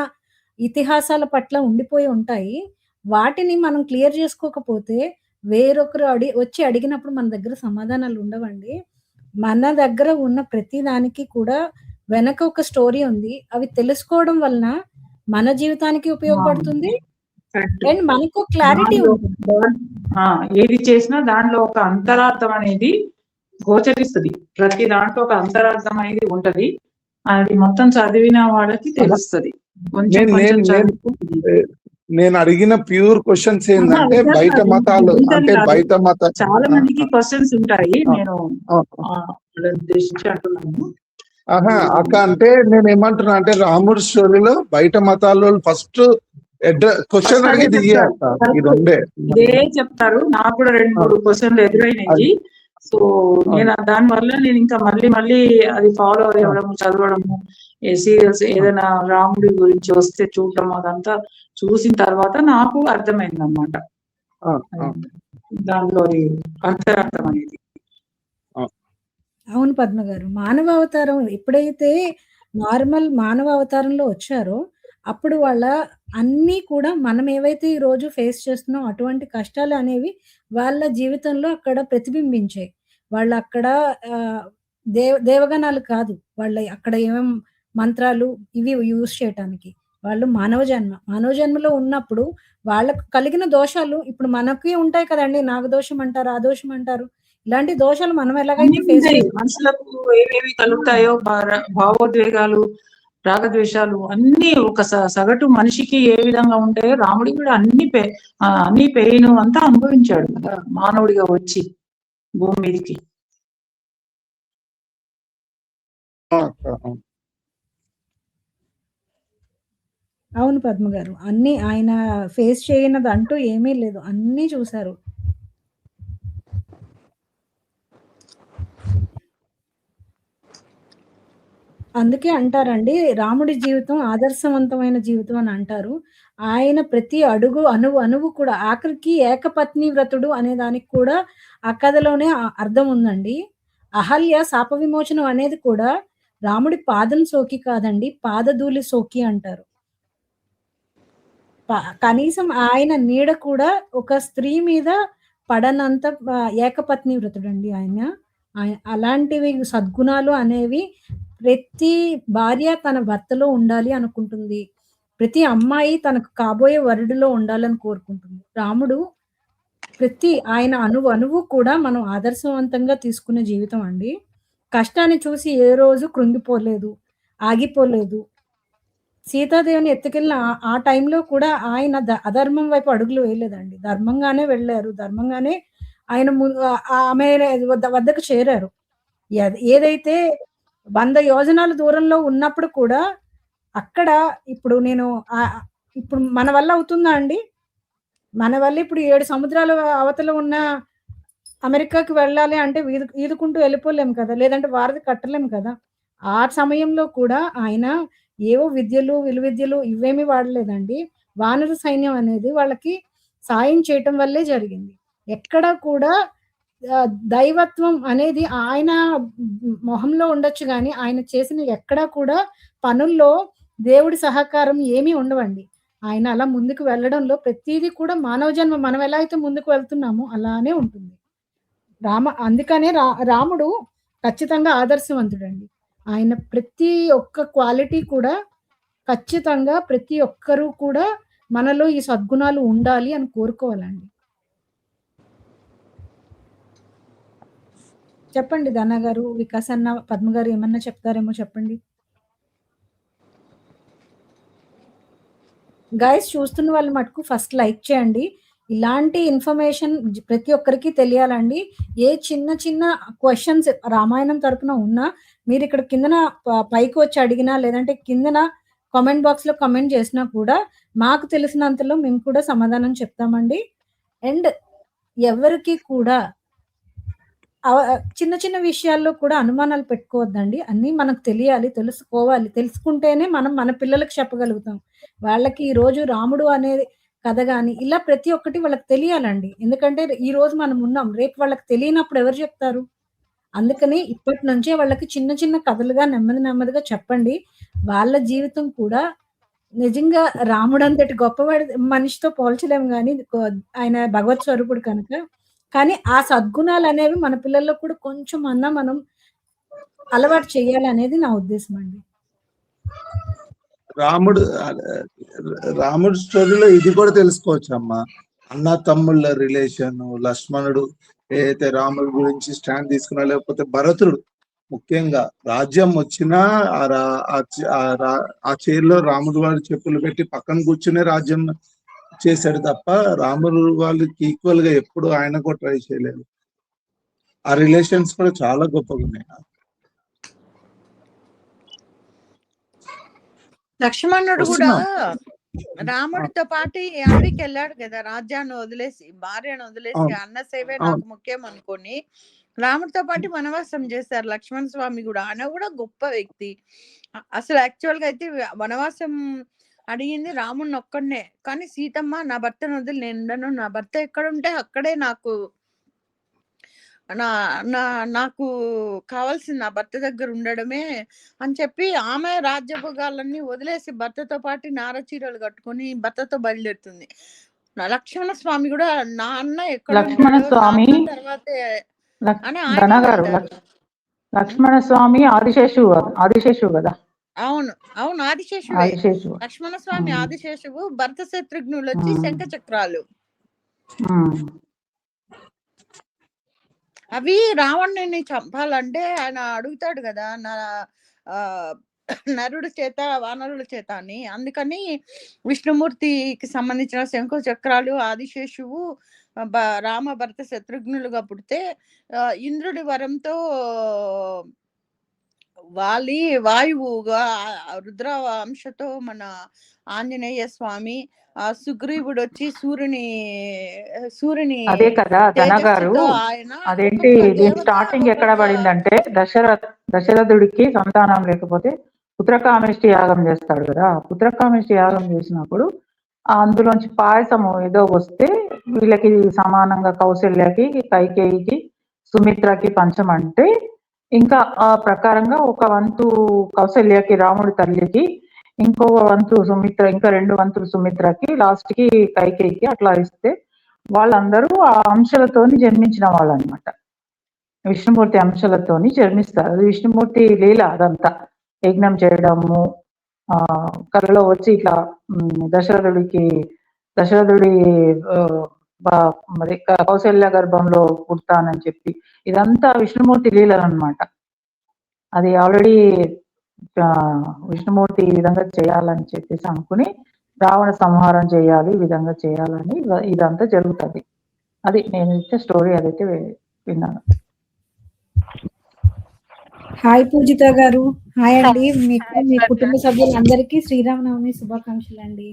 ఇతిహాసాల పట్ల ఉండిపోయి ఉంటాయి. వాటిని మనం క్లియర్ చేసుకోకపోతే వేరొకరు వచ్చి అడిగినప్పుడు మన దగ్గర సమాధానాలు ఉండవండి. మన దగ్గర ఉన్న ప్రతి దానికి కూడా వెనక ఒక స్టోరీ ఉంది. అవి తెలుసుకోవడం వలన మన జీవితానికి ఉపయోగపడుతుంది అండ్ మనకు క్లారిటీ ఉంటుంది. ఏది చేసినా దాంట్లో ఒక అంతరార్థం అనేది గోచరిస్తుంది. ప్రతి దాంట్లో ఒక అంతరార్థం అనేది ఉంటది. అది మొత్తం చదివిన వాళ్ళకి తెలుస్తుంది. నేను అడిగిన ప్యూర్ క్వశ్చన్స్ ఏంటంటే బయట మతాలు అంటే చాలా మందికి క్వశ్చన్స్ ఉంటాయి, నేను ఉద్దేశించి అంటున్నాను. అక్క అంటే నేను ఏమంటున్నా అంటే రాముడి స్టోరీలో బయట మతాల్లో ఫస్ట్ క్వశ్చన్ అడిగేది ఇదే చెప్తారు. నాకు కూడా 2-3 క్వశ్చన్లు ఎదురైనాయి. సో నేను దాని వల్ల నేను ఇంకా మళ్ళీ అది ఫాలో అవ్వడము, చదవడము, సీరియల్స్ ఏదైనా రాముడి గురించి వస్తే చూడటం, అదంతా చూసిన తర్వాత నాకు అర్థమైంది అన్నమాట దానిలో అంతరార్థం అనేది. అవును పద్మ గారు, మానవ అవతారం ఎప్పుడైతే నార్మల్ మానవ అవతారంలో వచ్చారో, అప్పుడు వాళ్ళ అన్నీ కూడా మనం ఏవైతే ఈరోజు ఫేస్ చేస్తున్నాం అటువంటి కష్టాలనేవి వాళ్ళ జీవితంలో అక్కడ ప్రతిబింబించాయి. వాళ్ళక్కడ దేవగణాలు కాదు. వాళ్ళ అక్కడ ఏమేం మంత్రాలు ఇవి యూజ్ చేయటానికి. వాళ్ళు మానవ జన్మ. మానవ జన్మలో ఉన్నప్పుడు వాళ్ళకు కలిగిన దోషాలు ఇప్పుడు మనకి ఉంటాయి కదండీ! నాగదోషం అంటారు, ఆ దోషం అంటారు. ఇలాంటి దోషాలు మనం అన్నీ ఎలాగైతే ఫేస్ ఉంటాయి. చేస్తున్నామో మనుషులకు ఏవేవి కలుగుతాయో భావోద్వేగాలు, రాగద్వేషాలు అన్నీ ఒక సగటు మనిషికి ఏ విధంగా ఉంటాయో రాముడికి కూడా అన్ని పెయిన్ అంతా అనుభవించాడు కదా మానవుడిగా వచ్చి భూమి మీదకి. అవును పద్మ గారు. అన్నీ ఆయన ఫేస్ చేయనిదంటూ ఏమీ లేదు. అన్నీ చూసారు. అందుకే అంటారండి రాముడి జీవితం ఆదర్శవంతమైన జీవితం అని అంటారు. ఆయన ప్రతి అడుగు అణువు కూడా ఆఖరికి ఏకపత్ని వ్రతుడు అనే దానికి కూడా ఆ కథలోనే అర్థం ఉందండి. అహల్య శాప విమోచనం అనేది కూడా రాముడి పాదం సోకి కాదండి, పాదధూళి సోకి అంటారు. కనీసం ఆయన నీడ కూడా ఒక స్త్రీ మీద పడనంత ఏకపత్ని వ్రతుడండి ఆయన. అలాంటివి సద్గుణాలు అనేవి ప్రతి భార్య తన భర్తలో ఉండాలి అనుకుంటుంది. ప్రతి అమ్మాయి తనకు కాబోయే వరుడిలో ఉండాలని కోరుకుంటుంది. రాముడు ఆయన అణువు కూడా మనం ఆదర్శవంతంగా తీసుకునే జీవితం అండి. కష్టాన్ని చూసి ఏ రోజు కృంగిపోలేదు, ఆగిపోలేదు. సీతాదేవిని ఎత్తుకెళ్ళిన ఆ టైంలో కూడా ఆయన అధర్మం వైపు అడుగులు వేయలేదండి. ధర్మంగానే వెళ్లారు. ధర్మంగానే ఆయన ఆమె వద్దకు చేరారు. ఏదైతే 100 యోజనాల దూరంలో ఉన్నప్పుడు కూడా అక్కడ ఇప్పుడు నేను ఇప్పుడు మన వల్ల అవుతుందా అండి? మన వల్ల ఇప్పుడు 7 సముద్రాల అవతల ఉన్న అమెరికాకి వెళ్ళాలి అంటే ఈదుకుంటూ వెళ్ళిపోలేము కదా! లేదంటే వారధి కట్టలేము కదా! ఆ సమయంలో కూడా ఆయన ఏవో విలువిద్యలు ఇవేమీ వాడలేదండి. వానర సైన్యం అనేది వాళ్ళకి సాయం చేయటం వల్లే జరిగింది. ఎక్కడా కూడా దైవత్వం అనేది ఆయన మొహంలో ఉండొచ్చు గానీ, ఆయన చేసిన ఎక్కడా కూడా పనుల్లో దేవుడి సహకారం ఏమీ ఉండవండి. ఆయన అలా ముందుకు వెళ్ళడంలో ప్రతీదీ కూడా మానవ జన్మ మనం ఎలా అయితే ముందుకు వెళ్తున్నామో అలానే ఉంటుంది. అందుకనే రాముడు ఖచ్చితంగా ఆదర్శవంతుడండి. ఆయన ప్రతి ఒక్క క్వాలిటీ కూడా ఖచ్చితంగా ప్రతి ఒక్కరు కూడా మనలో ఈ సద్గుణాలు ఉండాలి అని కోరుకోవాలండి. చెప్పండి ధన గారు, వికాస్ అన్న, పద్మ గారు ఏమన్నా చెప్తారేమో చెప్పండి. గైస్ చూస్తున్న వాళ్ళు మటుకు ఫస్ట్ లైక్ చేయండి. ఇలాంటి ఇన్ఫర్మేషన్ ప్రతి ఒక్కరికి తెలియాలండి. ఏ చిన్న క్వెషన్స్ రామాయణం తరపున ఉన్నా మీరు ఇక్కడ కిందన పైకి వచ్చి అడిగినా లేదంటే కిందన కామెంట్ బాక్స్‌లో కామెంట్ చేసినా కూడా మాకు తెలిసినంతలో మేము కూడా సమాధానం చెప్తామండి. అండ్ ఎవరికి కూడా చిన్న విషయాల్లో కూడా అనుమానాలు పెట్టుకోవద్దండి. అన్నీ మనకు తెలియాలి, తెలుసుకోవాలి. తెలుసుకుంటేనే మనం మన పిల్లలకి చెప్పగలుగుతాం. వాళ్ళకి ఈరోజు రాముడు అనే కథ గాని, ఇలా ప్రతి ఒక్కటి వాళ్ళకి తెలియాలండి. ఎందుకంటే ఈరోజు మనం ఉన్నాం. రేపు వాళ్ళకి తెలియనప్పుడు ఎవరు చెప్తారు? అందుకని ఇప్పటి నుంచే వాళ్ళకి చిన్న కథలుగా నెమ్మదిగా చెప్పండి. వాళ్ళ జీవితం కూడా నిజంగా రాముడంతటి గొప్పవాడి మనిషితో పోల్చలేము గానీ, ఆయన భగవత్ స్వరూపుడు కనుక. కానీ ఆ సద్గుణాలనేవి మన పిల్లల్లో కూడా కొంచెం అన్నా మనం అలవాటు చేయాలనేది నా ఉద్దేశం అండి. రాముడు స్టోరీలో ఇది కూడా తెలుసుకోవచ్చు అమ్మా. అన్న తమ్ముళ్ళ రిలేషన్, లక్ష్మణుడు ఏదైతే రాముడి గురించి స్టాండ్ తీసుకున్నా, లేకపోతే భరతుడు ముఖ్యంగా రాజ్యం వచ్చినా ఆ చైర్లో రాముడు వారి చెప్పులు పెట్టి పక్కన కూర్చునే రాజ్యం చేశాడు తప్ప రాముడు వాళ్ళకి ఈక్వల్ గా ఎప్పుడు ఆయన కూడా ట్రై చేయలేదు. ఆ రిలేషన్స్ కూడా చాలా గొప్పగా ఉన్నాయి. లక్ష్మణుడు కూడా రాముడితో పాటు అడవికి వెళ్ళాడు కదా, రాజ్యాన్ని వదిలేసి, భార్యను వదిలేసి, అన్న సేవే నాకు ముఖ్యం అనుకొని రాముడితో పాటు వనవాసం చేశారు లక్ష్మణ స్వామి కూడా. ఆయన కూడా గొప్ప వ్యక్తి. అసలు యాక్చువల్ గా అయితే వనవాసం అడిగింది రాముడిని ఒక్కడనే. కానీ సీతమ్మ నా భర్తను వదిలి నేను ఉండను, నా భర్త ఎక్కడ ఉంటే అక్కడే నాకు నా నా నాకు కావాల్సిన నా భర్త దగ్గర ఉండడమే అని చెప్పి ఆమె రాజ్యభోగాలన్నీ వదిలేసి భర్తతో పాటు నార చీరలు కట్టుకొని భర్తతో బయలుదేరుతుంది. లక్ష్మణ స్వామి కూడా నా అన్న ఎక్కడ లక్ష్మణ ఉంటాడో, నా స్వామి అన్న తర్వాతే అని ఆయనే ధనగారు వెళ్తారు. లక్ష్మణ స్వామి ఆదిశేషువు కదా. అవును అవును, ఆదిశేషువే. ఆదిశేషువు. లక్ష్మణ స్వామి ఆదిశేషువు, భర్త శత్రుఘ్నులు వచ్చి శంఖ చక్రాలు. అవి రావణుని చంపాలంటే ఆయన అడుగుతాడు కదా, నరుడు చేత వానరుల చేత అని. అందుకని విష్ణుమూర్తికి సంబంధించిన శంఖ చక్రాలు ఆదిశేషువు రామ భర్త శత్రుఘ్నులుగా పుడితే ఇంద్రుడి వరంతో వాయువుగా రుద్ర అంశతో మన ఆంజనేయ స్వామి, సుగ్రీవుడు వచ్చి సూర్యుని అదే కదా ధనగారు. అదేంటి దీని స్టార్టింగ్ ఎక్కడ పడిందంటే దశరథుడికి సంతానం లేకపోతే పుత్రకామేష్టి యాగం చేస్తాడు కదా. పుత్రకామేష్టి యాగం చేసినప్పుడు అందులోంచి పాయసము ఏదో వస్తే వీళ్ళకి సమానంగా కౌశల్యకి, కైకేయికి, సుమిత్రకి పంచమంటే ఇంకా ఆ ప్రకారంగా ఒక వంతు కౌశల్యకి రాముడి తల్లికి, ఇంకో వంతు సుమిత్ర, ఇంకా 2 వంతులు సుమిత్రకి, లాస్ట్ కి కైకేయికి అట్లా ఇస్తే వాళ్ళందరూ ఆ అంశాలతోని జన్మించిన వాళ్ళు అనమాట. విష్ణుమూర్తి అంశాలతోని జన్మిస్తారు. అది విష్ణుమూర్తి లీల అదంతా. యజ్ఞం చేయడము, కళలో వచ్చి ఇట్లా దశరథుడి మరి కౌశల్య గర్భంలో పుడతానని చెప్పి ఇదంతా విష్ణుమూర్తి లీలలు అనమాట. అది ఆల్రెడీ విష్ణుమూర్తి ఈ విధంగా చేయాలని చెప్పేసి అనుకుని రావణ సంహారం చేయాలి, ఈ విధంగా చేయాలని ఇదంతా జరుగుతుంది. అది నేను ఇచ్చే స్టోరీ, అదైతే విన్నాను. హాయ్ పూజిత గారు. హాయ్ అండి. మీకు మీ కుటుంబ సభ్యులందరికీ శ్రీరామనవమి శుభాకాంక్షలు అండి.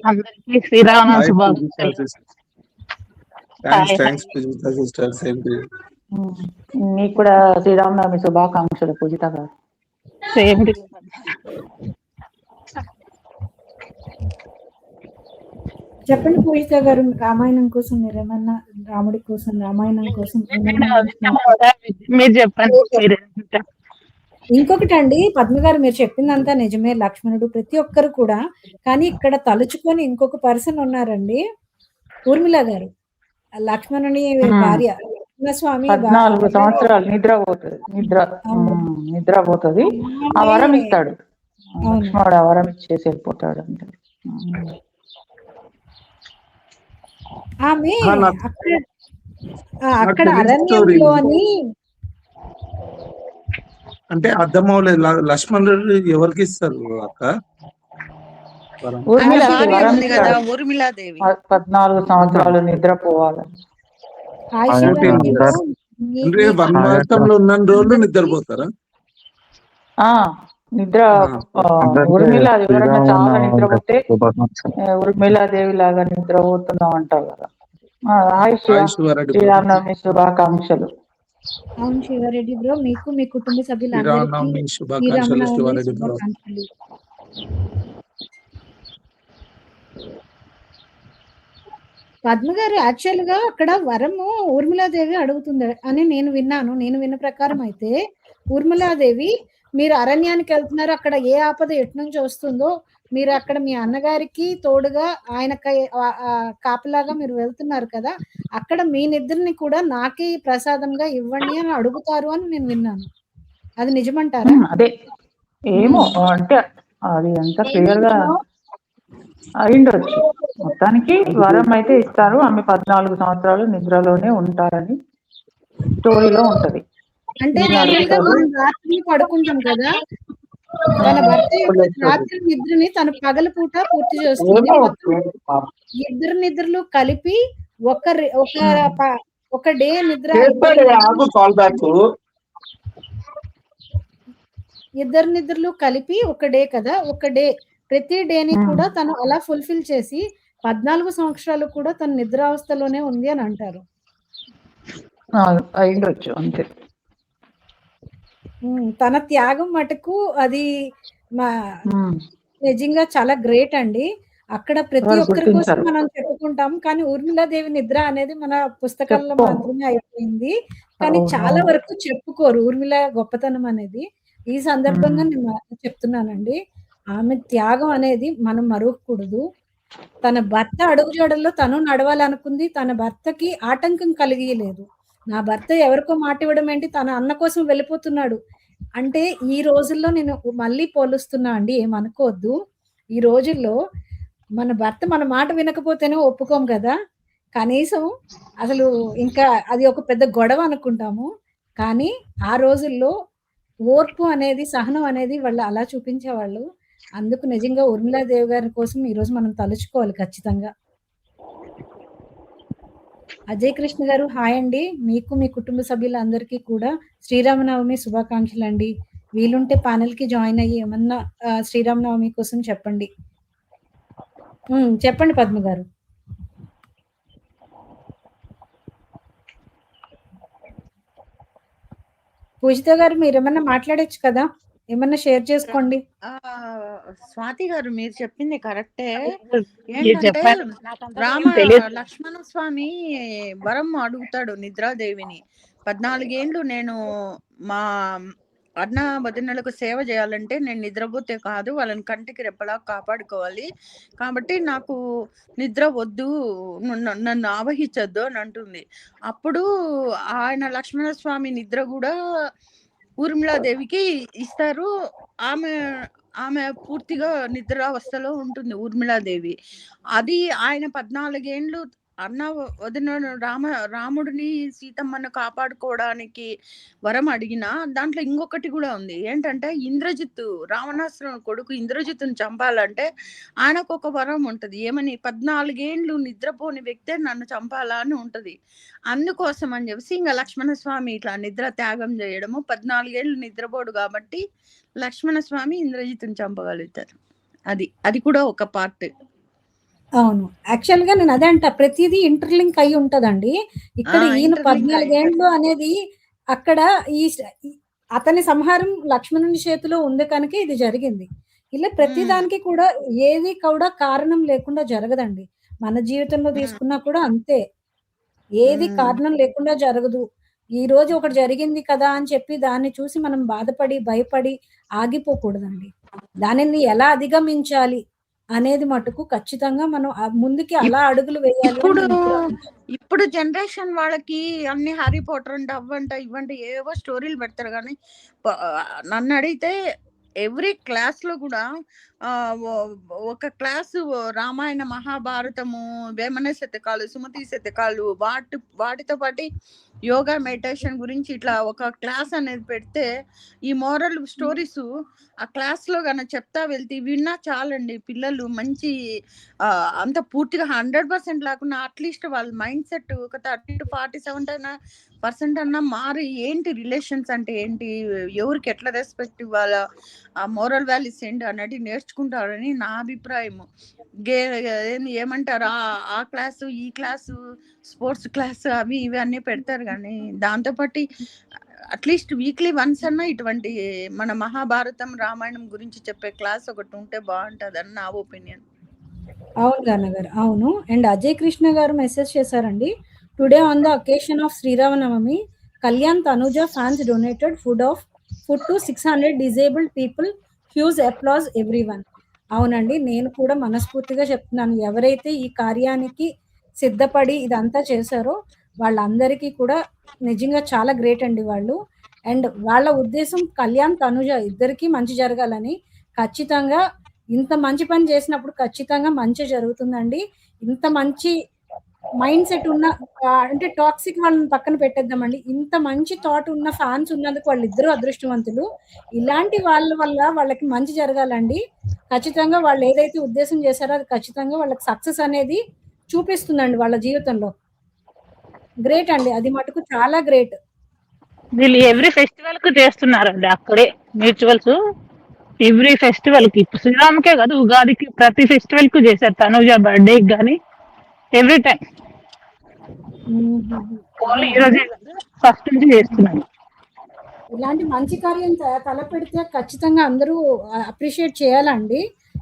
అందరికీ శ్రీరామనవమి శుభాకాంక్షలు. మీకు కూడా శ్రీరామనవమి శుభాకాంక్షలు పూజిత గారు. చెప్పండి పూజిత గారు, రామాయణం కోసం మీరేమన్నా, రాముడి కోసం రామాయణం కోసం మీరు చెప్పండి. ఇంకొకటి అండి పద్మ గారు, మీరు చెప్పిందంతా నిజమే. లక్ష్మణుడు ప్రతి ఒక్కరు కూడా, కానీ ఇక్కడ తలుచుకొని ఇంకొక పర్సన్ ఉన్నారండి, ఊర్మిళ గారు, లక్ష్మణుని భార్య. స్వామి 14 సంవత్సరాలు నిద్రపోతుంది. ఆ వరం ఇస్తాడు లక్ష్మణుడు, ఆ వరం ఇచ్చేసి వెళ్ళిపోతాడు. ఆమె అక్కడ అరణ్యంలోని అంటే అర్థం అవ్వలేదు. లక్ష్మణుడు ఎవరికి ఇస్తారు అక్క? 14 సంవత్సరాలు నిద్రపోవాలని. అంటే వనవాసంలో ఉన్న రోజులు నిద్రపోతారా? నిద్ర ఊర్మిళాదేవి ఎవరైనా చాలా నిద్రపోతే ఊర్మిళాదేవి లాగా నిద్రపోతున్నాం అంటారు కదా. శ్రీరామనవమి శుభాకాంక్షలు. అవును శివారెడ్డి బ్రో, మీకు మీ కుటుంబ సభ్యులందరికీ శ్రీరామనవమి శుభాకాంక్షలు. పద్మ గారు, యాక్చువల్ గా అక్కడ వరము ఊర్మిళాదేవి అడుగుతుంది అని నేను విన్నాను. నేను విన్న ప్రకారం అయితే ఊర్మిళాదేవి, మీరు అరణ్యానికి వెళ్తున్నారు, అక్కడ ఏ ఆపద ఎటు నుంచి వస్తుందో, మీరు అక్కడ మీ అన్నగారికి తోడుగా ఆయన కాపలాగా మీరు వెళ్తున్నారు కదా, అక్కడ మీ నిద్రని కూడా నాకే ప్రసాదంగా ఇవ్వండి అని అడుగుతారు అని నేను విన్నాను. అది నిజమంటారా? అదే ఏమో, అంటే అది ఎంత క్లియర్ గా అయిండొచ్చు. మొత్తానికి వరం అయితే ఇస్తారు. ఆమె 14 సంవత్సరాలు నిద్రలోనే ఉంటారని స్టోరీలో ఉంటది. అంటే రాత్రి పడుకుంటాం కదా, తన భర్త రాత్రి నిద్రని తన పగలపూట పూర్తి చేస్తుంది. ఇద్దరు నిద్రలు కలిపి ఒక డే నిద్ర, ఇద్దరు నిద్రలు కలిపి ఒక డే కదా, ఒక డే ప్రతి డేని కూడా తను అలా ఫుల్ఫిల్ చేసి 14 సంవత్సరాలు కూడా తన నిద్రావస్థలోనే ఉంది అని అంటారు. అయిండొచ్చు అంతే. తన త్యాగం మటుకు అది నిజంగా చాలా గ్రేట్ అండి. అక్కడ ప్రతి వారు ఒక్కరి కోసం గుర్తించారు. మనం చెప్పుకుంటాం. కానీ ఊర్మిళాదేవి నిద్ర అనేది మన పుస్తకాల్లో చెప్పుకోము. మాత్రమే అయిపోయింది. కానీ అవును. చాలా అవును. వరకు చెప్పుకోరు ఊర్మిళ గొప్పతనం అనేది. ఈ సందర్భంగా హ్మ్. నేను చెప్తున్నానండి. ఆమె త్యాగం అనేది మనం మరువకూడదు. తన భర్త అడుగుజాడల్లో తను నడవాలనుకుంది. తన భర్తకి ఆటంకం కలిగియలేదు. నా భర్త ఎవరికో మాట ఇవ్వడం ఏంటి, తన అన్న కోసం వెళ్ళిపోతున్నాడు. అంటే ఈ రోజుల్లో నేను మళ్ళీ పోలుస్తున్నా అండి, ఏమనుకోవద్దు. ఈ రోజుల్లో మన భర్త మన మాట వినకపోతేనే ఒప్పుకోం గదా! కనీసం అసలు ఇంకా అది ఒక పెద్ద గొడవ అనుకుంటాము. కానీ ఆ రోజుల్లో ఓర్పు అనేది, సహనం అనేది వాళ్ళు అలా చూపించేవాళ్ళు. అందుకు నిజంగా ఊర్మిళాదేవి గారి కోసం ఈరోజు మనం తలుచుకోవాలి ఖచ్చితంగా. అజయ్ కృష్ణ గారు హాయ్ అండి. మీకు, మీ కుటుంబ సభ్యులందరికీ కూడా శ్రీరామనవమి శుభాకాంక్షలండి. వీలుంటే ప్యానెల్‌కి జాయిన్ అయ్యి ఏమన్నా శ్రీరామనవమి కోసం చెప్పండి. చెప్పండి పద్మ గారు. పూజిత గారు మీరేమన్నా మాట్లాడొచ్చు కదా! ఏమన్నా షేర్ చేసుకోండి. స్వాతి గారు మీరు చెప్పింది కరెక్టే. మీరు ఏంటంటే చెప్పారు నాకు అంతగా రామ ఏం తెలియదు. లక్ష్మణ స్వామి వరం అడుగుతాడు నిద్రాదేవిని. 14 ఏండ్లు నేను మా అన్న వదినలకు సేవ చేయాలంటే నేను నిద్రపోతే కాదు, వాళ్ళని కంటికి రెప్పలా కాపాడుకోవాలి. కాబట్టి నాకు నిద్ర వద్దు, నన్ను ఆవహించొద్దు అని అంటుంది. అప్పుడు ఆయన లక్ష్మణ స్వామి నిద్ర కూడా ఊర్మిళాదేవికి ఇస్తారు. ఆమె ఆమె పూర్తిగా నిద్రావస్థలో ఉంటుంది ఊర్మిళాదేవి. అది ఆయన 14 ఏండ్లు అన్న వదిన రాముడిని సీతమ్మను కాపాడుకోవడానికి వరం అడిగిన దాంట్లో ఇంకొకటి కూడా ఉంది. ఏంటంటే ఇంద్రజిత్తు, రావణాసురుని కొడుకు ఇంద్రజిత్తుని చంపాలంటే ఆయనకు ఒక వరం ఉంటది. ఏమని 14 ఏండ్లు నిద్రపోని వ్యక్తే నన్ను చంపాలా అని ఉంటది. అందుకోసం అని చెప్పేసి ఇంకా లక్ష్మణ స్వామి ఇట్లా నిద్ర త్యాగం చేయడము, 14 ఏళ్ళు నిద్రపోడు కాబట్టి లక్ష్మణ స్వామి ఇంద్రజిత్తుని చంపగలుగుతారు. అది కూడా ఒక పార్ట్. అవును. యాక్చువల్‌గా నేను అదే అంటా. ప్రతీదీ ఇంటర్‌లింక్ అయ్యి ఉంటదండి. ఇక్కడ ఈయన ఇంటర్లింక్ 14 ఏండ్లు అనేది అక్కడ అతని సంహారం లక్ష్మణుని చేతిలో ఉంది కనుక ఇది జరిగింది. ఇలా ప్రతి దానికి కూడా ఏది కూడా కారణం లేకుండా జరగదండి. మన జీవితంలో తీసుకున్నా కూడా అంతే. ఏది కారణం లేకుండా జరగదు. ఈరోజు ఒకటి జరిగింది కదా అని చెప్పి దాన్ని చూసి మనం బాధపడి, భయపడి ఆగిపోకూడదండి. దానిని ఎలా అధిగమించాలి అనేది మటుకు ఖచ్చితంగా మనం ముందుకి అలా అడుగులు వేయాలి. ఇప్పుడు జనరేషన్ వాళ్ళకి అన్ని హ్యారీ పాటర్ అంట, అవ్వంట ఇవ్వంట ఏవో స్టోరీలు పెడతారు. కానీ నన్ను అడిగితే ఎవ్రీ క్లాస్ లో కూడా ఒక క్లాసు రామాయణ, మహాభారతము, వేమన శతకాలు, సుమతి శతకాలు, వాటితో పాటు యోగా, మెడిటేషన్ గురించి ఇట్లా ఒక క్లాస్ అనేది పెడితే ఈ మోరల్ స్టోరీస్ ఆ క్లాస్ లో కన్నా చెప్తా వెళ్తే విన్నా చాలండి. పిల్లలు మంచి అంత పూర్తిగా 100% లేకుండా అట్లీస్ట్ వాళ్ళ మైండ్ సెట్ ఒక 30 to 47% అన్నా మారి ఏంటి రిలేషన్స్ అంటే ఏంటి, ఎవరికి ఎట్లా రెస్పెక్ట్ ఇవ్వాలా, ఆ మోరల్ వాల్యూస్ ఏంటి అన్నది నేర్చుకుంటారని నా అభిప్రాయం. ఏమంటారు ఆ క్లాసు, ఈ క్లాసు, స్పోర్ట్స్ క్లాస్ అవి ఇవి అన్నీ పెడతారు. కానీ దాంతోపాటు అట్లీస్ట్ వీక్లీ వన్స్ అన్నా ఇటువంటి మన మహాభారతం, రామాయణం గురించి చెప్పే క్లాస్ ఒకటి ఉంటే బాగుంటదని నా ఒపీనియన్. అవును గారు, అవును. అండ్ అజయ్ కృష్ణ గారు మెసేజ్ చేశారండి. Today on the occasion of Sri Rama Navami, Kalyan Tanuja fans donated food to 600 disabled people. Huge applause everyone. అవునండి, నేను కూడా మనస్ఫూర్తిగా చెప్తున్నాను. ఎవరైతే ఈ కార్యానికి సిద్ధపడి ఇదంతా చేశారో వాళ్ళందరికీ కూడా నిజంగా చాలా గ్రేట్ అండి వాళ్ళు. అండ్ వాళ్ళ ఉద్దేశం కళ్యాణ్, తనుజ ఇద్దరికీ మంచి జరగాలని. ఖచ్చితంగా ఇంత మంచి పని చేసినప్పుడు ఖచ్చితంగా మంచి జరుగుతుందండి. ఇంత మంచి మైండ్ సెట్ ఉన్న అంటే టాక్సిక్ వాళ్ళని పక్కన పెట్టేద్దామండి. ఇంత మంచి థాట్ ఉన్న ఫ్యాన్స్ ఉన్నందుకు వాళ్ళిద్దరూ అదృష్టవంతులు. ఇలాంటి వాళ్ళ వల్ల వాళ్ళకి మంచి జరగాలండి. ఖచ్చితంగా వాళ్ళు ఏదైతే ఉద్దేశం చేశారో అది ఖచ్చితంగా వాళ్ళకి సక్సెస్ అనేది చూపిస్తుందండి వాళ్ళ జీవితంలో. గ్రేట్ అండి, అది మటుకు చాలా గ్రేట్. వీళ్ళు ఎవ్రీ ఫెస్టివల్ కు చేస్తున్నారండి అక్కడే మ్యూచువల్స్. ఎవ్రీ ఫెస్టివల్ కి, శ్రీరామకే కాదు ఉగాదికి, ప్రతి ఫెస్టివల్ కు చేశారు. తనుజ బర్త్డే కానీ ఎవ్రీ టైం. ఓన్లీ ఈ రోజే ఫస్ట్ నుంచి చేస్తున్నారు. ఇలాంటి మంచి కార్యం తలపెడితే ఖచ్చితంగా అందరూ అప్రిషియేట్ చేయాలండి.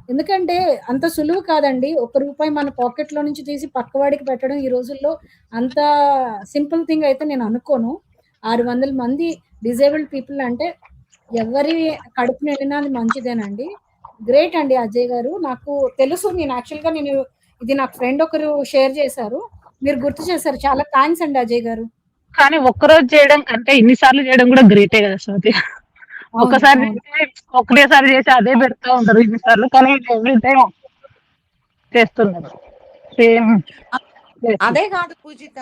ఎందుకంటే అంత సులువు కాదండి. ₹1 మన పాకెట్‌లో నుంచి తీసి పక్కవాడికి పెట్టడం ఈ రోజుల్లో అంత సింపుల్ థింగ్ అయితే నేను అనుకోను. 600 మంది డిజేబుల్డ్ పీపుల్ అంటే ఎవరి కడుపు నిండినా అది మంచిదేనండి. గ్రేట్ అండి అజయ్ గారు. నాకు తెలుసు, నేను యాక్చువల్‌గా ఇది నాకు ఫ్రెండ్ ఒకరు షేర్ చేశారు. మీరు గుర్తు చేశారు. చాలా థాంక్స్ అండి అజయ్ గారు. కానీ ఒక్కరోజు చేయడం కంటే ఇన్ని సార్లు చేయడం కూడా గ్రేటే కదా స్వాతి. అవును. ఒకసారి అవును. చేస్తే ఒకటేసారి చేసి అదే పెడతా ఉంటారు ఇన్ని సార్లు, కానీ ఎవ్రీ టైం చేస్తున్నారు సేమ్. అదే కాదు పూజిత,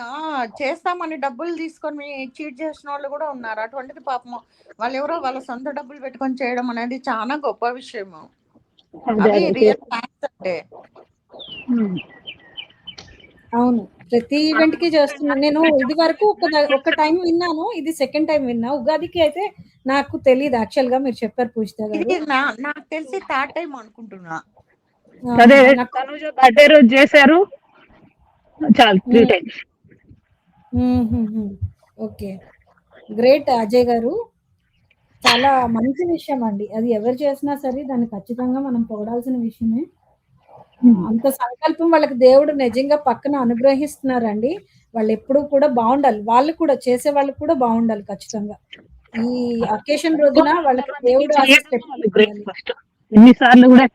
చేస్తామని డబ్బులు తీసుకొని చీట్ చేసిన వాళ్ళు కూడా ఉన్నారు. అటువంటిది పాపం వాళ్ళు ఎవరో వాళ్ళ సొంత డబ్బులు పెట్టుకొని చేయడం అనేది చాలా గొప్ప విషయము. అవి రియల్ థ్యాంక్స్ అంటే. అవును. ప్రతి ఈవెంట్‌కి చేస్తున్నాను. నేను ఇది వరకు ఒక టైం విన్నాను. ఇది సెకండ్ టైం విన్నా. ఉగాదికి అయితే నాకు తెలీదు యాక్చువల్‌గా, మీరు చెప్పారు పూజిత గారు. ఇది నాకు తెలిసి థర్డ్ టైం అనుకుంటున్నా. అదే నాకు తనుజ బర్త్డే రోజు చేశారు, చాలు 3 టైమ్స్. ఓకే. గ్రేట్ అజయ్ గారు. చాలా మంచి విషయం అండి. అది ఎవరు చేసినా సరే దాన్ని ఖచ్చితంగా మనం పొగడాల్సిన విషయమే. అంత సంకల్పం వాళ్ళకి దేవుడు నిజంగా పక్కన అనుగ్రహిస్తున్నారండి. వాళ్ళెప్పుడూ కూడా బావుండాలి. వాళ్ళు కూడా చేసేవాళ్ళు కూడా బావుండాలి ఖచ్చితంగా. ఈ అకేషన్ రోజున వాళ్ళకి దేవుడు ఆశీస్సులు ఎప్పుడు గ్రేట్ ఉండాలి. ఫస్ట్. ఎన్నిసార్లు కూడా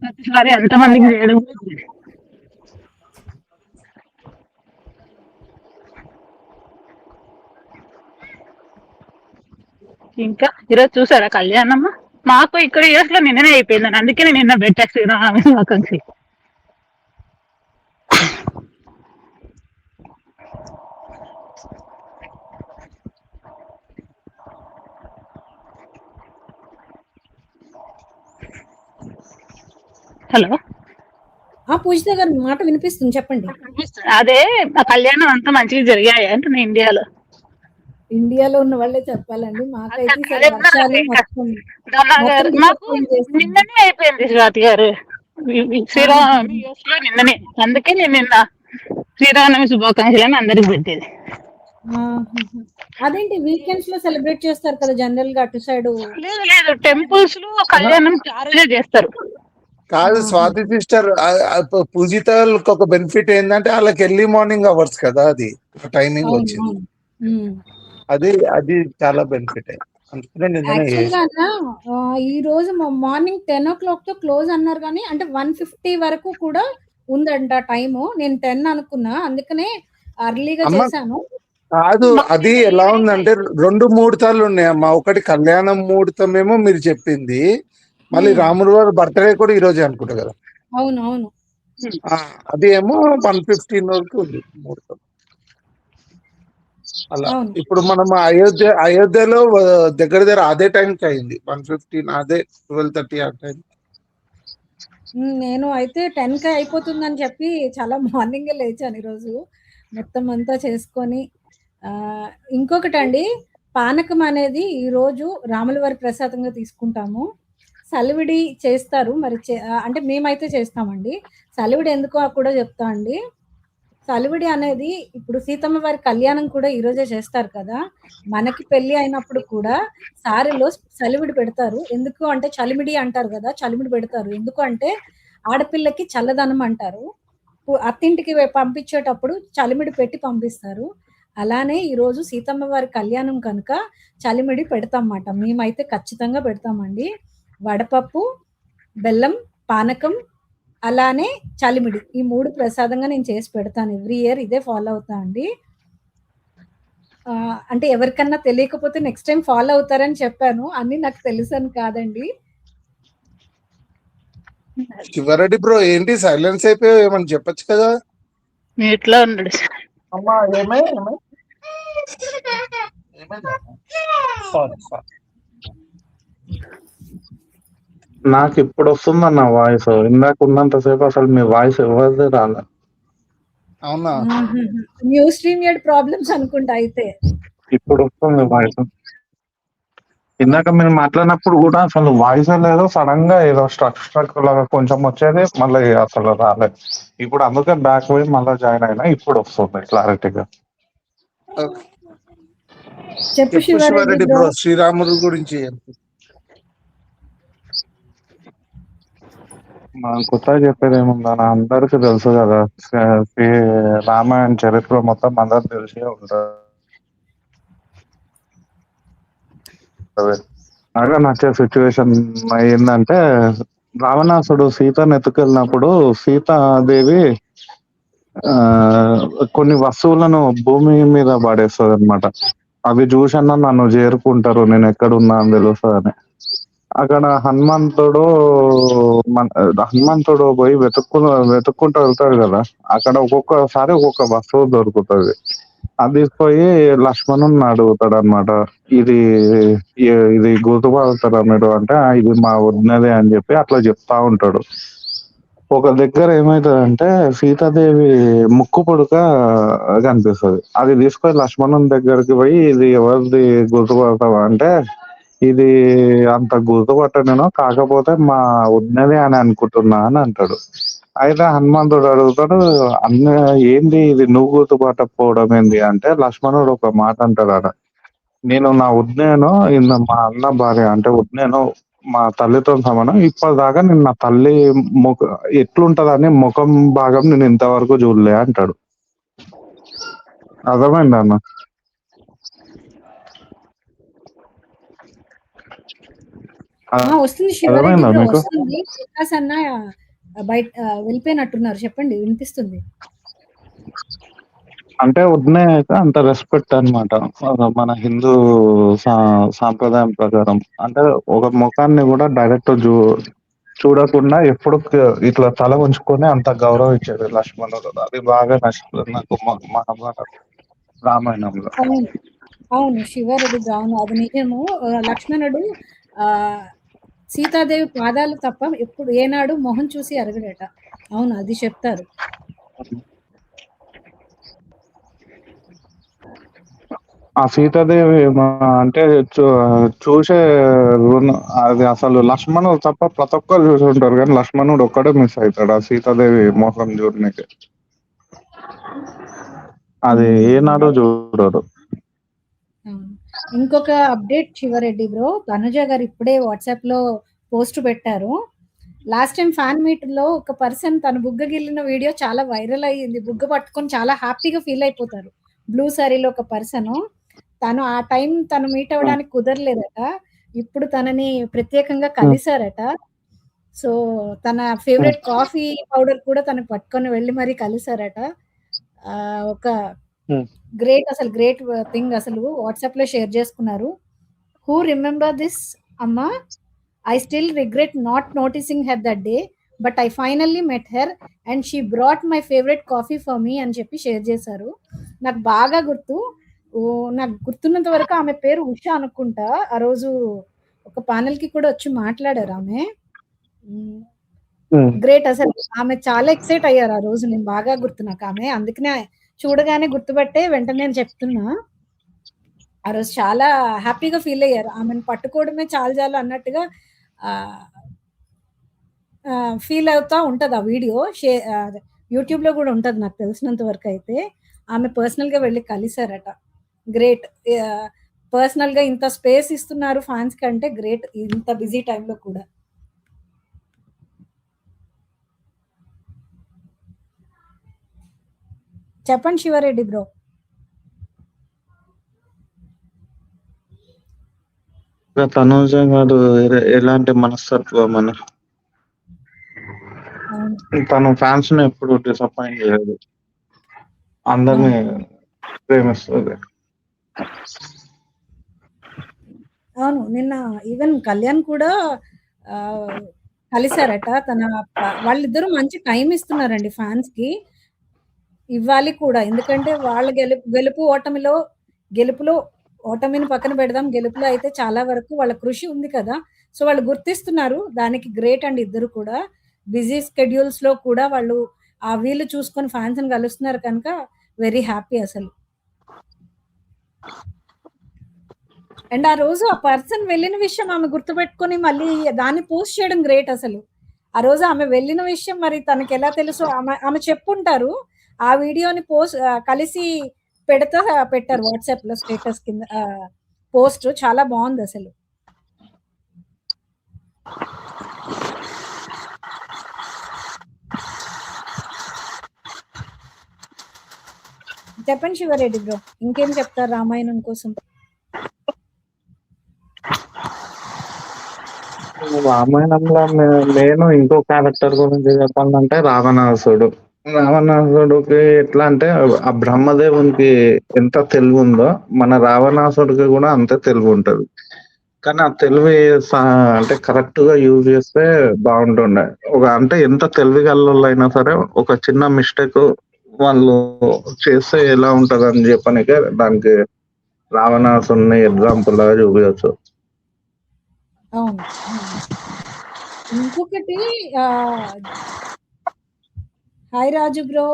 ప్రతిసారి ఎంతమందికి చేయడం కూడా great. ఇంకా ఈరోజు చూసారా కళ్యాణమ్మ? మాకు ఇక్కడ ఇయర్స్ లో నిన్ననే అయిపోయిందని, అందుకే నేను నిన్న పెట్టా శ్రీరామ శుభాకాంక్షలు. హలో, పూజిత గారు మాట వినిపిస్తుంది, చెప్పండి. అదే ఆ కళ్యాణం అంతా మంచిగా జరిగాయి అంటున్నా ఇండియాలో. ఇండియాలో ఉన్న వాళ్ళే చెప్పాలండి. మాకైతే అదే ఈసారి వర్షాలు మొత్తం మాకు disappoint చేసింది. నిన్ననే అయిపోయింది స్వాతి గారు. శ్రీరామ యూఎస్ లో నిన్ననే, అందుకే నేను నిన్న శ్రీరామనవమి శుభాకాంక్షలు అని అందరికి పెట్టేది. అదేంటి వీకెండ్స్ లో సెలబ్రేట్ చేస్తారు కదా జనరల్ గా అటు సైడ్? లేదు లేదు, టెంపుల్స్ లో కళ్యాణం ఆ రోజే చేస్తారు. కాదు స్వాతి సిస్టర్, పూజితలకు ఒక బెనిఫిట్ ఏంటంటే వాళ్ళకి ఎర్లీ మార్నింగ్ అవర్స్ కదా, అది టైమింగ్ వచ్చింది. అది చాలా బెనిఫిట్. అందుకనే నిన్ననే యాక్చువల్ గా ఈ రోజు మార్నింగ్ 10 o'clock తో క్లోజ్ అన్నారు, కానీ అంటే 1:50 వరకు కూడా ఉందంట టైము. నేను 10 అనుకున్నా, అందుకనే అర్లీగా చేశాను. కాదు, అది ఎలా ఉందంటే 2 ముహూర్తాలు ఉన్నాయమ్మా. ఒకటి కళ్యాణం ముహూర్తం ఏమో మీరు చెప్పింది, మళ్ళీ రాముల వారి బర్త్డే కూడా ఈ రోజే అనుకుంటా కదా. అవును అవును. అది ఏమో 1:15 వరకు ఉంది ముహూర్తం. అలా ఇప్పుడు మనం అయోధ్యలో దగ్గర అదే టైంకి అయింది, 1:15, అదే 12:30 ఆ టైం. నేను అయితే 10కి అయిపోతుందని చెప్పి చాలా మార్నింగే లేచాను ఈరోజు, మొత్తం అంతా చేసుకొని. ఇంకొకటండి, పానకం అనేది ఈరోజు రాముల వారి ప్రసాదంగా తీసుకుంటాము. సలివిడి చేస్తారు మరి, అంటే మేమైతే చేస్తామండి. సలివిడి ఎందుకో కూడా చెప్తా అండి. సలివిడి అనేది ఇప్పుడు సీతమ్మ వారి కళ్యాణం కూడా ఈరోజే చేస్తారు కదా. మనకి పెళ్లి అయినప్పుడు కూడా సారెలో సలివిడి పెడతారు. ఎందుకు అంటే చలిమిడి అంటారు కదా, చలిమిడి పెడతారు. ఎందుకు అంటే ఆడపిల్లకి చల్లదనం అంటారు. అత్తింటికి పంపించేటప్పుడు చలిమిడి పెట్టి పంపిస్తారు. అలానే ఈరోజు సీతమ్మ వారి కళ్యాణం కనుక చలిమిడి పెడతామన్నమాట. మేమైతే ఖచ్చితంగా పెడతామండి. వడపప్పు, బెల్లం, పానకం, అలానే చలిమిడి, ఈ 3 ప్రసాదంగా నేను చేసి పెడతాను. ఎవ్రీ ఇయర్ ఇదే ఫాలో అవుతా అండి. అంటే ఎవరికన్నా తెలియకపోతే నెక్స్ట్ టైం ఫాలో అవుతారని చెప్పాను. అన్ని నాకు తెలుసని కాదండి. శివారెడ్డి బ్రో, ఏంటి సైలెన్స్ అయిపోయావు? ఏమని చెప్పొచ్చు కదా. ఎట్లా ఉన్నాడు అమ్మా, నాకు ఇప్పుడు వస్తుందన్న వాయిస్. ఇందాక ఉన్నంతసేపు అసలు మీ వాయిస్ ఎవరిది రాలే. అవునా? న్యూ స్ట్రీమ్ యార్డ్ ప్రాబ్లమ్స్ అనుకుంటా అయితే. ఇప్పుడు వస్తుంది వాయిస్. ఇందాక మీరు మాట్లాడినప్పుడు కూడా అసలు వాయిస్ లేదు, సడన్ గా ఏదో స్ట్రక్ లాగా కొంచెం వచ్చేది, మళ్ళీ అసలు రాలేదు. ఇప్పుడు అందుకే బ్యాక్ పోయి మళ్ళీ జాయిన్ అయినా, ఇప్పుడు వస్తుంది క్లారిటీగా. చెప్పు శివారెడ్డి బ్రో, శ్రీరాముడు గురించి మనం కొత్తగా చెప్పేది ఏముందన్న అందరికీ తెలుసు కదా. రామాయణ చరిత్ర మొత్తం అందరికి తెలిసే ఉంటుంది. బాగా నచ్చే సిచ్యువేషన్ ఏంటంటే, రావణాసుడు సీతను ఎత్తుకెళ్ళినప్పుడు సీతాదేవి కొన్ని వస్తువులను భూమి మీద పడేస్తుంది అనమాట. అవి చూసన్నా నన్ను చేరుకుంటారు, నేను ఎక్కడున్నా అని తెలుస్తుందని. అక్కడ హనుమంతుడు పోయి వెతుక్కుంటూ వెళ్తాడు కదా. అక్కడ ఒక్కొక్కసారి ఒక్కొక్క వస్తువు దొరుకుతుంది. అది తీసుకుపోయి లక్ష్మణుని అడుగుతాడు అనమాట. ఇది ఇది గుర్తుపడతారా మీరు అంటే, ఇది మా వదినదే అని చెప్పి అట్లా చెప్తా ఉంటాడు. ఒక దగ్గర ఏమైతుందంటే సీతాదేవి ముక్కు పుడక కనిపిస్తుంది. అది తీసుకొని లక్ష్మణుని దగ్గరికి పోయి, ఇది ఎవరిది గుర్తుపడతావా అంటే, ఇది అంత గుర్తుపట్టనేను, కాకపోతే మా వదినదే అని అనుకుంటున్నా అని అంటాడు. అయితే హనుమంతుడు అడుగుతాడు, ఏంది ఇది నువ్వు గుర్తుపట్టకపోవడం ఏంది అంటే, లక్ష్మణుడు ఒక మాట అంటాడు ఆడ, నేను నా వదినేను మా అన్న భార్య అంటే వదినేను మా తల్లితో సమానం. ఇప్పటిదాకా నేను నా తల్లి ఎట్లుంటదని ముఖం భాగం నేను ఇంతవరకు చూడలే అంటాడు. అర్థమైంది అన్న? వస్తుంది శివారెడ్డి అర్థమైందా బ్రో, మీకు? వస్తుంది. ప్రకాశ్ అన్న బయట వెళ్ళిపోయినట్టున్నారు, చెప్పండి, వినిపిస్తుంది. అంటే వదినే అయితే అంత రెస్పెక్ట్ అన్నమాట మన హిందూ సాంప్రదాయం ప్రకారం. అంటే ఒక ముఖాన్ని కూడా డైరెక్ట్ చూడకుండా ఎప్పుడు ఇట్లా తల ఉంచుకొని అంత గౌరవం ఇచ్చాడు లక్ష్మణుడు. అది బాగా నచ్చుతుంది నాకు మహాభారత రామాయణంలో. అవును అవును శివారెడ్డి బ్రో, అవును, అది నిజము. లక్ష్మణుడు ఆ సీతాదేవి పాదాలు తప్ప ఎప్పుడు ఏనాడు మొహం చూసి అరగడట. అవును, అది చెప్తారు. ఆ సీతాదేవి అంటే చూసే అది అసలు లక్ష్మణుడు తప్ప ప్రతి ఒక్కరు చూసి ఉంటారు, కానీ లక్ష్మణుడు ఒక్కడే మిస్ అవుతాడు ఆ సీతాదేవి మోసం చూడడానికి. అది ఏనాడు చూడరు. ఇంకొక అప్డేట్ శివారెడ్డి బ్రో, తనుజ గారు ఇప్పుడే వాట్సాప్ లో పోస్ట్ పెట్టారు. లాస్ట్ టైం ఫ్యాన్ మీట్ లో ఒక పర్సన్ తన బుగ్గ గిల్లిన వీడియో చాలా వైరల్ అయ్యింది. బుగ్గ పట్టుకొని చాలా హ్యాపీగా ఫీల్ అయిపోతారు. బ్లూ సారీలో ఒక పర్సన్, తను ఆ టైం తను మీట్ అవ్వడానికి కుదరలేదట. ఇప్పుడు తనని ప్రత్యేకంగా కలిశారట. సో తన ఫేవరెట్ కాఫీ పౌడర్ కూడా తను పట్టుకొని వెళ్ళి మరీ కలిశారట. ఒక గ్రేట్, అసలు గ్రేట్ థింగ్ అసలు వాట్సాప్ లో షేర్ చేసుకున్నారు. హూ రిమెంబర్ దిస్ అమ్మా, I still regret not noticing her that day, but I finally met her and she brought my favourite coffee for me అని చెప్పి షేర్ చేశారు. నాకు బాగా గుర్తు, నాకు గుర్తున్నంత వరకు ఆమె పేరు ఉషా అనుకుంటా. ఆ రోజు ఒక ప్యానెల్ కి కూడా వచ్చి మాట్లాడారు ఆమె. గ్రేట్, అసలు ఆమె చాలా ఎక్సైట్ అయ్యారు ఆ రోజు. నేను బాగా గుర్తు నాకు ఆమె, అందుకనే చూడగానే గుర్తుపట్టే వెంటనే నేను చెప్తున్నా. ఆ రోజు చాలా హ్యాపీగా ఫీల్ అయ్యారు. ఆమెను పట్టుకోవడమే చాలు అన్నట్టుగా ఫీల్ అవుతా ఉంటది ఆ వీడియో. యూట్యూబ్ లో కూడా ఉంటది నాకు తెలిసినంత వరకు అయితే. ఆమె పర్సనల్ గా వెళ్ళి కలిసారట. గ్రేట్, పర్సనల్ గా ఇంత స్పేస్ ఇస్తున్నారు ఫ్యాన్స్ కంటే గ్రేట్, ఇంత బిజీ టైంలో కూడా. చెప్పండి శివారెడ్డి బ్రో. తనుజ గారు ఎలాంటి మనస్తత్వం అని, తను ఫ్యాన్స్ ను ఎప్పుడు డిసప్పాయింట్ చేయదు, అందరినీ ప్రేమిస్తుంది. అవును, నిన్న ఈవెన్ కళ్యాణ్ కూడా కలిసారట. వాళ్ళిద్దరూ మంచి టైం ఇస్తున్నారండి ఫ్యాన్స్ కి, ఇవ్వాలి కూడా. ఎందుకంటే వాళ్ళ గెలుపులో ఓటమిని పక్కన పెడదాం, గెలుపులో అయితే చాలా వరకు వాళ్ళ కృషి ఉంది కదా. సో వాళ్ళు గుర్తిస్తున్నారు, దానికి గ్రేట్ అండి. ఇద్దరు కూడా బిజీ స్కెడ్యూల్స్ లో కూడా వాళ్ళు ఆ వీళ్ళు చూసుకొని ఫ్యాన్స్ ని కలుస్తున్నారు కనుక వెరీ హ్యాపీ అసలు. అండ్ ఆ రోజు ఆ పర్సన్ వెళ్ళిన విషయం ఆమె గుర్తుపెట్టుకొని మళ్ళీ దాన్ని పోస్ట్ చేయడం గ్రేట్ అసలు. ఆ రోజు ఆమె వెళ్ళిన విషయం మరి తనకి ఎలా తెలుసు, ఆమె చెప్పుంటారు. ఆ వీడియోని కలిసి పెట్టారు వాట్సాప్ లో స్టేటస్ కింద పోస్ట్. చాలా బాగుంది అసలు. చెప్పండి శివారెడ్డి బ్రో, ఇంకేం చెప్తారు రామాయణం కోసం? రామాయణంలో నేను ఇంకో క్యారెక్టర్ గురించి చెప్పాలంటే రావణాసుడు. రావణాసుడికి ఎట్లా అంటే ఆ బ్రహ్మదేవునికి ఎంత తెలివి ఉందో మన రావణాసుడికి కూడా అంతే తెలివి ఉంటది. కానీ ఆ తెలివి అంటే కరెక్ట్ గా యూజ్ చేస్తే బాగుంటుండే. అంటే ఎంత తెలివి గల్లోళ్ళైనా సరే ఒక చిన్న మిస్టేక్ వాళ్ళు చేస్తే ఎలా ఉంటది అని చెప్పనికే దానికి రావణాసుడిని ఎగ్జాంపుల్ లాగా చూపించచ్చు. అవును. ఇంకొకటి హాయ్ రాజు బ్రో,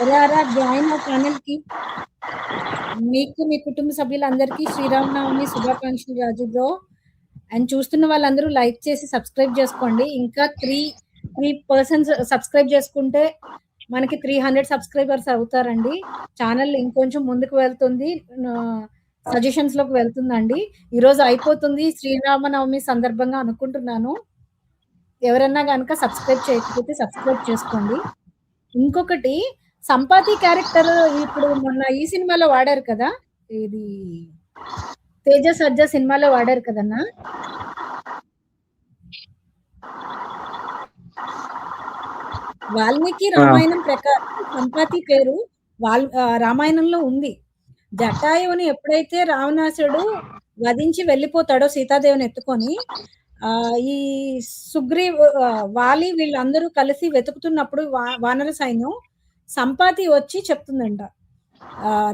ఎలా జాయిన్ ఆ ఛానల్ కి. మీకు మీ కుటుంబ సభ్యులందరికీ శ్రీరామనవమి శుభాకాంక్షలు రాజు బ్రో. అండ్ చూస్తున్న వాళ్ళందరూ లైక్ చేసి సబ్స్క్రైబ్ చేసుకోండి. ఇంకా 3 పర్సన్స్ సబ్స్క్రైబ్ చేసుకుంటే మనకి 300 సబ్స్క్రైబర్స్ అవుతారండి. ఛానల్ ఇంకొంచెం ముందుకు వెళ్తుంది, సజెషన్స్ లోకి వెళ్తుందండి. ఈరోజు అయిపోతుంది శ్రీరామనవమి సందర్భంగా అనుకుంటున్నాను. ఎవరన్నా కనుక సబ్స్క్రైబ్ చేయకపోతే సబ్స్క్రైబ్ చేసుకోండి. ఇంకొకటి సంపాతి క్యారెక్టర్ ఇప్పుడు మొన్న ఈ సినిమాలో వాడారు కదా, ఇది తేజ సజ్జ సినిమాలో వాడారు కదన్నా. వాల్మీకి రామాయణం ప్రకారం సంపాతి పేరు రామాయణంలో ఉంది. జటాయువుని ఎప్పుడైతే రావణాసుడు వధించి వెళ్ళిపోతాడో సీతాదేవిని ఎత్తుకొని, ఈ సుగ్రీవ్ వాలి వీళ్ళందరూ కలిసి వెతుకుతున్నప్పుడు వానర సైన్యం సంపాతి వచ్చి చెప్తుందంట,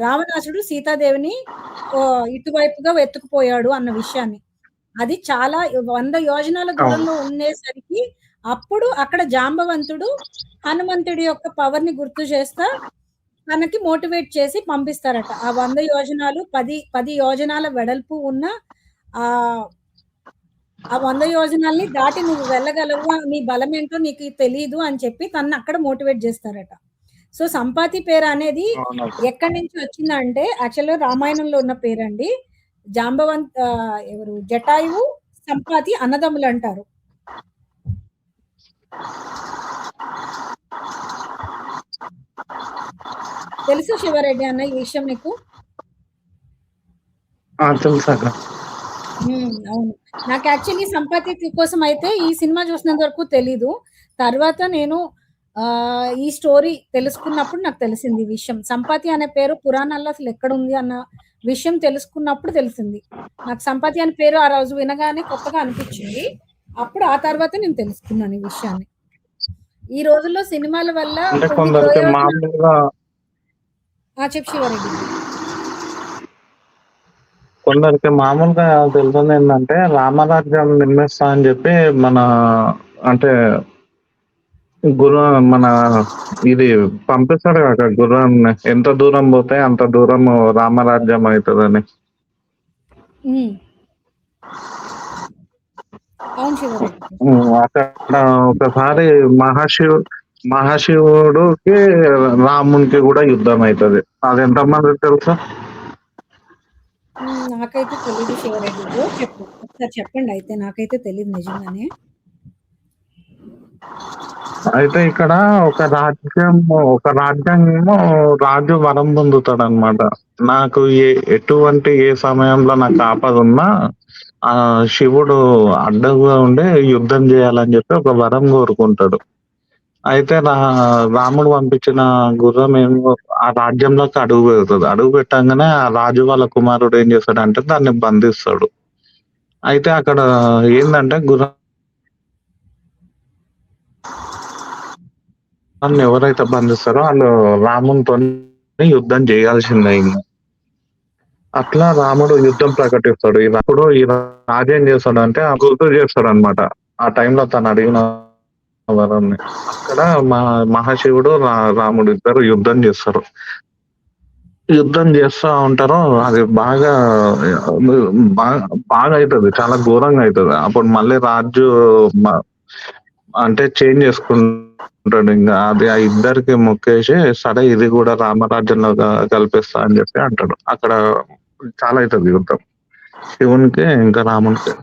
రావణాసుడు సీతాదేవిని ఇటువైపుగా వెతుకుపోయాడు అన్న విషయాన్ని. అది చాలా 100 యోజనాల దూరంలో ఉండేసరికి అప్పుడు అక్కడ జాంబవంతుడు హనుమంతుడి యొక్క పవర్ ని గుర్తు చేస్తా తనకి మోటివేట్ చేసి పంపిస్తారట. ఆ 100 యోజనాలు 10 యోజనాల వెడల్పు ఉన్న ఆ 100 యోజనాల్ని దాటి నువ్వు వెళ్ళగలవు, నీ బలం ఏంటో నీకు తెలీదు అని చెప్పి తనని అక్కడ మోటివేట్ చేస్తారట. సో సంపాతి పేరు అనేది ఎక్కడి నుంచి వచ్చిందంటే యాక్చువల్గా రామాయణంలో ఉన్న పేరండి. ఎవరు జటాయువు సంపాతి అన్నదమ్ములు అంటారు. తెలుసు శివారెడ్డి అన్న ఈ విషయం నీకు? అవును, నాకు యాక్చువల్లీ సంపాతి కోసం అయితే ఈ సినిమా చూసినంత వరకు తెలీదు. తర్వాత నేను ఈ స్టోరీ తెలుసుకున్నప్పుడు నాకు తెలిసింది ఈ విషయం. సంపాతి అనే పేరు పురాణాల్లో అసలు ఎక్కడ ఉంది అన్న విషయం తెలుసుకున్నప్పుడు తెలిసింది నాకు. సంపాతి అనే పేరు ఆ రోజు వినగానే కొత్తగా అనిపించింది. అప్పుడు ఆ తర్వాత నేను తెలుసుకున్నాను ఈ విషయాన్ని. ఈ రోజుల్లో సినిమాల వల్ల చెప్పు శివారెడ్డి. కొందరికి మామూలుగా తెలుస్తుంది ఏంటంటే రామరాజ్యం నిర్మిస్తా అని చెప్పి మన అంటే మన ఇది పంపిస్తాడు కదా గుర్రాన్ని, ఎంత దూరం పోతే అంత దూరం రామరాజ్యం అవుతుందని. అక్కడ ఒకసారి మహాశివుడికి రామునికి కూడా యుద్ధం అవుతుంది. అది ఎంతమంది తెలుసా? నాకైతే తెలియదు శివరెడ్డి, చెప్పు ఒకసారి చెప్పండి. అయితే నాకైతే తెలియదు నిజంగానే. అయితే ఇక్కడ ఒక రాజ్యాంగము రాజు వరం పొందుతాడు అనమాట. నాకు ఎటువంటి ఏ సమయంలో నాకు ఆపద ఉన్నా ఆ శివుడు అడ్డగా ఉండి యుద్ధం చేయాలని చెప్పి ఒక వరం కోరుకుంటాడు. అయితే రాముడు పంపించిన గుర్రం ఏమో ఆ రాజ్యంలోకి అడుగు పెడుతుంది. అడుగు పెట్టంగానే ఆ రాజు వాళ్ళ కుమారుడు ఏం చేస్తాడంటే దాన్ని బంధిస్తాడు. అయితే అక్కడ ఏంటంటే గుర్రం ఎవరైతే బంధిస్తారో వాళ్ళు రామునితో యుద్ధం చేయాల్సిందే. అట్లా రాముడు యుద్ధం ప్రకటిస్తాడు. అప్పుడు ఈ రాజు ఏం చేస్తాడు అంటే గుర్తు చేస్తాడు అనమాట ఆ టైంలో తను అడిగిన వరాన్ని. అక్కడ మహాశివుడు రాముడు ఇద్దరు యుద్ధం చేస్తారు. యుద్ధం చేస్తూ ఉంటారు. అది బాగా అవుతుంది, చాలా ఘోరంగా అవుతుంది. అప్పుడు మళ్ళీ రాజు అంటే చేంజ్ చేసుకుంటాడు. ఇంకా అది ఆ ఇద్దరికి మొక్కేసి సరే ఇది కూడా రామరాజ్యంలో కల్పిస్తా అని చెప్పి అంటాడు. అక్కడ చాలా అవుతుంది యుద్ధం శివునికి ఇంకా రామునికి.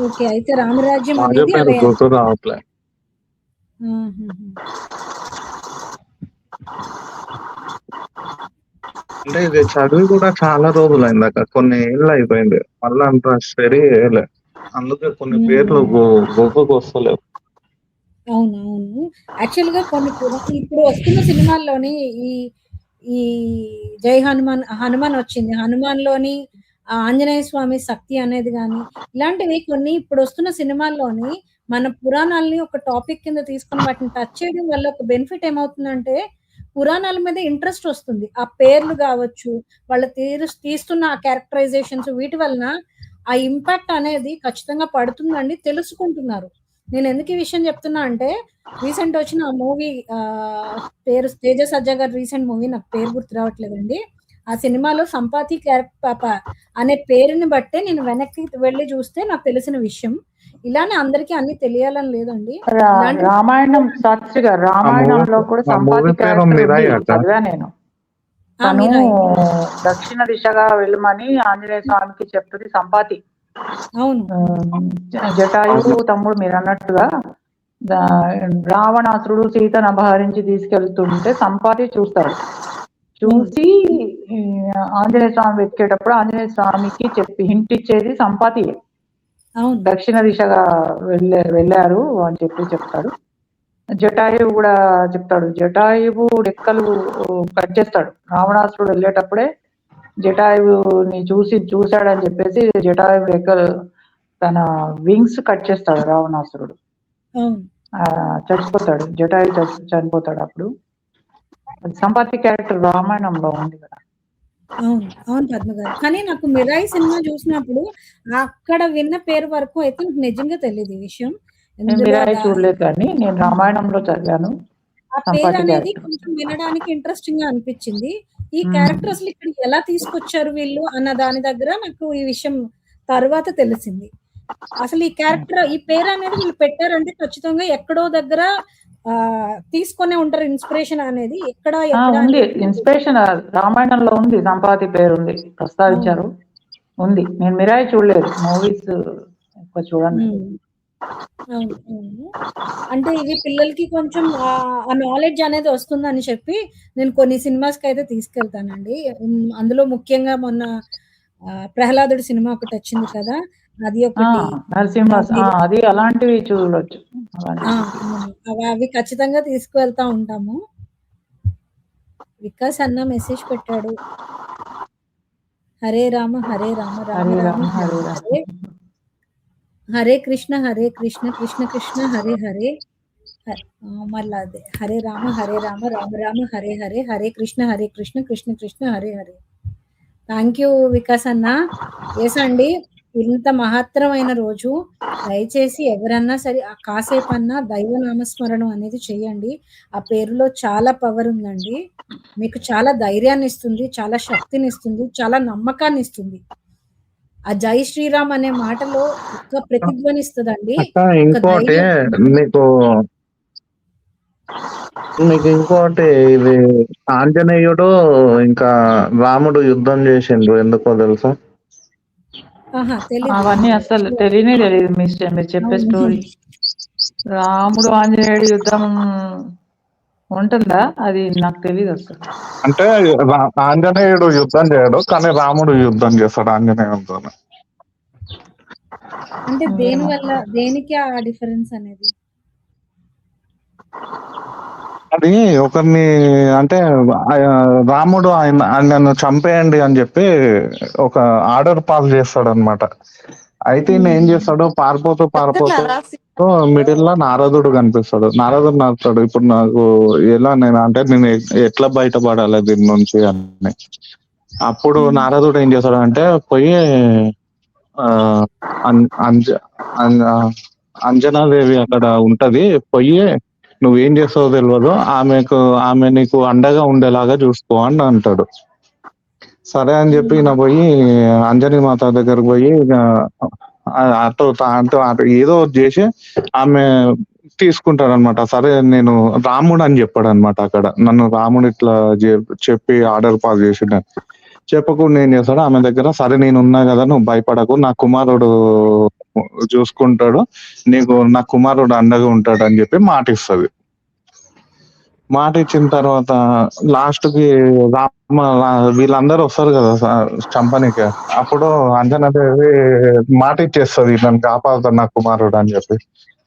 ఓకే. అయితే రామరాజ్యం రాజు అనేది పేరు అదే గుర్తు రావట్లే. అంటే ఇది చదివి కూడా చాలా రోజులైంది అక్క, కొన్ని ఏళ్ళు అయిపోయింది. మళ్ళీ అంత స్టడీ చేయలే, అందుకే కొన్ని పేర్లు గొప్పకు వస్తలేవు. అవునవును. యాక్చువల్‌గా కొన్ని ఇప్పుడు వస్తున్న సినిమాల్లోని ఈ ఈ జై హనుమాన్ వచ్చింది. హనుమాన్‌లోని ఆంజనేయ స్వామి శక్తి అనేది గాని, ఇలాంటివి కొన్ని ఇప్పుడు వస్తున్న సినిమాల్లోని మన పురాణాల్ని ఒక టాపిక్ కింద తీసుకొని వాటిని టచ్ చేయడం వల్ల ఒక బెనిఫిట్ ఏమవుతుందంటే, పురాణాల మీద ఇంట్రెస్ట్ వస్తుంది. ఆ పేర్లు గావచ్చు, వాళ్ళు తీస్తున్న ఆ క్యారెక్టరైజేషన్స్ వీటి వలన ఆ ఇంపాక్ట్ అనేది ఖచ్చితంగా పడుతుందండి. తెలుసుకుంటున్నారు. నేనెందుకు ఈ విషయం చెప్తున్నా అంటే, రీసెంట్ వచ్చిన ఆ మూవీ పేరు 'తేజ సజ్జా' గారి రీసెంట్ మూవీ, నాకు పేరు గుర్తు రావట్లేదండి. ఆ సినిమాలో సంపాతి పాప అనే పేరుని బట్టే నేను వెనక్కి వెళ్లి చూస్తే నాకు తెలిసిన విషయం. ఇలానే అందరికీ అన్నీ తెలియాలని లేదండి. ఇలాంటి రామాయణం సాక్షి గారు, రామాయణంలో కూడా ఆ మూవీ సంపాతి పేరు క్యారెక్టర్ మిరాయి ఉంది, అక్క. చదివా నేను. తను మిరాయి. దక్షిణ దిశగా వెళ్ళమని ఆంజనేయ స్వామికి చెప్తుంది సంపాతి. అవును. జటాయువు తమ్ముడు మీరు అన్నట్టుగా రావణాసురుడు సీతను అపహరించి తీసుకెళ్తుంటే సంపాతి చూస్తాడు. చూసి ఆంజనేయ స్వామి వెతికేటప్పుడు ఆంజనేయ స్వామికి హింట్ ఇచ్చేది సంపాతి. అవును. దక్షిణ దిశగా వెళ్ళారు అని చెప్తాడు. జటాయువు కూడా చెప్తాడు. జటాయువు రెక్కలు కట్ చేస్తాడు. రావణాసురుడు వెళ్ళేటప్పుడే జటాయువుని చూశాడని చెప్పేసి జటాయువు రెక్కలు, తన వింగ్స్ కట్ చేస్తాడు రావణాసురుడు. చచ్చిపోతాడు, జటాయువు చనిపోతాడు. అప్పుడు సంపాతి క్యారెక్టర్ రామాయణంలో ఉంది కదా. అవును. అవును పద్మ గారు. కానీ నాకు మిరాయి సినిమా చూసినప్పుడు అక్కడ విన్న పేరు వరకు అయితే నాకు నిజంగా తెలియదు ఈ విషయం. నేను మిరాయి చూడలేదు, కానీ నేను రామాయణంలో చదివాను. ఆ పేరు అనేది కొంచెం వినడానికి ఇంట్రెస్టింగ్ గా అనిపించింది. ఈ క్యారెక్టర్ అసలు ఇక్కడ ఎలా తీసుకొచ్చారు వీళ్ళు అన్న దాని దగ్గర నాకు ఈ విషయం తర్వాత తెలిసింది. అసలు ఈ క్యారెక్టర్, ఈ పేరు అనేది వీళ్ళు పెట్టారంటే ఖచ్చితంగా ఎక్కడో దగ్గర తీసుకొనే ఉంటారు ఇన్స్పిరేషన్ అనేది. ఎక్కడ ఉంది ఇన్స్పిరేషన్, రామాయణంలో ఉంది, సంపాతి పేరు ఉంది, ప్రస్తావించారు, ఉంది. నేను మిరాయి చూడలేదు, మూవీస్ ఎక్కువ చూడండి. అంటే ఇవి పిల్లలకి కొంచెం ఆ నాలెడ్జ్ అనేది వస్తుందని చెప్పి నేను కొన్ని సినిమాస్కి అయితే తీసుకెళ్తానండి. అందులో ముఖ్యంగా మొన్న ప్రహ్లాదుడి సినిమా ఒకటి వచ్చింది కదా, అది ఒకటి. నరసింహ, అది అలాంటివి చూడొచ్చు. అవి ఖచ్చితంగా తీసుకువెళ్తా ఉంటాము. వికాస్ అన్న మెసేజ్ పెట్టాడు, హరే రామ హరే రామ రామ రామ హరే హరే, హరే కృష్ణ కృష్ణ కృష్ణ హరే హరే, మళ్ళా అదే హరే రామ రామ రామ హరే హరే, హరే కృష్ణ కృష్ణ కృష్ణ హరే హరే. థ్యాంక్ యూ వికాస్ అన్న. ఎస్ అండి, ఇంత మహత్తరమైన రోజు, దయచేసి ఎవరన్నా సరే కాసేపు అన్నా దైవనామస్మరణం అనేది చెయ్యండి. ఆ పేరులో చాలా పవర్ ఉందండి. మీకు చాలా ధైర్యాన్ని ఇస్తుంది, చాలా శక్తిని ఇస్తుంది, చాలా నమ్మకాన్ని ఇస్తుంది. ఆ జై శ్రీరామ్ అనే మాటలో ఒక్క ప్రతిధ్వనిస్తుందండి. ఇంకోటి మీకు ఇంకోటి, ఇది ఆంజనేయుడు ఇంకా రాముడు యుద్ధం చేసిండ్రు, ఎందుకో తెలుసా? అవన్నీ అసలు తెలియదు. మీరు చెప్పే స్టోరీ, రాముడు ఆంజనేయుడు యుద్ధం ఉంటుందా? అది నాకు తెలియదు అసలు. అంటే ఆంజనేయుడు యుద్ధం చేయడు, కానీ రాముడు యుద్ధం చేస్తాడు ఆంజనేయుడితో. అంటే దేని వల్ల, దేనికి ఆ డిఫరెన్స్ అనేది? అది ఒకరిని, అంటే రాముడు ఆయనను చంపేయండి అని చెప్పి ఒక ఆర్డర్ పాస్ చేస్తాడు అనమాట. అయితే ఏం చేస్తాడు, పారిపోతూ మిడిల్ లో నారదుడు కనిపిస్తాడు. నారదుడు నాకుతాడు, ఇప్పుడు నాకు ఎలా, నేను ఎట్లా బయటపడాలి దీని నుంచి అని. అప్పుడు నారదుడు ఏం చేస్తాడు అంటే, పోయి అంజనాదేవి అక్కడ ఉంటది, పోయి నువ్వేం చేస్తావో తెలియదు, ఆమె నీకు అండగా ఉండేలాగా చూసుకో అని అంటాడు. సరే అని చెప్పి నా పోయి అంజనీ మాత దగ్గరకు పోయి అటు ఏదో చేసి ఆమె తీసుకుంటాడు అనమాట. సరే నేను రాముడు అని చెప్పాడు అనమాట. అక్కడ నన్ను రాముడు ఇట్లా చెప్పి ఆర్డర్ పాస్ చేసిండు చెప్పకుండా ఏం చేస్తాడు, ఆమె దగ్గర సరే నేను ఉన్నా కదా, నువ్వు భయపడకు, నా కుమారుడు చూసుకుంటాడు, నీకు నా కుమారుడు అండగా ఉంటాడు అని చెప్పి మాట ఇస్తుంది. మాట ఇచ్చిన తర్వాత లాస్ట్ కి వీళ్ళందరూ వస్తారు కదా చంపనీకి. అప్పుడు అంజనాదేవి మాట ఇచ్చేస్తుంది, నన్ను కాపాడుతాడు నా కుమారుడు అని చెప్పి.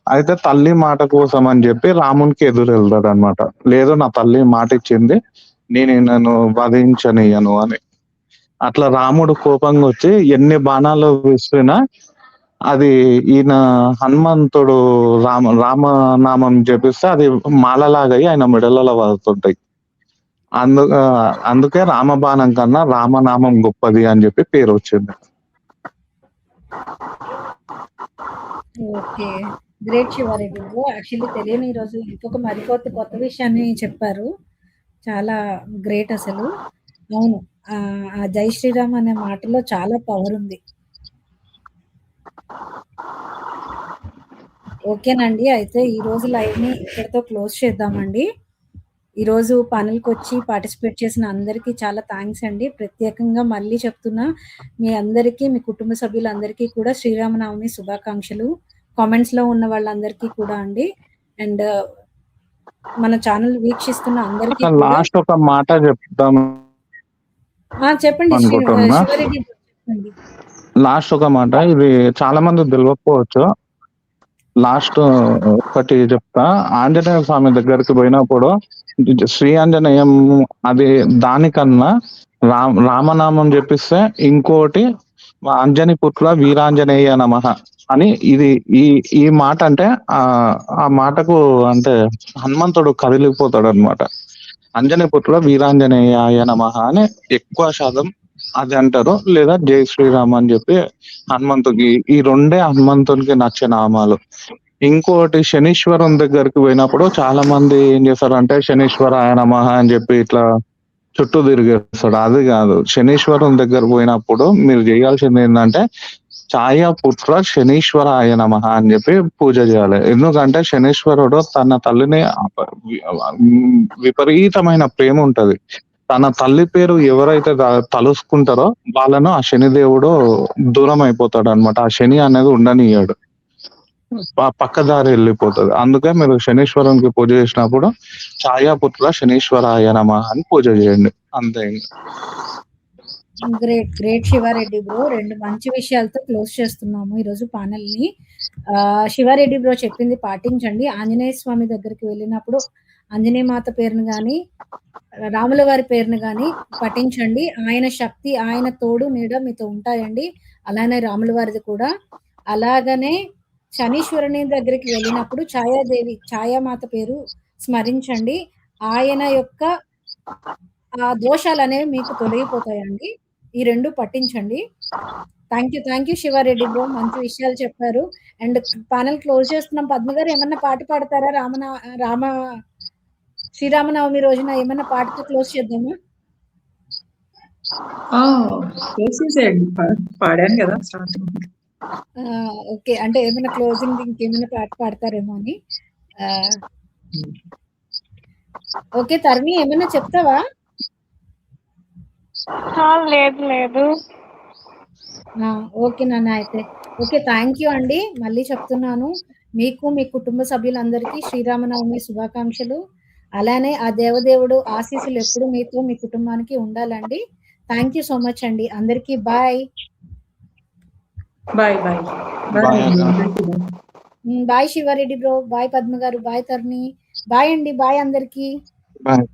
అయితే తల్లి మాట కోసం అని చెప్పి రామునికి ఎదురు వెళ్తాడు అనమాట. లేదు, నా తల్లి మాట ఇచ్చింది, నన్ను వధించనియను అని. అట్లా రాముడు కోపంగా వచ్చి ఎన్ని బాణాలు విసిరినా అది ఈయన హనుమంతుడు రామనామం జపిస్తే అది మాలలాగా ఆయన మెడలలో పడుతుంటాయి. అందుకే రామబాణం కన్నా రామనామం గొప్పది అని చెప్పి పేరు వచ్చింది. ఓకే. గ్రేట్ శివారెడ్డి గారు. యాక్చువల్లీ తెలియని ఈరోజు ఇంకొక కొత్త విషయాన్ని చెప్పారు. చాలా గ్రేట్ అసలు. అవును. ఆ జై శ్రీరామ్ అనే మాటలో చాలా పవర్ ఉంది. ఓకేనండి. అయితే ఈరోజు లైవ్‌ని ఇక్కడితో క్లోజ్ చేద్దామండి. ఈరోజు వచ్చి పార్టిసిపేట్ చేసిన అందరికీ చాలా థ్యాంక్స్ అండి. ప్రత్యేకంగా మళ్ళీ చెప్తున్నా, మీ అందరికీ, మీ కుటుంబ సభ్యులందరికీ కూడా శ్రీరామనవమి శుభాకాంక్షలు. కామెంట్స్‌లో ఉన్న వాళ్ళందరికీ కూడా అండి. అండ్ మన ఛానల్ వీక్షిస్తున్న అందరికీ కూడా లాస్ట్ ఒక మాట చెప్తాం చెప్పండి అనుకుంటున్నా. శివారెడ్డి గారు చెప్పండి. లాస్ట్ ఒక మాట, ఇది చాలా మంది తెలియకపోవచ్చు. లాస్ట్ ఒకటి చెప్తా. ఆంజనేయ స్వామి దగ్గరికి పోయినప్పుడు శ్రీ ఆంజనేయం అది దానికన్నా రామనామం చెప్పిస్తే ఇంకోటి అంజని పుత్ర వీరాంజనేయ నమః అని. ఇది ఈ మాట అంటే ఆ మాటకు అంటే హనుమంతుడు కదిలిపోతాడు అనమాట. అంజని పుత్ర వీరాంజనేయాయ నమః అని ఎక్కువ శాతం అది అంటారు, లేదా జై శ్రీరామ్ అని చెప్పి హనుమంతుడికి. ఈ రెండే హనుమంతునికి నచ్చే నామాలు. ఇంకోటి శనీశ్వరం దగ్గరికి పోయినప్పుడు చాలా మంది ఏం చేస్తారంటే శనీశ్వరాయ నమః అని చెప్పి ఇట్లా చుట్టూ తిరిగేస్తాడు. అది కాదు, శనీశ్వరం దగ్గర పోయినప్పుడు మీరు చేయాల్సింది ఏంటంటే ఛాయ పుత్ర శనీశ్వరాయ నమః అని చెప్పి పూజ చేయాలి. ఎందుకంటే శనీశ్వరుడు తన తల్లిని విపరీతమైన ప్రేమ ఉంటది. తన తల్లి పేరు ఎవరైతే తలుసుకుంటారో వాళ్ళను ఆ శనిదేవుడు దూరం అయిపోతాడు అనమాట. ఆ శని అనేది ఉండనియ్యాడు, పక్కదారి వెళ్ళిపోతుంది. అందుకే మీరు శనీశ్వరునికి పూజ చేసినప్పుడు ఛాయాపుత్ర శనీశ్వరాయ నమః అని పూజ చేయండి, అంతే. Great great Sivareddy bro. 2 మంచి విషయాలతో క్లోజ్ చేస్తున్నాము ఈరోజు ని. శివారెడ్డి బ్రో చెప్పింది పాటించండి. ఆంజనేయ స్వామి దగ్గరికి వెళ్ళినప్పుడు ఆంజనేయ మాత పేరును గాని, రాముల వారి పేరును గాని పఠించండి. ఆయన శక్తి, ఆయన తోడు నీడ మీతో ఉంటాయండి. అలానే రాముల వారిది కూడా. అలాగనే శనీశ్వరుని దగ్గరికి వెళ్ళినప్పుడు ఛాయామాత పేరు స్మరించండి. ఆయన యొక్క ఆ దోషాలు అనేవి మీకు తొలగిపోతాయండి. ఈ 2 పట్టించండి. Thank you Shiva Reddy bro. మంచి విషయాలు చెప్పారు. అండ్ ప్యానెల్ క్లోజ్ చేస్తున్నాం. పద్మ గారు ఏమన్నా పాట పాడతారా? శ్రీరామనవమి రోజున ఏమన్నా పాటతో క్లోజ్ చేద్దామా? చేసేసేయండి. పాడాను కదా స్టార్టింగ్. ఓకే. అంటే ఏమైనా క్లోజింగ్ ఇంకేమైనా పాట పాడతారేమో అని. ఓకే. తరుణి ఏమైనా చెప్తావా? లేదు. ఓకే నాన్న. అయితే ఓకే. థ్యాంక్ యూ అండి. మళ్ళీ చెప్తున్నాను, మీకు, మీ కుటుంబ సభ్యులందరికీ శ్రీరామనవమి శుభాకాంక్షలు. అలానే ఆ దేవదేవుడు ఆశీస్సులు ఎప్పుడు మీతో, మీ కుటుంబానికి ఉండాలండి. థ్యాంక్ యూ సో మచ్ అండి. అందరికీ bye. Bye bye Siva Reddy bro. Bye Padma గారు. బాయ్ తరుణి. బాయ్ అండి. బాయ్ అందరికీ. బాయ్.